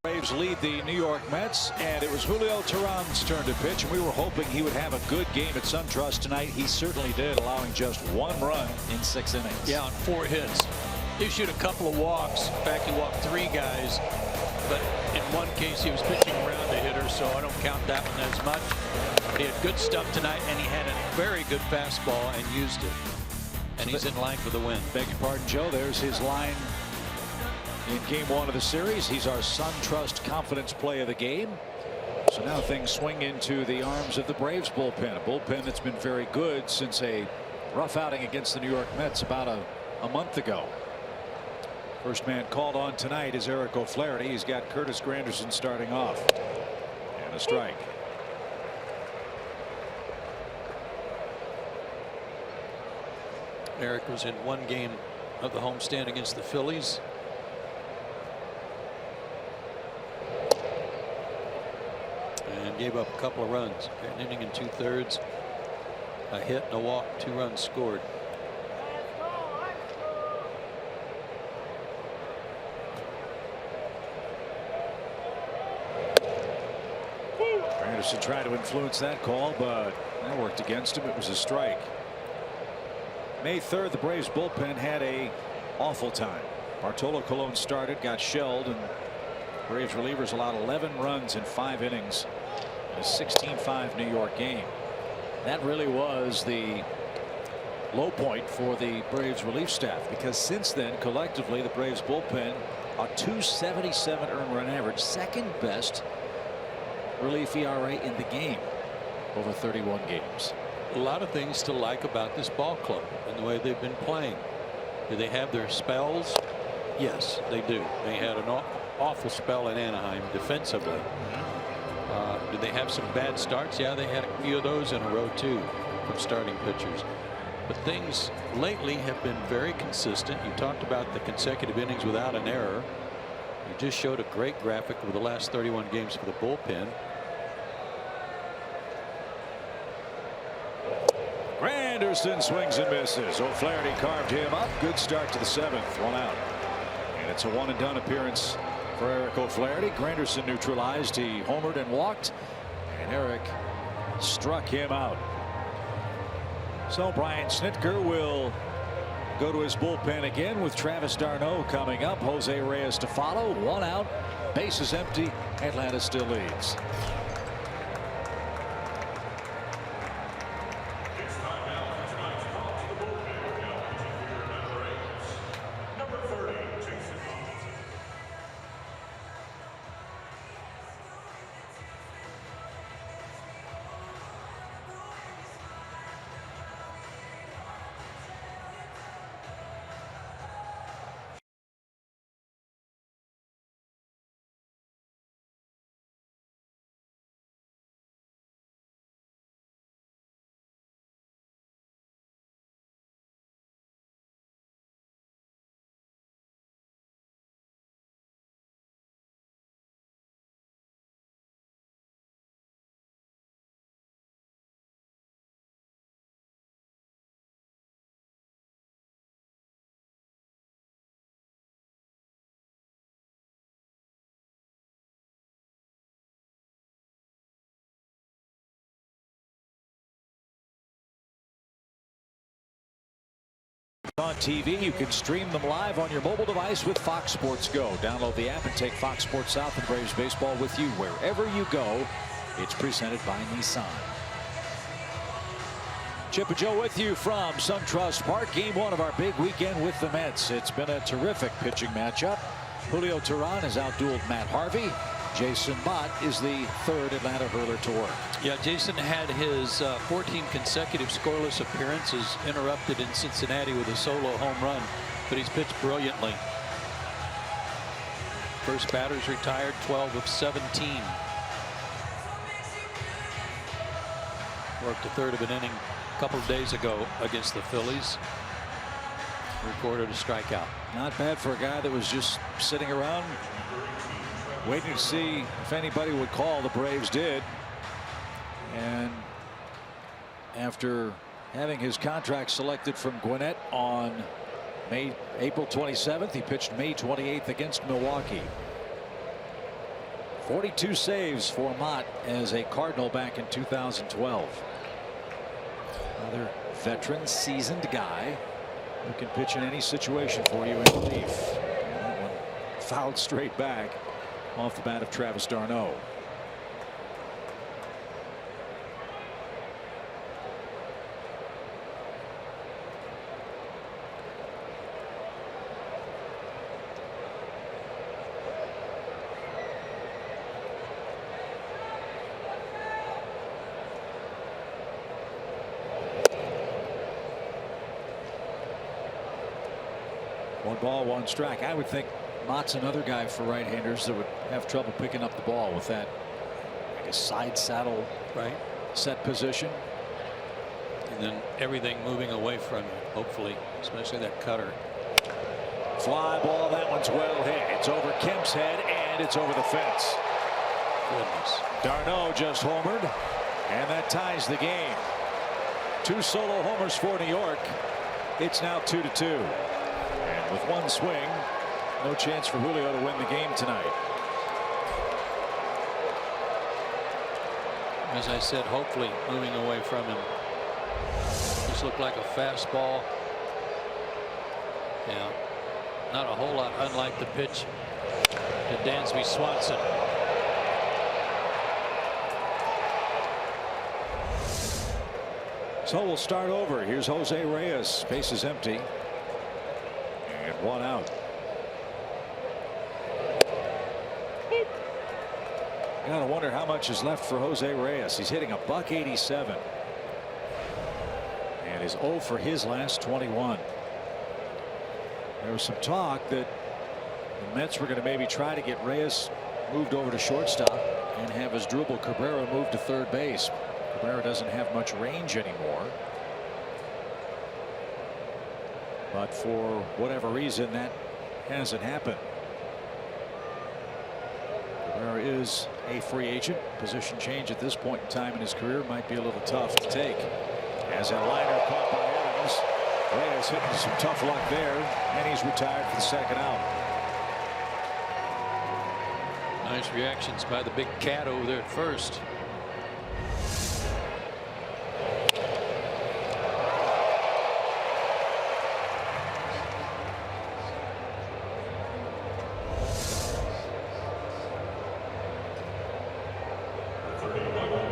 Braves lead the New York Mets, and it was Julio Teheran's turn to pitch, and we were hoping he would have a good game at SunTrust tonight. He certainly did, allowing just 1 run in 6 innings. Yeah, on 4 hits. He issued a couple of walks. In fact, he walked 3 guys, but in one case he was pitching around the hitter, so I don't count that one as much. He had good stuff tonight, and he had a very good fastball and used it. And he's in line for the win. Beg your pardon, Joe. There's his line in game 1 of the series. He's our SunTrust confidence play of the game. So now things swing into the arms of the Braves bullpen, a bullpen that's been very good since a rough outing against the New York Mets about a month ago. First man called on tonight is Eric O'Flaherty. He's got Curtis Granderson starting off, and a strike. Eric was in 1 game of the homestand against the Phillies. And gave up a couple of runs. An inning and 2/3. A hit and a walk, 2 runs scored. Granderson tried to influence that call, but that worked against him. It was a strike. May 3rd, the Braves bullpen had a awful time. Bartolo Colon started, got shelled, and Braves relievers allowed 11 runs in 5 innings in a 16-5 New York game. That really was the low point for the Braves relief staff, because since then collectively the Braves bullpen a .277 earned run average, 2nd best relief ERA in the game over 31 games. A lot of things to like about this ball club and the way they've been playing. Do they have their spells? Yes, they do. They had an awful spell in Anaheim defensively. Do they have some bad starts? Yeah, they had a few of those in a row too from starting pitchers. But things lately have been very consistent. You talked about the consecutive innings without an error. You just showed a great graphic of the last 31 games for the bullpen. Granderson swings and misses. O'Flaherty carved him up. Good start to the 7th. 1 out. And it's a 1-and-done appearance for Eric O'Flaherty. Granderson neutralized. He homered and walked, and Eric struck him out. So Brian Snitker will go to his bullpen again with Travis d'Arnaud coming up. Jose Reyes to follow. 1 out. Bases empty. Atlanta still leads. on TV. You can stream them live on your mobile device with Fox Sports Go. Download the app and take Fox Sports South and Braves baseball with you wherever you go. It's presented by Nissan. Chip and Joe with you from SunTrust Park. Game one of our big weekend with the Mets. It's been a terrific pitching matchup. Julio Teheran has outdueled Matt Harvey. Jason Mott is the third Atlanta hurler to work. Yeah, Jason had his 14 consecutive scoreless appearances interrupted in Cincinnati with a solo home run, but he's pitched brilliantly. First batter's retired, 12 of 17. Worked a third of an inning a couple of days ago against the Phillies. Recorded a strikeout. Not bad for a guy that was just sitting around waiting to see if anybody would call. The Braves did. And after having his contract selected from Gwinnett on April 27th, he pitched May 28th against Milwaukee. 42 saves for Mott as a Cardinal back in 2012. Another veteran, seasoned guy who can pitch in any situation for you in relief. And that one fouled straight back off the bat of Travis d'Arnaud. One ball, one strike. I would think Mott's another guy for right-handers that would have trouble picking up the ball with that, like a side saddle set position. And then everything moving away from you, hopefully, especially that cutter. Fly ball, that one's well hit. It's over Kemp's head and it's over the fence. Goodness. d'Arnaud just homered, and that ties the game. Two solo homers for New York. It's now 2-2. And with one swing, no chance for Julio to win the game tonight. As I said, hopefully moving away from him. This looked like a fastball. Yeah, not a whole lot unlike the pitch to Dansby Swanson. So we'll start over. Here's Jose Reyes. Base is empty. And one out. Gotta wonder how much is left for Jose Reyes. He's hitting a .187 and is 0 for his last 21. There was some talk that the Mets were going to maybe try to get Reyes moved over to shortstop and have Asdrubal Cabrera moved to third base. Cabrera doesn't have much range anymore, but for whatever reason that hasn't happened. Cabrera is a free agent. Position change at this point in time in his career might be a little tough to take. As a liner caught by Adams, Reyes hitting some tough luck there, and he's retired for the second out. Nice reactions by the big cat over there at first.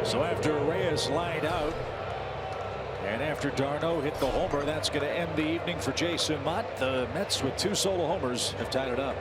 So after Reyes lined out and after d'Arnaud hit the homer, that's going to end the evening for Jason Mott. The Mets with two solo homers have tied it up.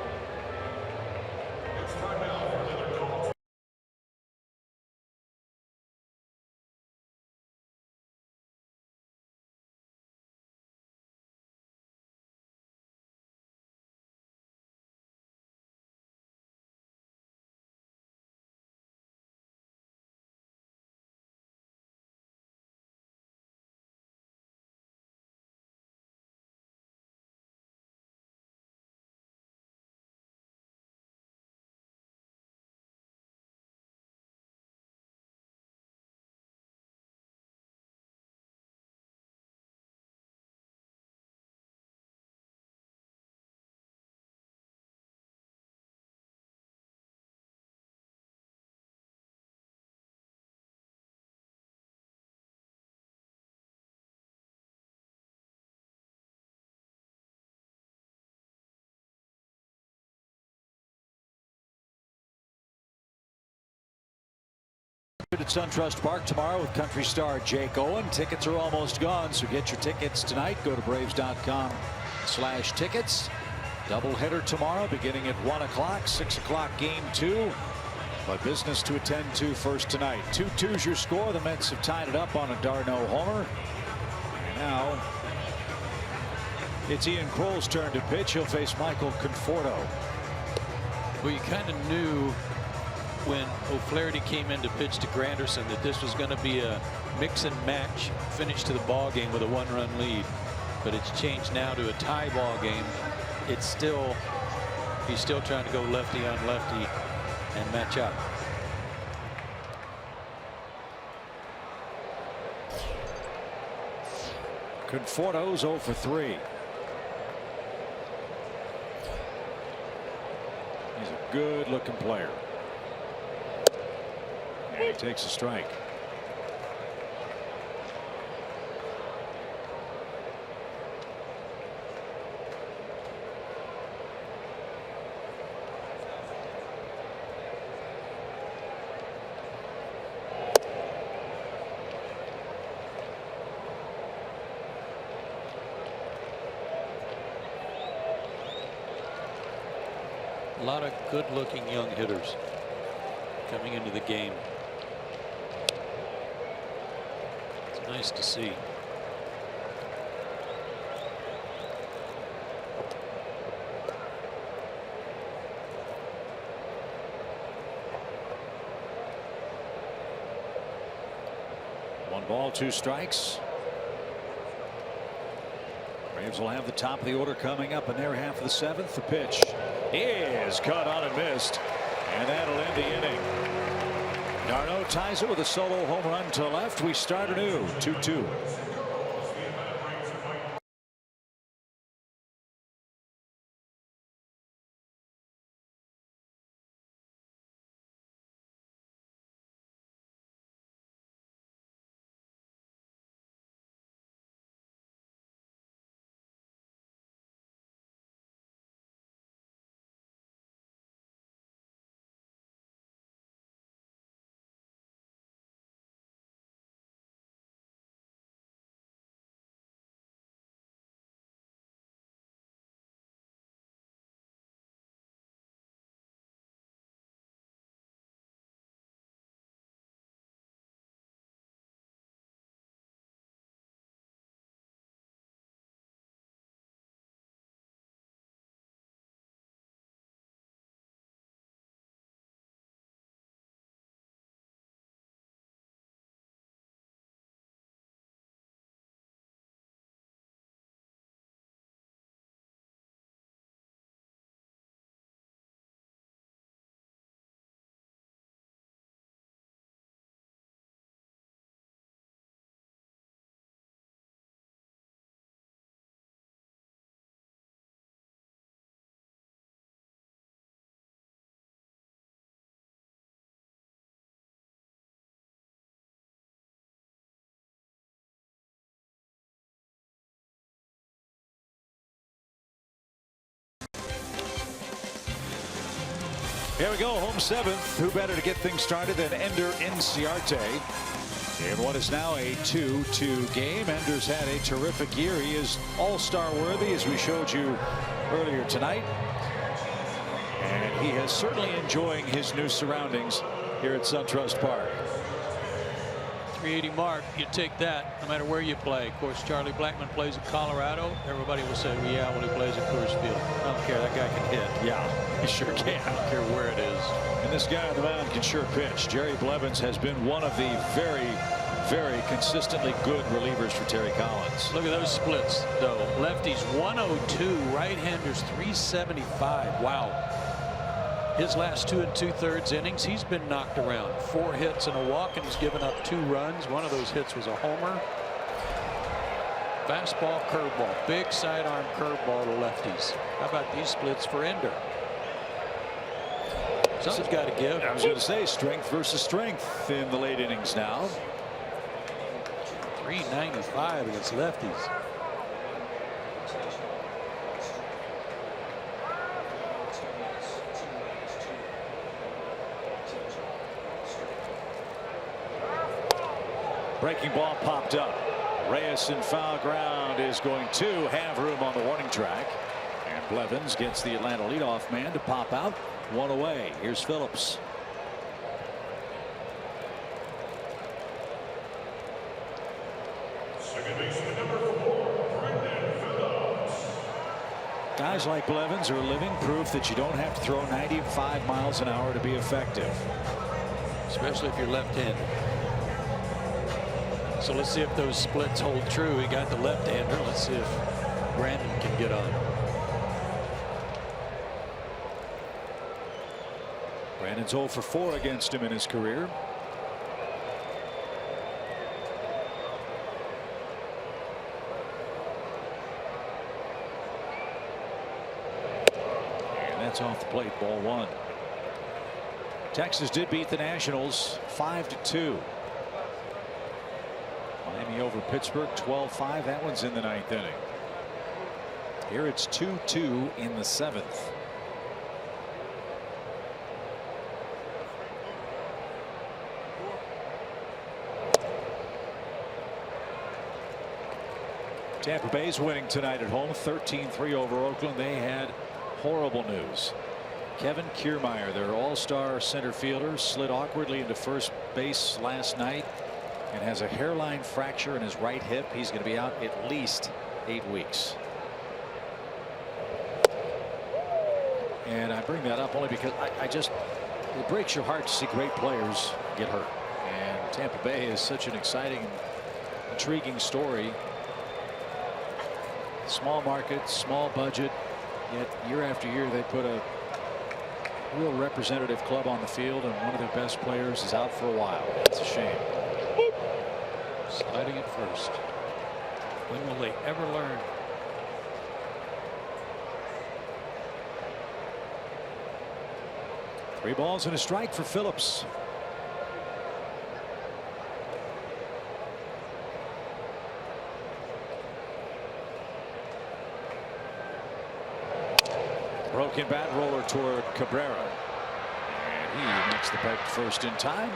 at SunTrust Park tomorrow with country star Jake Owen. Tickets are almost gone, so get your tickets tonight. Go to Braves.com/tickets. Doubleheader tomorrow beginning at 1 o'clock, 6 o'clock game 2. But business to attend to first tonight. 2-2's your score. The Mets have tied it up on a d'Arnaud homer. And now it's Ian Kroll's turn to pitch. He'll face Michael Conforto. Well, you kind of knew when O'Flaherty came in to pitch to Granderson that this was going to be a mix and match finish to the ball game with a 1-run lead. But it's changed now to a tie ball game. It's still, he's still trying to go lefty on lefty and match up. Conforto's 0 for 3. He's a good looking player. And he takes a strike. A lot of good-looking young hitters coming into the game. It's nice to see. One ball, 2 strikes. Braves will have the top of the order coming up in their half of the 7th. The pitch is cut on and missed, and that'll end the inning. d'Arnaud ties it with a solo home run to left. We start anew, 2-2. Here we go, home 7th. Who better to get things started than Ender Inciarte in what is now a 2-2 game. Ender's had a terrific year. He is all-star worthy, as we showed you earlier tonight. And he is certainly enjoying his new surroundings here at SunTrust Park. 380 mark, you take that no matter where you play. Of course, Charlie Blackmon plays in Colorado. Everybody will say, well, yeah, when he plays at Coors Field. I don't care. That guy can hit. Yeah, he sure can. I don't care where it is. And this guy on the mound can sure pitch. Jerry Blevins has been one of the very, very consistently good relievers for Terry Collins. Look at those splits, though. Lefties 102, right-handers 375. Wow. His last 2 2/3 innings, he's been knocked around. 4 hits and a walk, and he's given up 2 runs. One of those hits was a homer. Fastball, curveball, big sidearm curveball to lefties. How about these splits for Ender? Something's got to give. I was going to say strength versus strength in the late innings now. 395 against lefties. Breaking ball popped up. Reyes in foul ground is going to have room on the warning track. And Blevins gets the Atlanta leadoff man to pop out. One away. Here's Phillips. Guys like Blevins are living proof that you don't have to throw 95 miles an hour to be effective. Especially if you're left-handed. So let's see if those splits hold true. He got the left-hander. Let's see if Brandon can get on. Brandon's 0 for 4 against him in his career. That's off the plate. Ball 1. Texas did beat the Nationals 5-2. Miami over Pittsburgh 12-5. That one's in the 9th inning. Here it's 2-2 in the 7th. Tampa Bay's winning tonight at home 13-3 over Oakland. They had horrible news. Kevin Kiermaier, their all-star center fielder, slid awkwardly into first base last night and has a hairline fracture in his right hip. He's going to be out at least 8 weeks. And I bring that up only because it breaks your heart to see great players get hurt. And Tampa Bay is such an exciting, intriguing story. Small market, small budget. Yet year after year they put a real representative club on the field, and one of their best players is out for a while. It's a shame. Sliding at first. When will they ever learn? Three balls and a strike for Phillips. Broken bat roller toward Cabrera. And he makes the pipe first in time.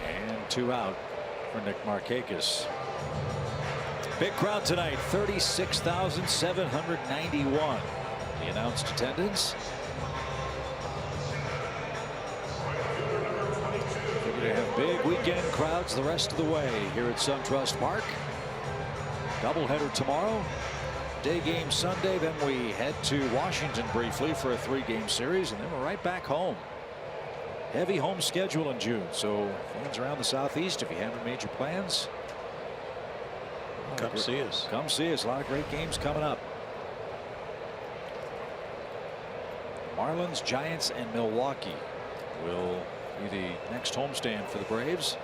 And 2 out for Nick Markakis. Big crowd tonight, 36,791. The announced attendance. We're going to have big weekend crowds the rest of the way here at SunTrust Park. Doubleheader tomorrow. Day game Sunday, then we head to Washington briefly for a 3-game series, and then we're right back home. Heavy home schedule in June, so fans around the Southeast, if you haven't made your plans, come see us. Come see us. A lot of great games coming up. Marlins, Giants, and Milwaukee will be the next homestand for the Braves.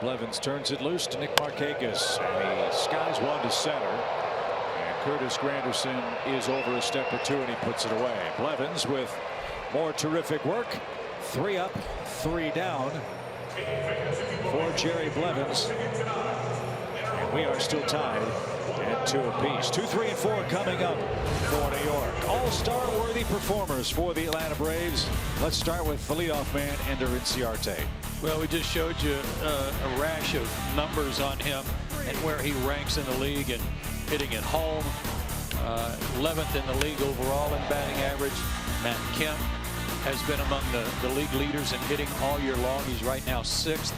Blevins turns it loose to Nick Markakis, and he skies one to center, and Curtis Granderson is over a step or 2, and he puts it away. Blevins with more terrific work. 3 up, 3 down for Jerry Blevins, and we are still tied at 2 apiece. 2, 3, and 4 coming up for New York. All-star worthy performers for the Atlanta Braves. Let's start with the leadoff man, Ender Inciarte. Well, we just showed you a rash of numbers on him and where he ranks in the league and hitting at home. 11th in the league overall in batting average. Matt Kemp has been among the league leaders in hitting all year long. He's right now 6th.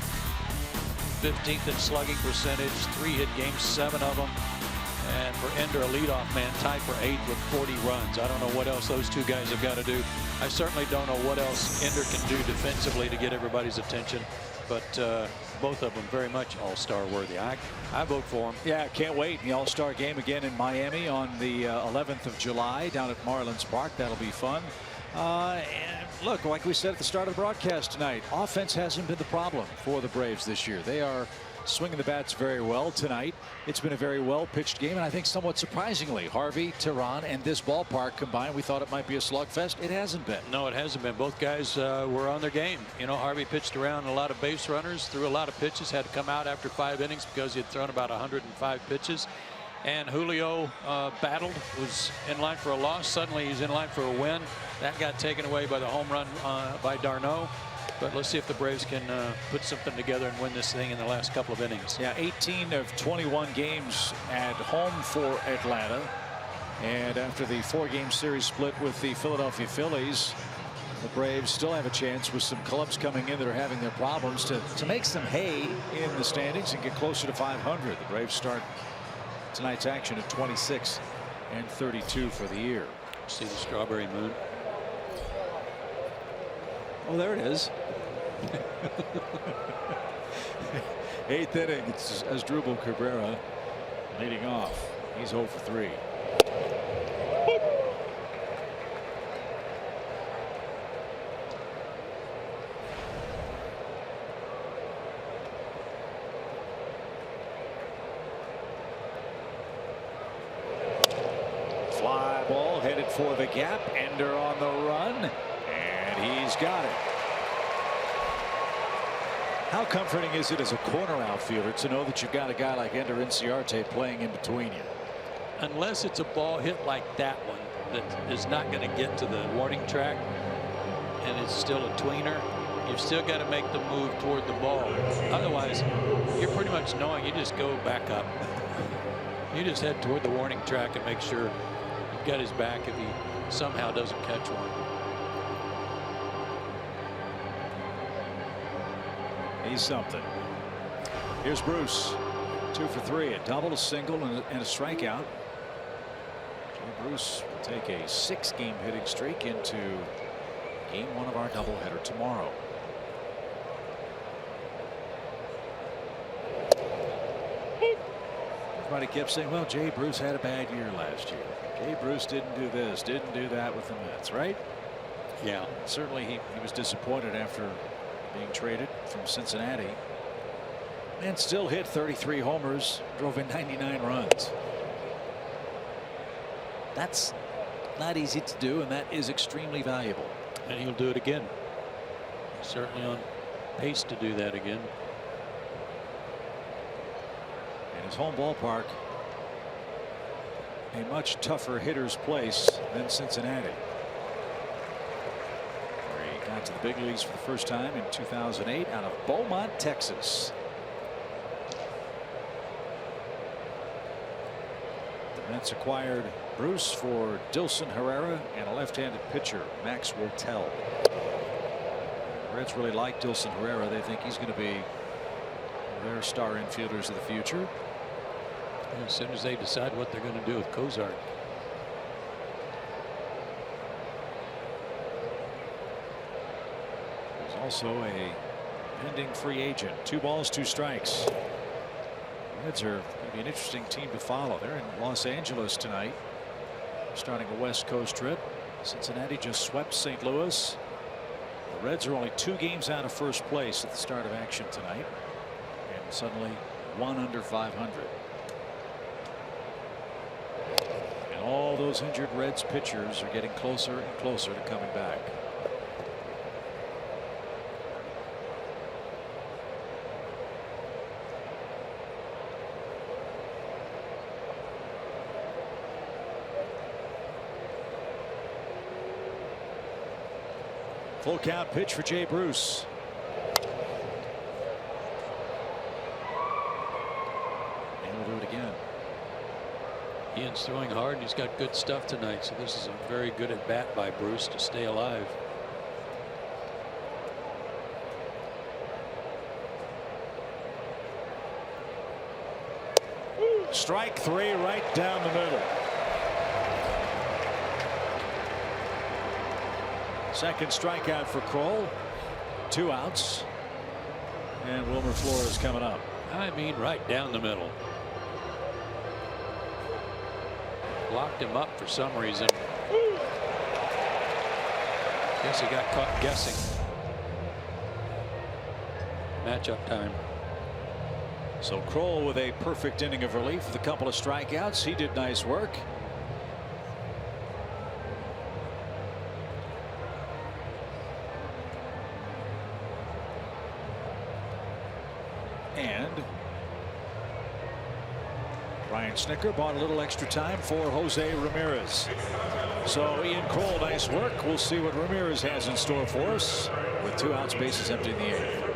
15th in slugging percentage. 3 hit games, 7 of them. And for Ender, a leadoff man, tied for 8th with 40 runs. I don't know what else those 2 guys have got to do. I certainly don't know what else Ender can do defensively to get everybody's attention. But both of them very much all-star worthy. I vote for them. Yeah, can't wait. The all-star game again in Miami on the 11th of July down at Marlins Park. That'll be fun. And look, like we said at the start of the broadcast tonight, offense hasn't been the problem for the Braves this year. They are swinging the bats very well tonight. It's been a very well pitched game, and I think somewhat surprisingly, Harvey, Tehran, and this ballpark combined, we thought it might be a slugfest. It hasn't been. No, it hasn't been. Both guys were on their game. You know, Harvey pitched around a lot of base runners, threw a lot of pitches, had to come out after 5 innings because he had thrown about 105 pitches. And Julio battled, was in line for a loss. Suddenly he's in line for a win. That got taken away by the home run by d'Arnaud. But let's see if the Braves can put something together and win this thing in the last couple of innings. Yeah, 18 of 21 games at home for Atlanta. And after the 4-game series split with the Philadelphia Phillies, the Braves still have a chance with some clubs coming in that are having their problems to make some hay in the standings and get closer to 500. The Braves start tonight's action at 26 and 32 for the year. See the strawberry moon. Oh, there it is. 8th inning. It's Asdrubal Cabrera leading off. He's 0 for 3. Fly ball headed for the gap. Ender on the run. And he's got it. How comforting is it as a corner outfielder to know that you've got a guy like Ender Inciarte playing in between you? Unless it's a ball hit like that one that is not going to get to the warning track and it's still a tweener, you've still got to make the move toward the ball. Otherwise, you're pretty much knowing you just go back up. You just head toward the warning track and make sure you've got his back if he somehow doesn't catch one. He's something. Here's Bruce. 2 for 3. A double, a single, and a strikeout. Jay Bruce will take a 6-game hitting streak into game 1 of our doubleheader tomorrow. Everybody kept saying, well, Jay Bruce had a bad year last year. Jay Bruce didn't do this, didn't do that with the Mets, right? Yeah. Certainly he was disappointed after being traded from Cincinnati, and still hit 33 homers, drove in 99 runs. That's not easy to do, and that is extremely valuable. And he'll do it again. He's certainly on pace to do that again. And his home ballpark, a much tougher hitter's place than Cincinnati. Got to the big leagues for the first time in 2008 out of Beaumont, Texas. The Mets acquired Bruce for Dilson Herrera and a left-handed pitcher, Max Wortel. The Reds really like Dilson Herrera. They think he's going to be their star infielders of the future. As soon as they decide what they're going to do with Cozart. Also a pending free agent. 2 balls, 2 strikes. The Reds are going to be an interesting team to follow. They're in Los Angeles tonight, starting a West Coast trip. Cincinnati just swept St. Louis. The Reds are only 2 games out of first place at the start of action tonight, and suddenly 1 under 500. And all those injured Reds pitchers are getting closer and closer to coming back. Full count pitch for Jay Bruce. And we'll do it again. Ian's throwing hard and he's got good stuff tonight, so this is a very good at bat by Bruce to stay alive. Strike 3 right down the middle. Second strikeout for Kroll. 2 outs. And Wilmer Flores coming up. I mean, right down the middle. Locked him up for some reason. Guess he got caught guessing. Matchup time. So Kroll with a perfect inning of relief with a couple of strikeouts. He did nice work. And Brian Snicker bought a little extra time for Jose Ramirez. So Ian Kroll, nice work. We'll see what Ramirez has in store for us with 2 outs, bases empty in the 8th.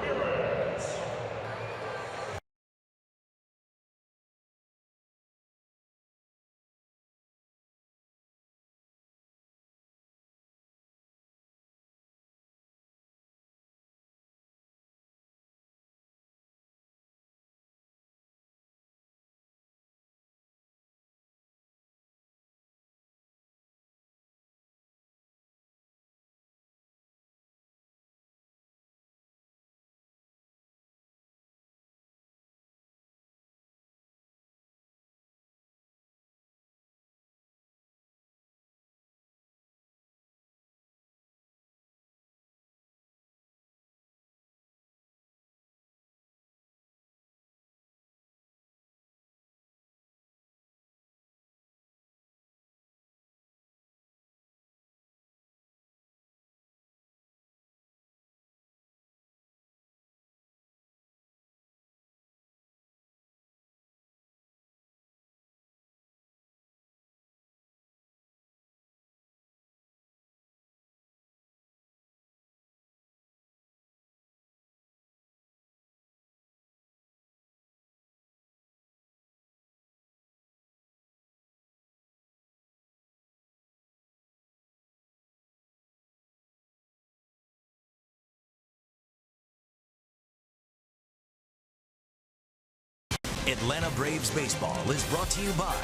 Atlanta Braves baseball is brought to you by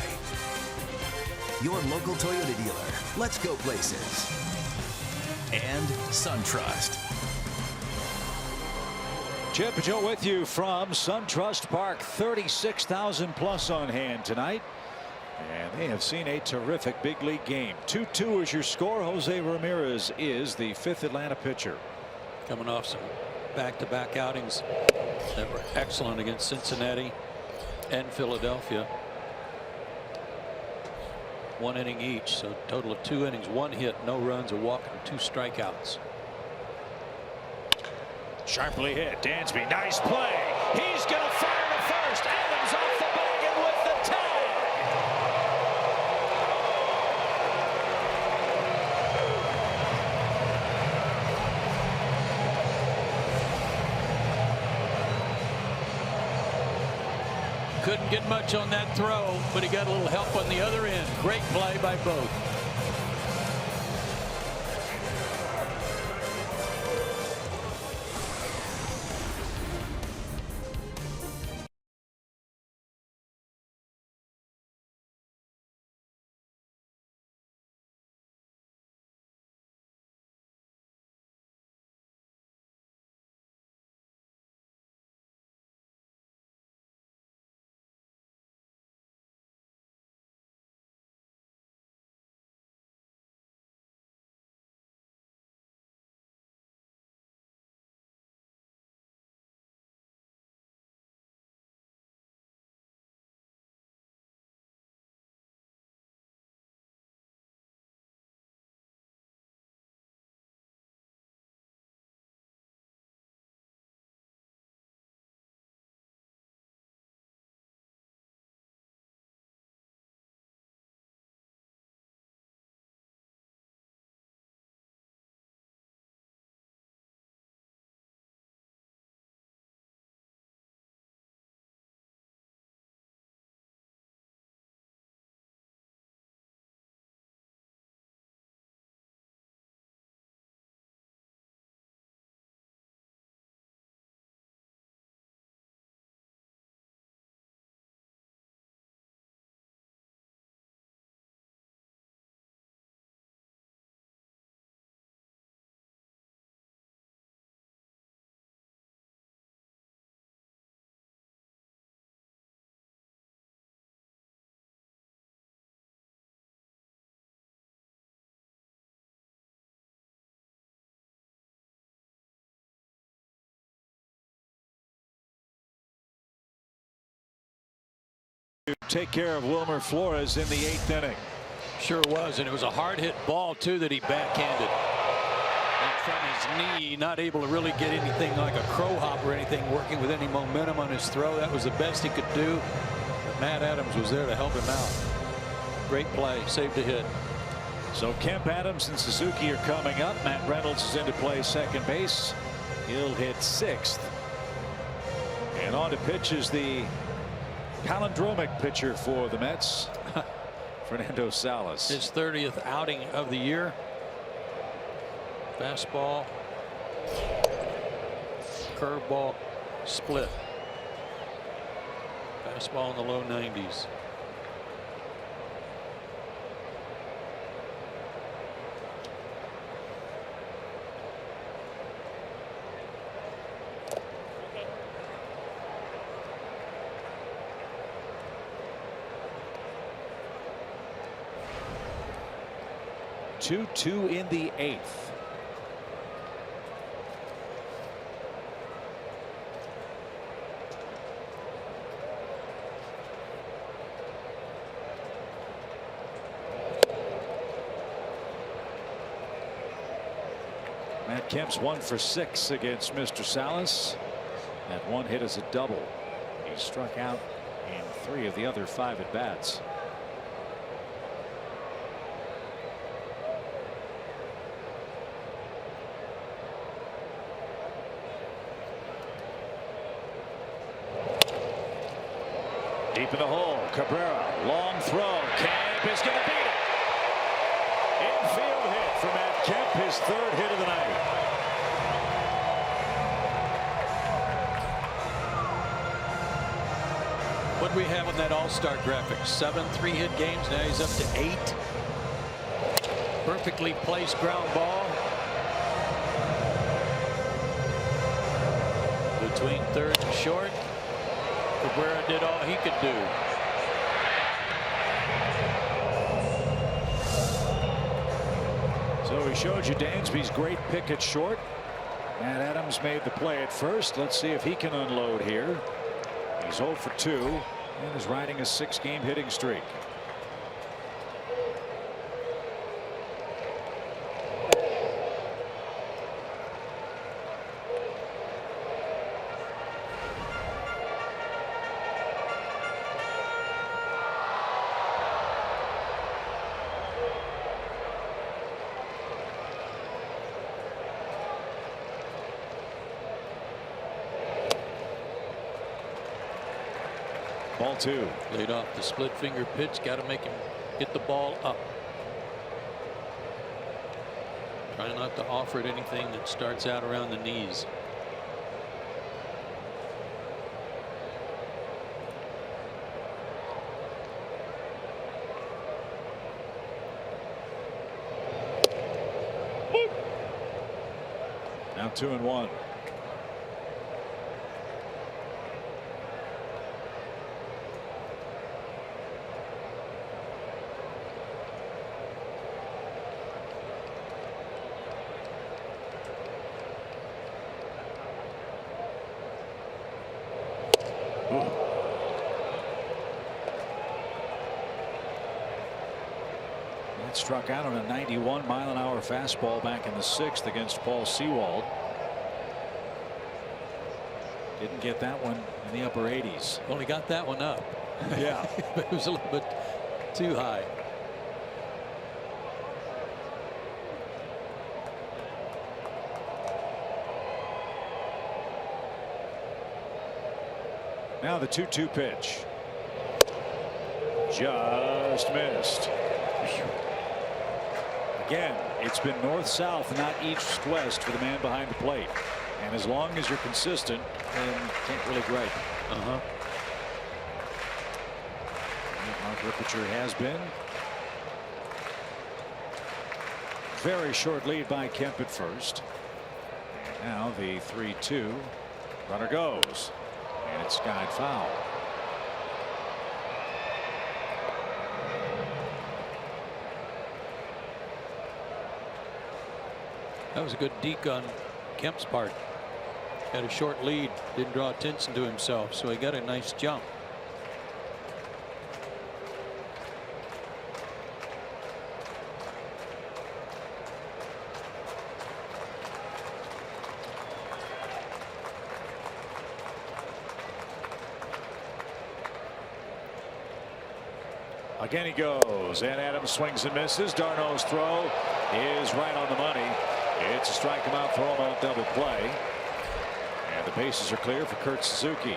your local Toyota dealer. Let's go places. And SunTrust. Chip and Joe with you from SunTrust Park. 36,000 plus on hand tonight. And they have seen a terrific big league game. 2-2 is your score. Jose Ramirez is the 5th Atlanta pitcher. Coming off some back-to-back outings that were excellent against Cincinnati and Philadelphia. 1 inning each, so total of 2 innings, 1 hit, no runs, a walk, and 2 strikeouts. Sharply hit. Dansby, nice play. He's going to fire to first. Adams off the bag and with the tag. Couldn't get much on that throw, but he got a little help on the other end. Great play by both. Take care of Wilmer Flores in the 8th inning. Sure was, and it was a hard hit ball too that he backhanded. And from his knee, not able to really get anything like a crow hop or anything working with any momentum on his throw. That was the best he could do. Matt Adams was there to help him out. Great play, saved a hit. So Kemp, Adams, and Suzuki are coming up. Matt Reynolds is into play second base. He'll hit 6th. And on to pitch is the palindromic pitcher for the Mets, Fernando Salas. His 30th outing of the year. Fastball, curveball, split. Fastball in the low 90s. Two in the 8th. Matt Kemp's 1 for 6 against Mr. Salas. That one hit is a double. He struck out in 3 of the other 5 at bats. Deep in the hole, Cabrera, long throw. Kemp is going to beat it. Infield hit for Matt Kemp, his 3rd hit of the night. What do we have on that all-star graphic? 7 3-hit games. Now he's up to 8. Perfectly placed ground ball between 3rd and short. Cabrera did all he could do. So he showed you Dansby's great pick at short. Matt Adams made the play at first. Let's see if he can unload here. He's 0 for 2 and is riding a 6-game hitting streak. Ball 2. Laid off the split finger pitch. Got to make him get the ball up. Try not to offer it anything that starts out around the knees. Now 2-1. That struck out on a 91-mile-an-hour fastball back in the 6th against Paul Sewald. Didn't get that one in the upper 80s. Only got that one up. Yeah. But it was a little bit too high. Now the 2-2 pitch. Just missed. Again, it's been north-south, not east-west for the man behind the plate. And as long as you're consistent, then can't really gripe. Mark Rippicher has been. Very short lead by Kemp at first. And now the 3-2. Runner goes. And it's skied foul. That was a good deke on Kemp's part. Had a short lead, didn't draw attention to himself, so he got a nice jump. Again he goes, and Adams swings and misses. Darno's throw is right on the money. It's a strike him out, throw him out, double play. And the bases are clear for Kurt Suzuki.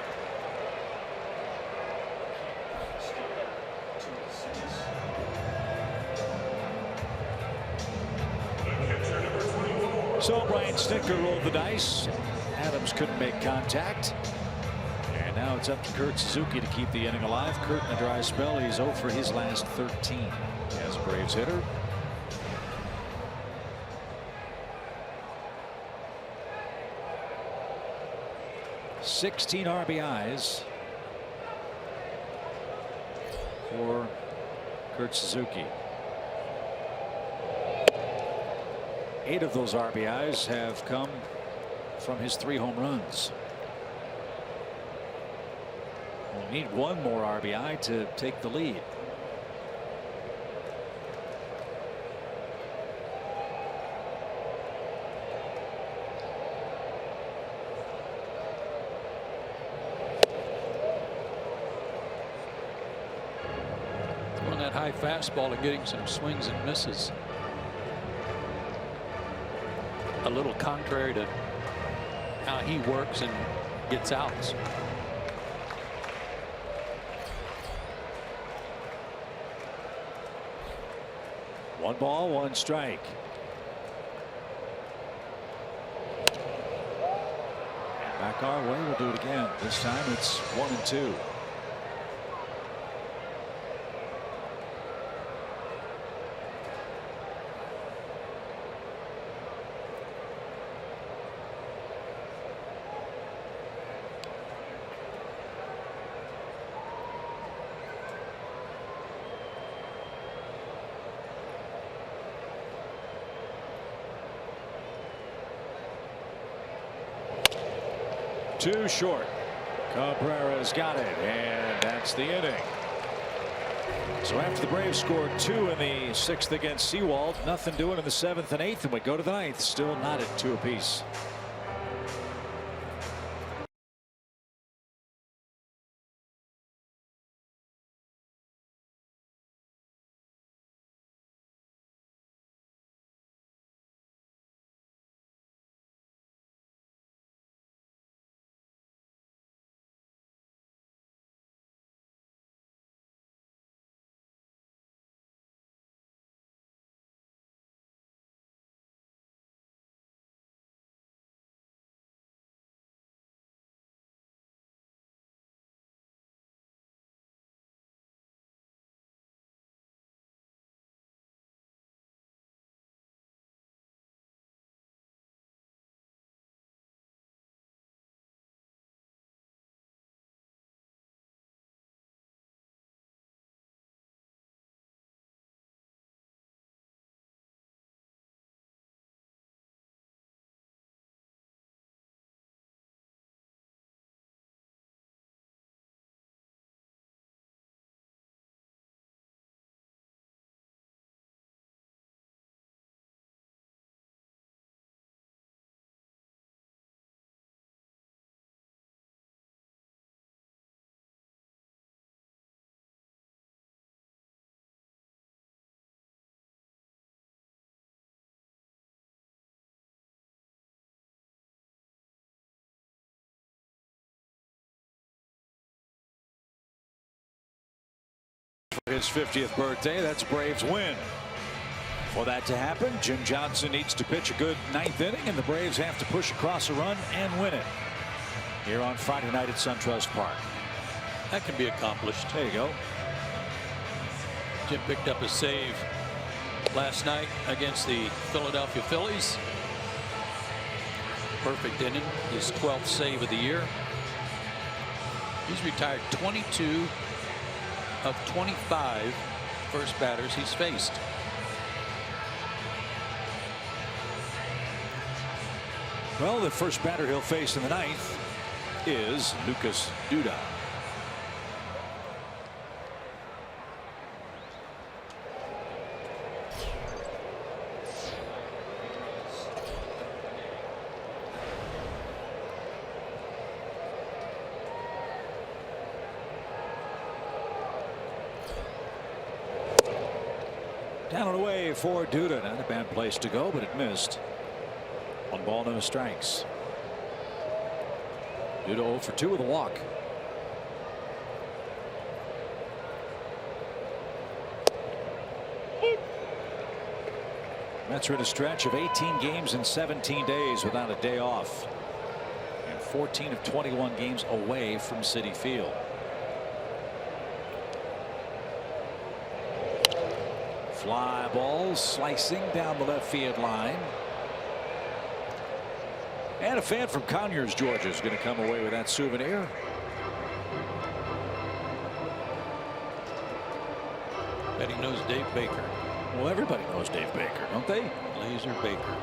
So Brian Snitker rolled the dice. Adams couldn't make contact. And now it's up to Kurt Suzuki to keep the inning alive. Kurt in a dry spell. He's 0 for his last 13 as a Braves hitter. $16 RBIs for Kurt Suzuki. 8 of those RBIs have come from his 3 home runs. We'll need 1 more RBI to take the lead. Throwing that high fastball and getting some swings and misses. A little contrary to how he works and gets outs. One ball, one strike. Back our way, we'll do it again. This time it's 1-2. Too short. Cabrera's got it, and that's the inning. So after the Braves scored 2 in the 6th against Seawald, nothing doing in the 7th and 8th, and we go to the 9th, still not at 2 apiece. His 50th birthday. That's Braves win. For that to happen, Jim Johnson needs to pitch a good 9th inning, and the Braves have to push across a run and win it here on Friday night at SunTrust Park. That can be accomplished. There you go. Jim picked up a save last night against the Philadelphia Phillies. Perfect inning, his 12th save of the year. He's retired 22 of 25 first batters he's faced. Well, the first batter he'll face in the 9th is Lucas Duda. Down and away for Duda. Not a bad place to go, but it missed. 1 ball, no strikes. Duda 0 for 2 with a walk. Mets are at a stretch of 18 games in 17 days without a day off. And 14 of 21 games away from Citi Field. Fly ball slicing down the left field line. And a fan from Conyers, Georgia is going to come away with that souvenir. Bet he knows Dave Baker. Well, everybody knows Dave Baker, don't they? Laser Baker.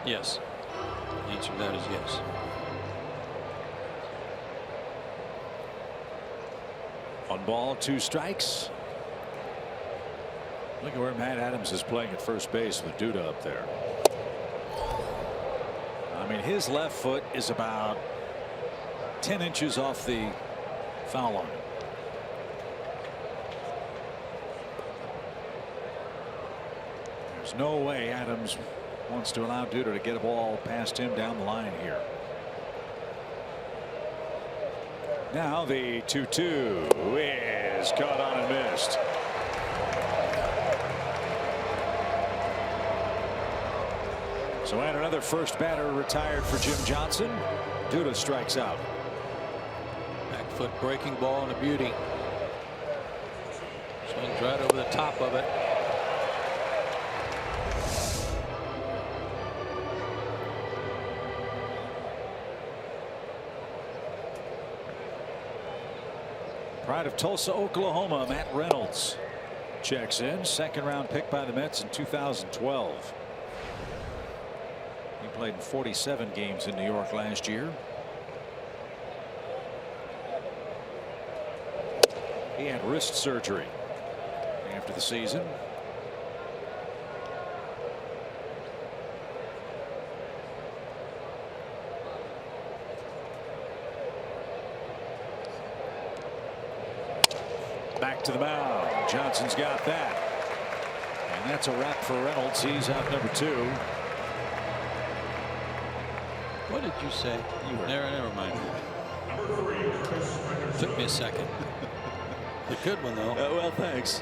Yes. The answer to that is yes. One ball, 2 strikes. Look at where Matt Adams is playing at first base with Duda up there. I mean, his left foot is about 10 inches off the foul line. There's no way Adams wants to allow Duda to get a ball past him down the line here. Now the 2-2 is caught on and missed. So and another first batter retired for Jim Johnson. Duda strikes out. Back foot breaking ball and a beauty. Swings right over the top of it. Pride of Tulsa, Oklahoma, Matt Reynolds checks in. 2nd round pick by the Mets in 2012. He played in 47 games in New York last year. He had wrist surgery after the season. Back to the mound. Johnson's got that. And that's a wrap for Reynolds. He's out number 2. What did you say? Never mind. Took me a second. A good one though. Well, thanks.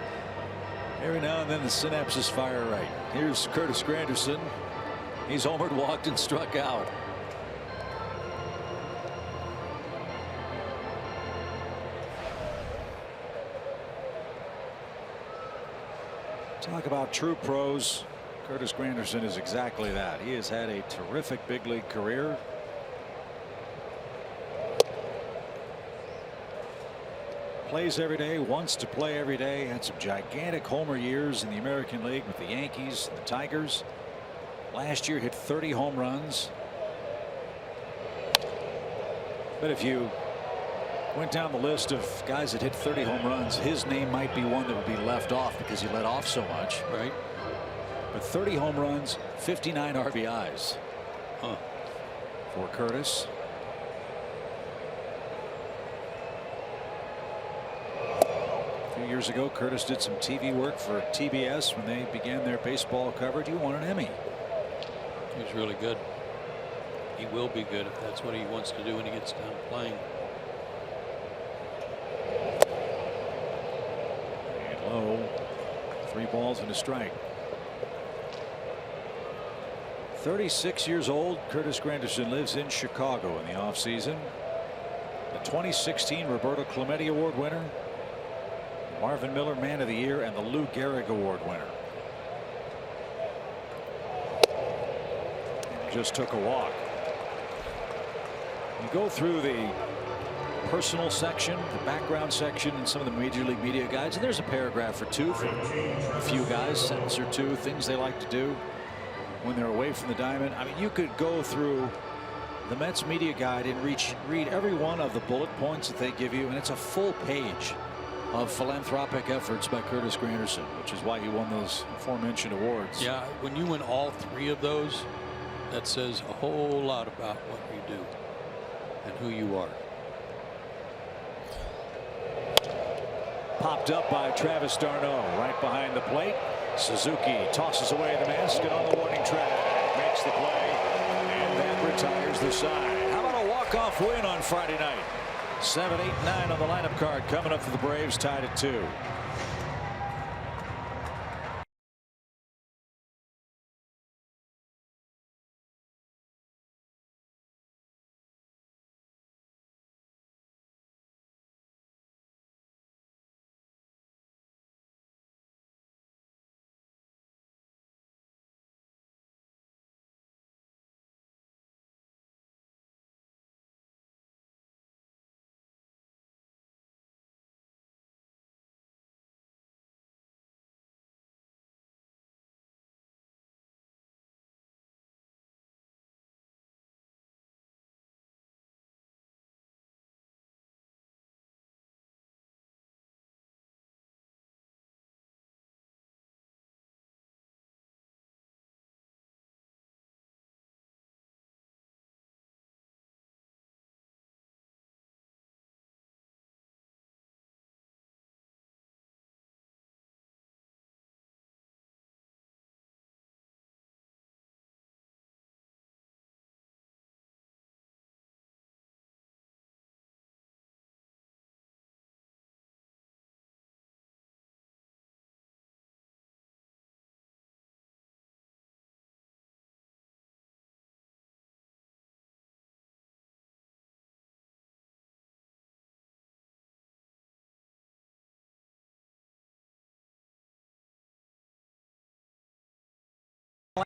Every now and then the synapses fire right. Here's Curtis Granderson. He's homered, walked, and struck out. Talk about true pros. Curtis Granderson is exactly that. He has had a terrific big league career. Plays every day, wants to play every day. Had some gigantic homer years in the American League with the Yankees and the Tigers. Last year hit 30 home runs. But if you went down the list of guys that hit 30 home runs, his name might be one that would be left off because he let off so much. Right. But 30 home runs, 59 RBIs for Curtis. A few years ago, Curtis did some TV work for TBS when they began their baseball coverage. He won an Emmy. He was really good. He will be good if that's what he wants to do when he gets done playing. And low. 3 balls and a strike. 36 years old, Curtis Granderson lives in Chicago in the offseason. The 2016 Roberto Clemente Award winner, Marvin Miller Man of the Year, and the Lou Gehrig Award winner. And just took a walk. You go through the personal section, the background section, and some of the major league media guides, and there's a paragraph or 2 from a few guys, sentence or 2, things they like to do when they're away from the diamond. I mean, you could go through the Mets media guide and read every one of the bullet points that they give you, and it's a full page of philanthropic efforts by Curtis Granderson, which is why he won those aforementioned awards. Yeah, when you win all 3 of those, that says a whole lot about what you do and who you are. popped up by Travis d'Arnaud right behind the plate. Suzuki tosses away the mask and on the warning track makes the play, and that retires the side. How about a walk-off win on Friday night? 7, 8, 9 on the lineup card coming up for the Braves, tied at 2.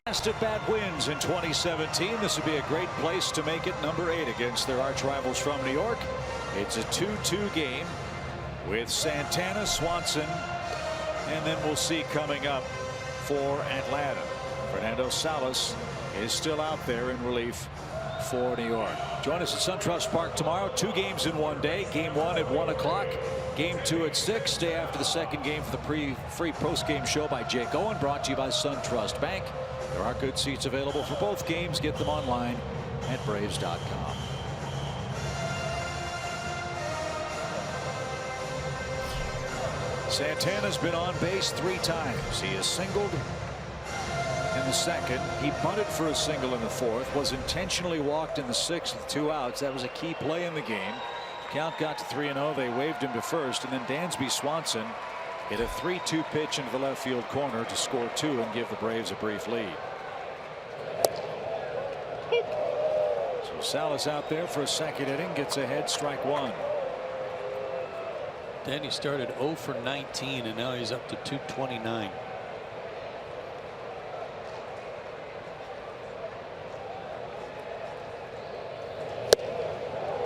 Last at bat wins in 2017. This would be a great place to make it number 8 against their arch rivals from New York. It's a 2-2 game with Santana, Swanson, and then we'll see coming up for Atlanta. Fernando Salas is still out there in relief for New York. Join us at SunTrust Park tomorrow. 2 games in one day. Game 1 at 1 o'clock. Game 2 at 6. Day after the second game for the free post-game show by Jake Owen, brought to you by SunTrust Bank. There are good seats available for both games. Get them online at Braves.com. Santana's been on base 3 times. He has singled in the second. He bunted for a single in the fourth. Was intentionally walked in the 6th with 2 outs. That was a key play in the game. Count got to 3-0. They waved him to first, and then Dansby Swanson hit a 3-2 pitch into the left field corner to score 2 and give the Braves a brief lead. So Salas out there for a second inning, gets ahead, strike 1. Danny started 0 for 19 and now he's up to 229.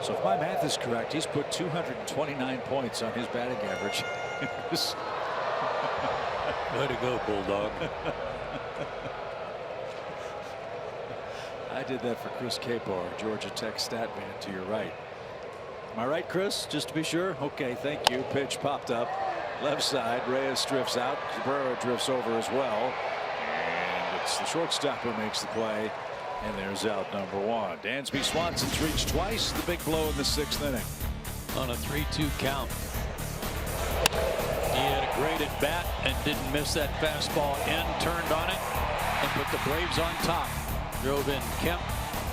So if my math is correct, he's put 229 points on his batting average. Way to go, Bulldog. I did that for Chris Capor, Georgia Tech stat man to your right. Am I right, Chris? Just to be sure. Okay, thank you. Pitch popped up left side. Reyes drifts out. Cabrera drifts over as well, and it's the shortstop who makes the play, and there's out number 1. Dansby Swanson's reached twice. The big blow in the 6th inning On a 3-2 count. He had a great at bat and didn't miss that fastball in, turned on it and put the Braves on top. Drove in Kemp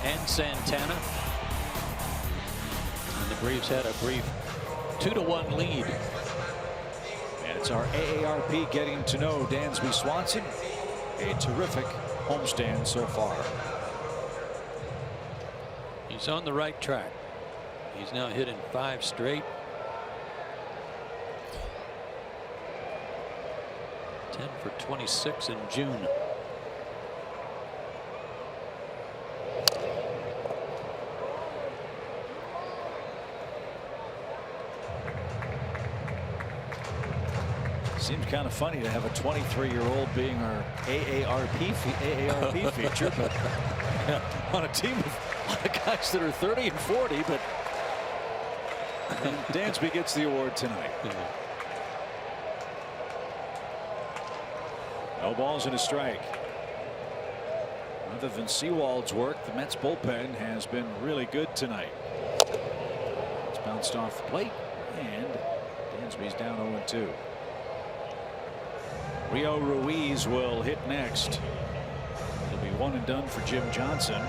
and Santana. And the Braves had a brief 2-1 lead. And it's our AARP getting to know Dansby Swanson. A terrific homestand so far. He's on the right track. He's now hitting 5 straight. 10 for 26 in June. Seems kind of funny to have a 23-year-old being our AARP feature, but on a team of a lot of guys that are 30 and 40. But Dansby gets the award tonight. No balls and a strike. Other than Sewald's work, the Mets bullpen has been really good tonight. It's bounced off the plate, and Dansby's down 0-2. Rio Ruiz will hit next. It'll be one and done for Jim Johnson.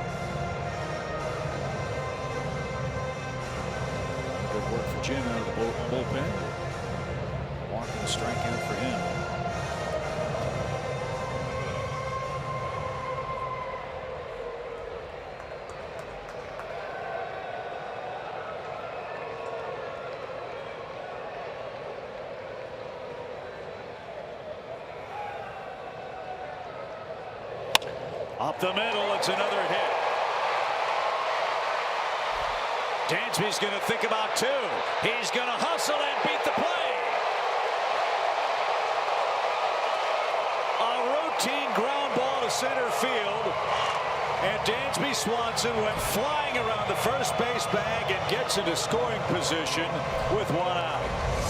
Good work for Jim out of the bullpen. Walking the strikeout for him. Up the middle, it's another hit. Dansby's going to think about two. He's going to hustle and beat the play. A routine ground ball to center field. And Dansby Swanson went flying around the first base bag and gets into scoring position with one out.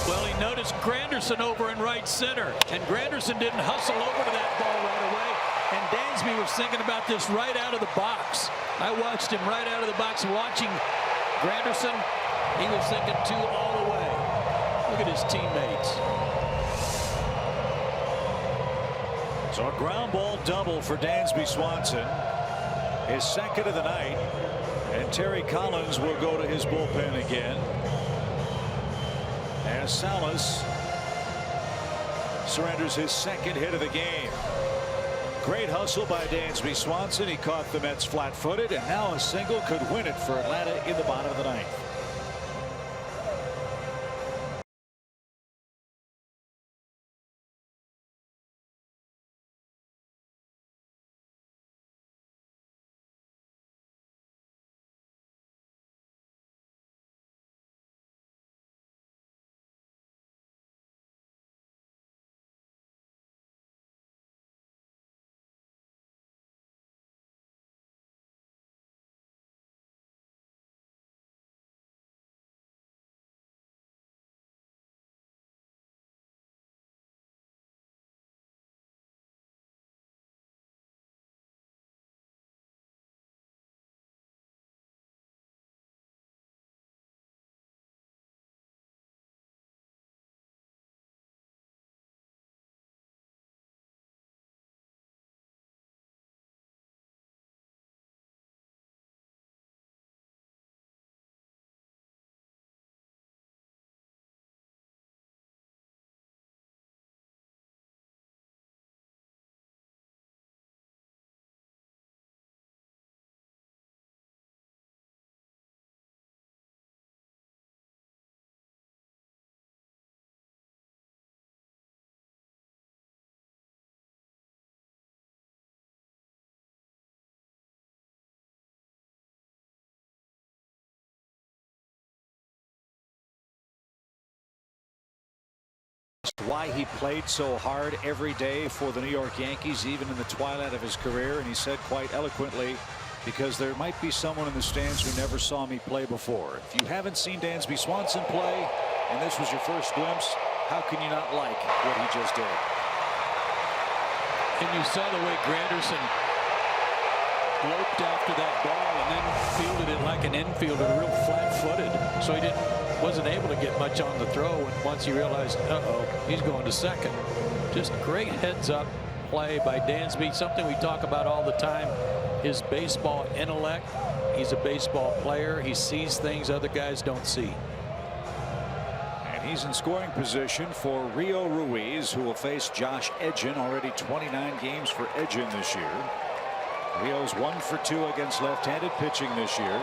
Well, he noticed Granderson over in right center, and Granderson didn't hustle over to that ball right away. And Dansby was thinking about this right out of the box. I watched him right out of the box watching Granderson. He was thinking two all the way. Look at his teammates. So a ground ball double for Dansby Swanson. His second of the night. And Terry Collins will go to his bullpen again. As Salas surrenders his second hit of the game. Great hustle by Dansby Swanson. He caught the Mets flat-footed, and now a single could win it for Atlanta in the bottom of the ninth. Why he played so hard every day for the New York Yankees, even in the twilight of his career. And he said quite eloquently, because there might be someone in the stands who never saw me play before. If you haven't seen Dansby Swanson play, and this was your first glimpse, how can you not like what he just did? And you saw the way Granderson loped after that ball and then fielded it like an infielder, real flat-footed. So he wasn't able to get much on the throw, and once he realized, uh-oh, he's going to second. Just great heads-up play by Dansby, something we talk about all the time, his baseball intellect. He's a baseball player. He sees things other guys don't see. And he's in scoring position for Rio Ruiz, who will face Josh Edgin. Already 29 games for Edgin this year. Rio's 1 for 2 against left-handed pitching this year.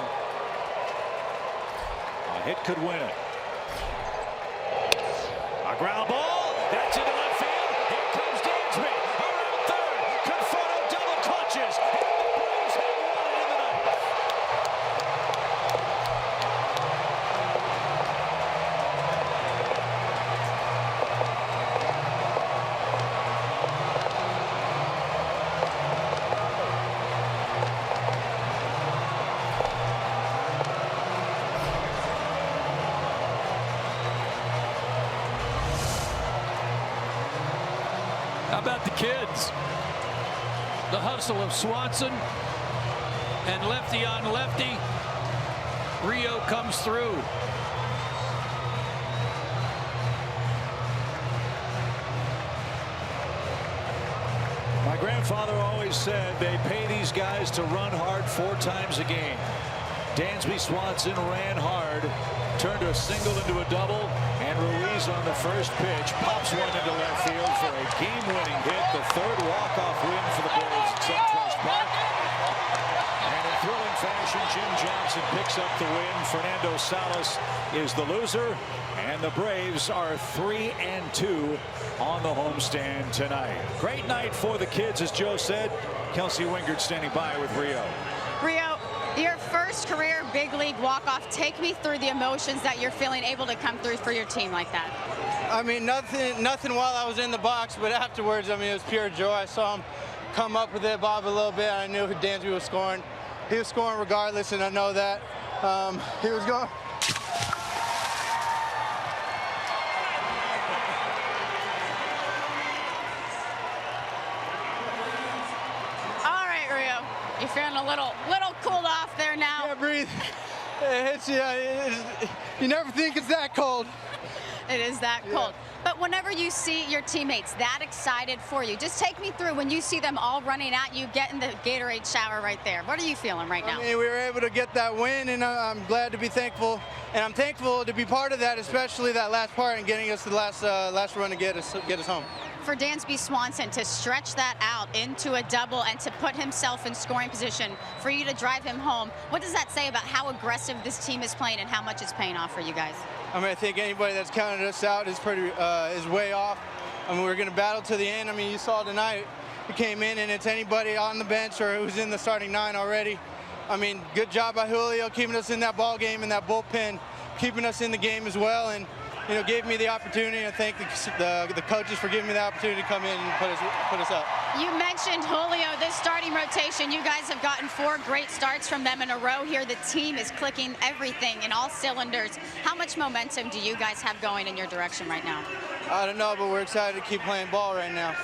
A hit could win it. A ground ball. That's into left field. Here comes Dansby. Around third. Conforto double clutches. And the Braves have won it in the ninth. How about the kids? The hustle of Swanson and lefty on lefty. Rio comes through. grandfather always said they pay these guys to run hard 4 times a game. Dansby Swanson ran hard, turned a single into a double, and Ruiz on the first pitch pops one into left field for a game-winning hit, the 3rd walk-off win for the Braves at SunTrust Park. And in thrilling fashion, Jim Johnson picks up the win. Fernando Salas is the loser, and the Braves are 3-2 on the homestand tonight. Great night for the kids, as Joe said. Kelsey Wingert standing by with Rio. Rio, your first career big league walk-off. Take me through the emotions that you're feeling able to come through for your team like that. I mean, nothing while I was in the box, but afterwards, I mean, it was pure joy. I saw him come up with it, bob a little bit. I knew Dansby was scoring. He was scoring regardless, and I know that. He was going. All right, Rio. You're feeling a little cooled off there now. Can't breathe. It hits you. You never think it's that cold. It is that cold. But whenever you see your teammates that excited for you, just take me through when you see them all running at you, getting the Gatorade shower right there. What are you feeling right now? I mean, we were able to get that win, and I'm glad to be thankful. And I'm thankful to be part of that, especially that last part and getting us to the last run to get us home. For Dansby Swanson to stretch that out into a double and to put himself in scoring position for you to drive him home, what does that say about how aggressive this team is playing and how much it's paying off for you guys? I mean, I think anybody that's counted us out is way off. I mean, we're going to battle to the end. I mean, you saw tonight, we came in and it's anybody on the bench or who's in the starting 9 already. I mean, good job by Julio keeping us in that ball game and that bullpen, keeping us in the game as well, and you know, gave me the opportunity. And thank the coaches for giving me the opportunity to come in and put us up. You mentioned Julio, this starting rotation. You guys have gotten 4 great starts from them in a row here. The team is clicking everything in all cylinders. How much momentum do you guys have going in your direction right now? I don't know, but we're excited to keep playing ball right now.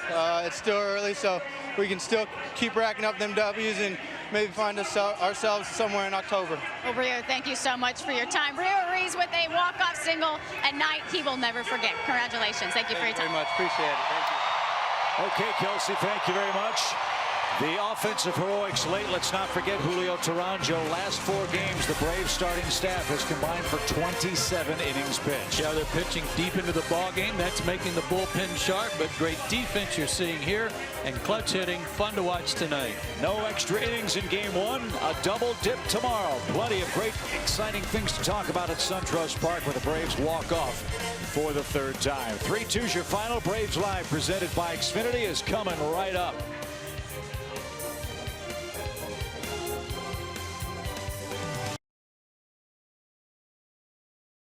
It's still early, so we can still keep racking up them W's and maybe find ourselves somewhere in October. Well, Rio, thank you so much for your time. Rio Ruiz with a walk-off single at night he will never forget. Congratulations. Thank you for your time. Thank you very much. Appreciate it. Thank you. Okay, Kelsey, thank you very much. The offensive heroics late. Let's not forget Julio Toronjo. Last 4 games, the Braves starting staff has combined for 27 innings pitched. Yeah, they're pitching deep into the ball game. That's making the bullpen sharp, but great defense you're seeing here, and clutch hitting. Fun to watch tonight. No extra innings in game 1. A double dip tomorrow. Plenty of great, exciting things to talk about at SunTrust Park where the Braves walk off for the 3rd time. 3-2's your final. Braves Live presented by Xfinity is coming right up.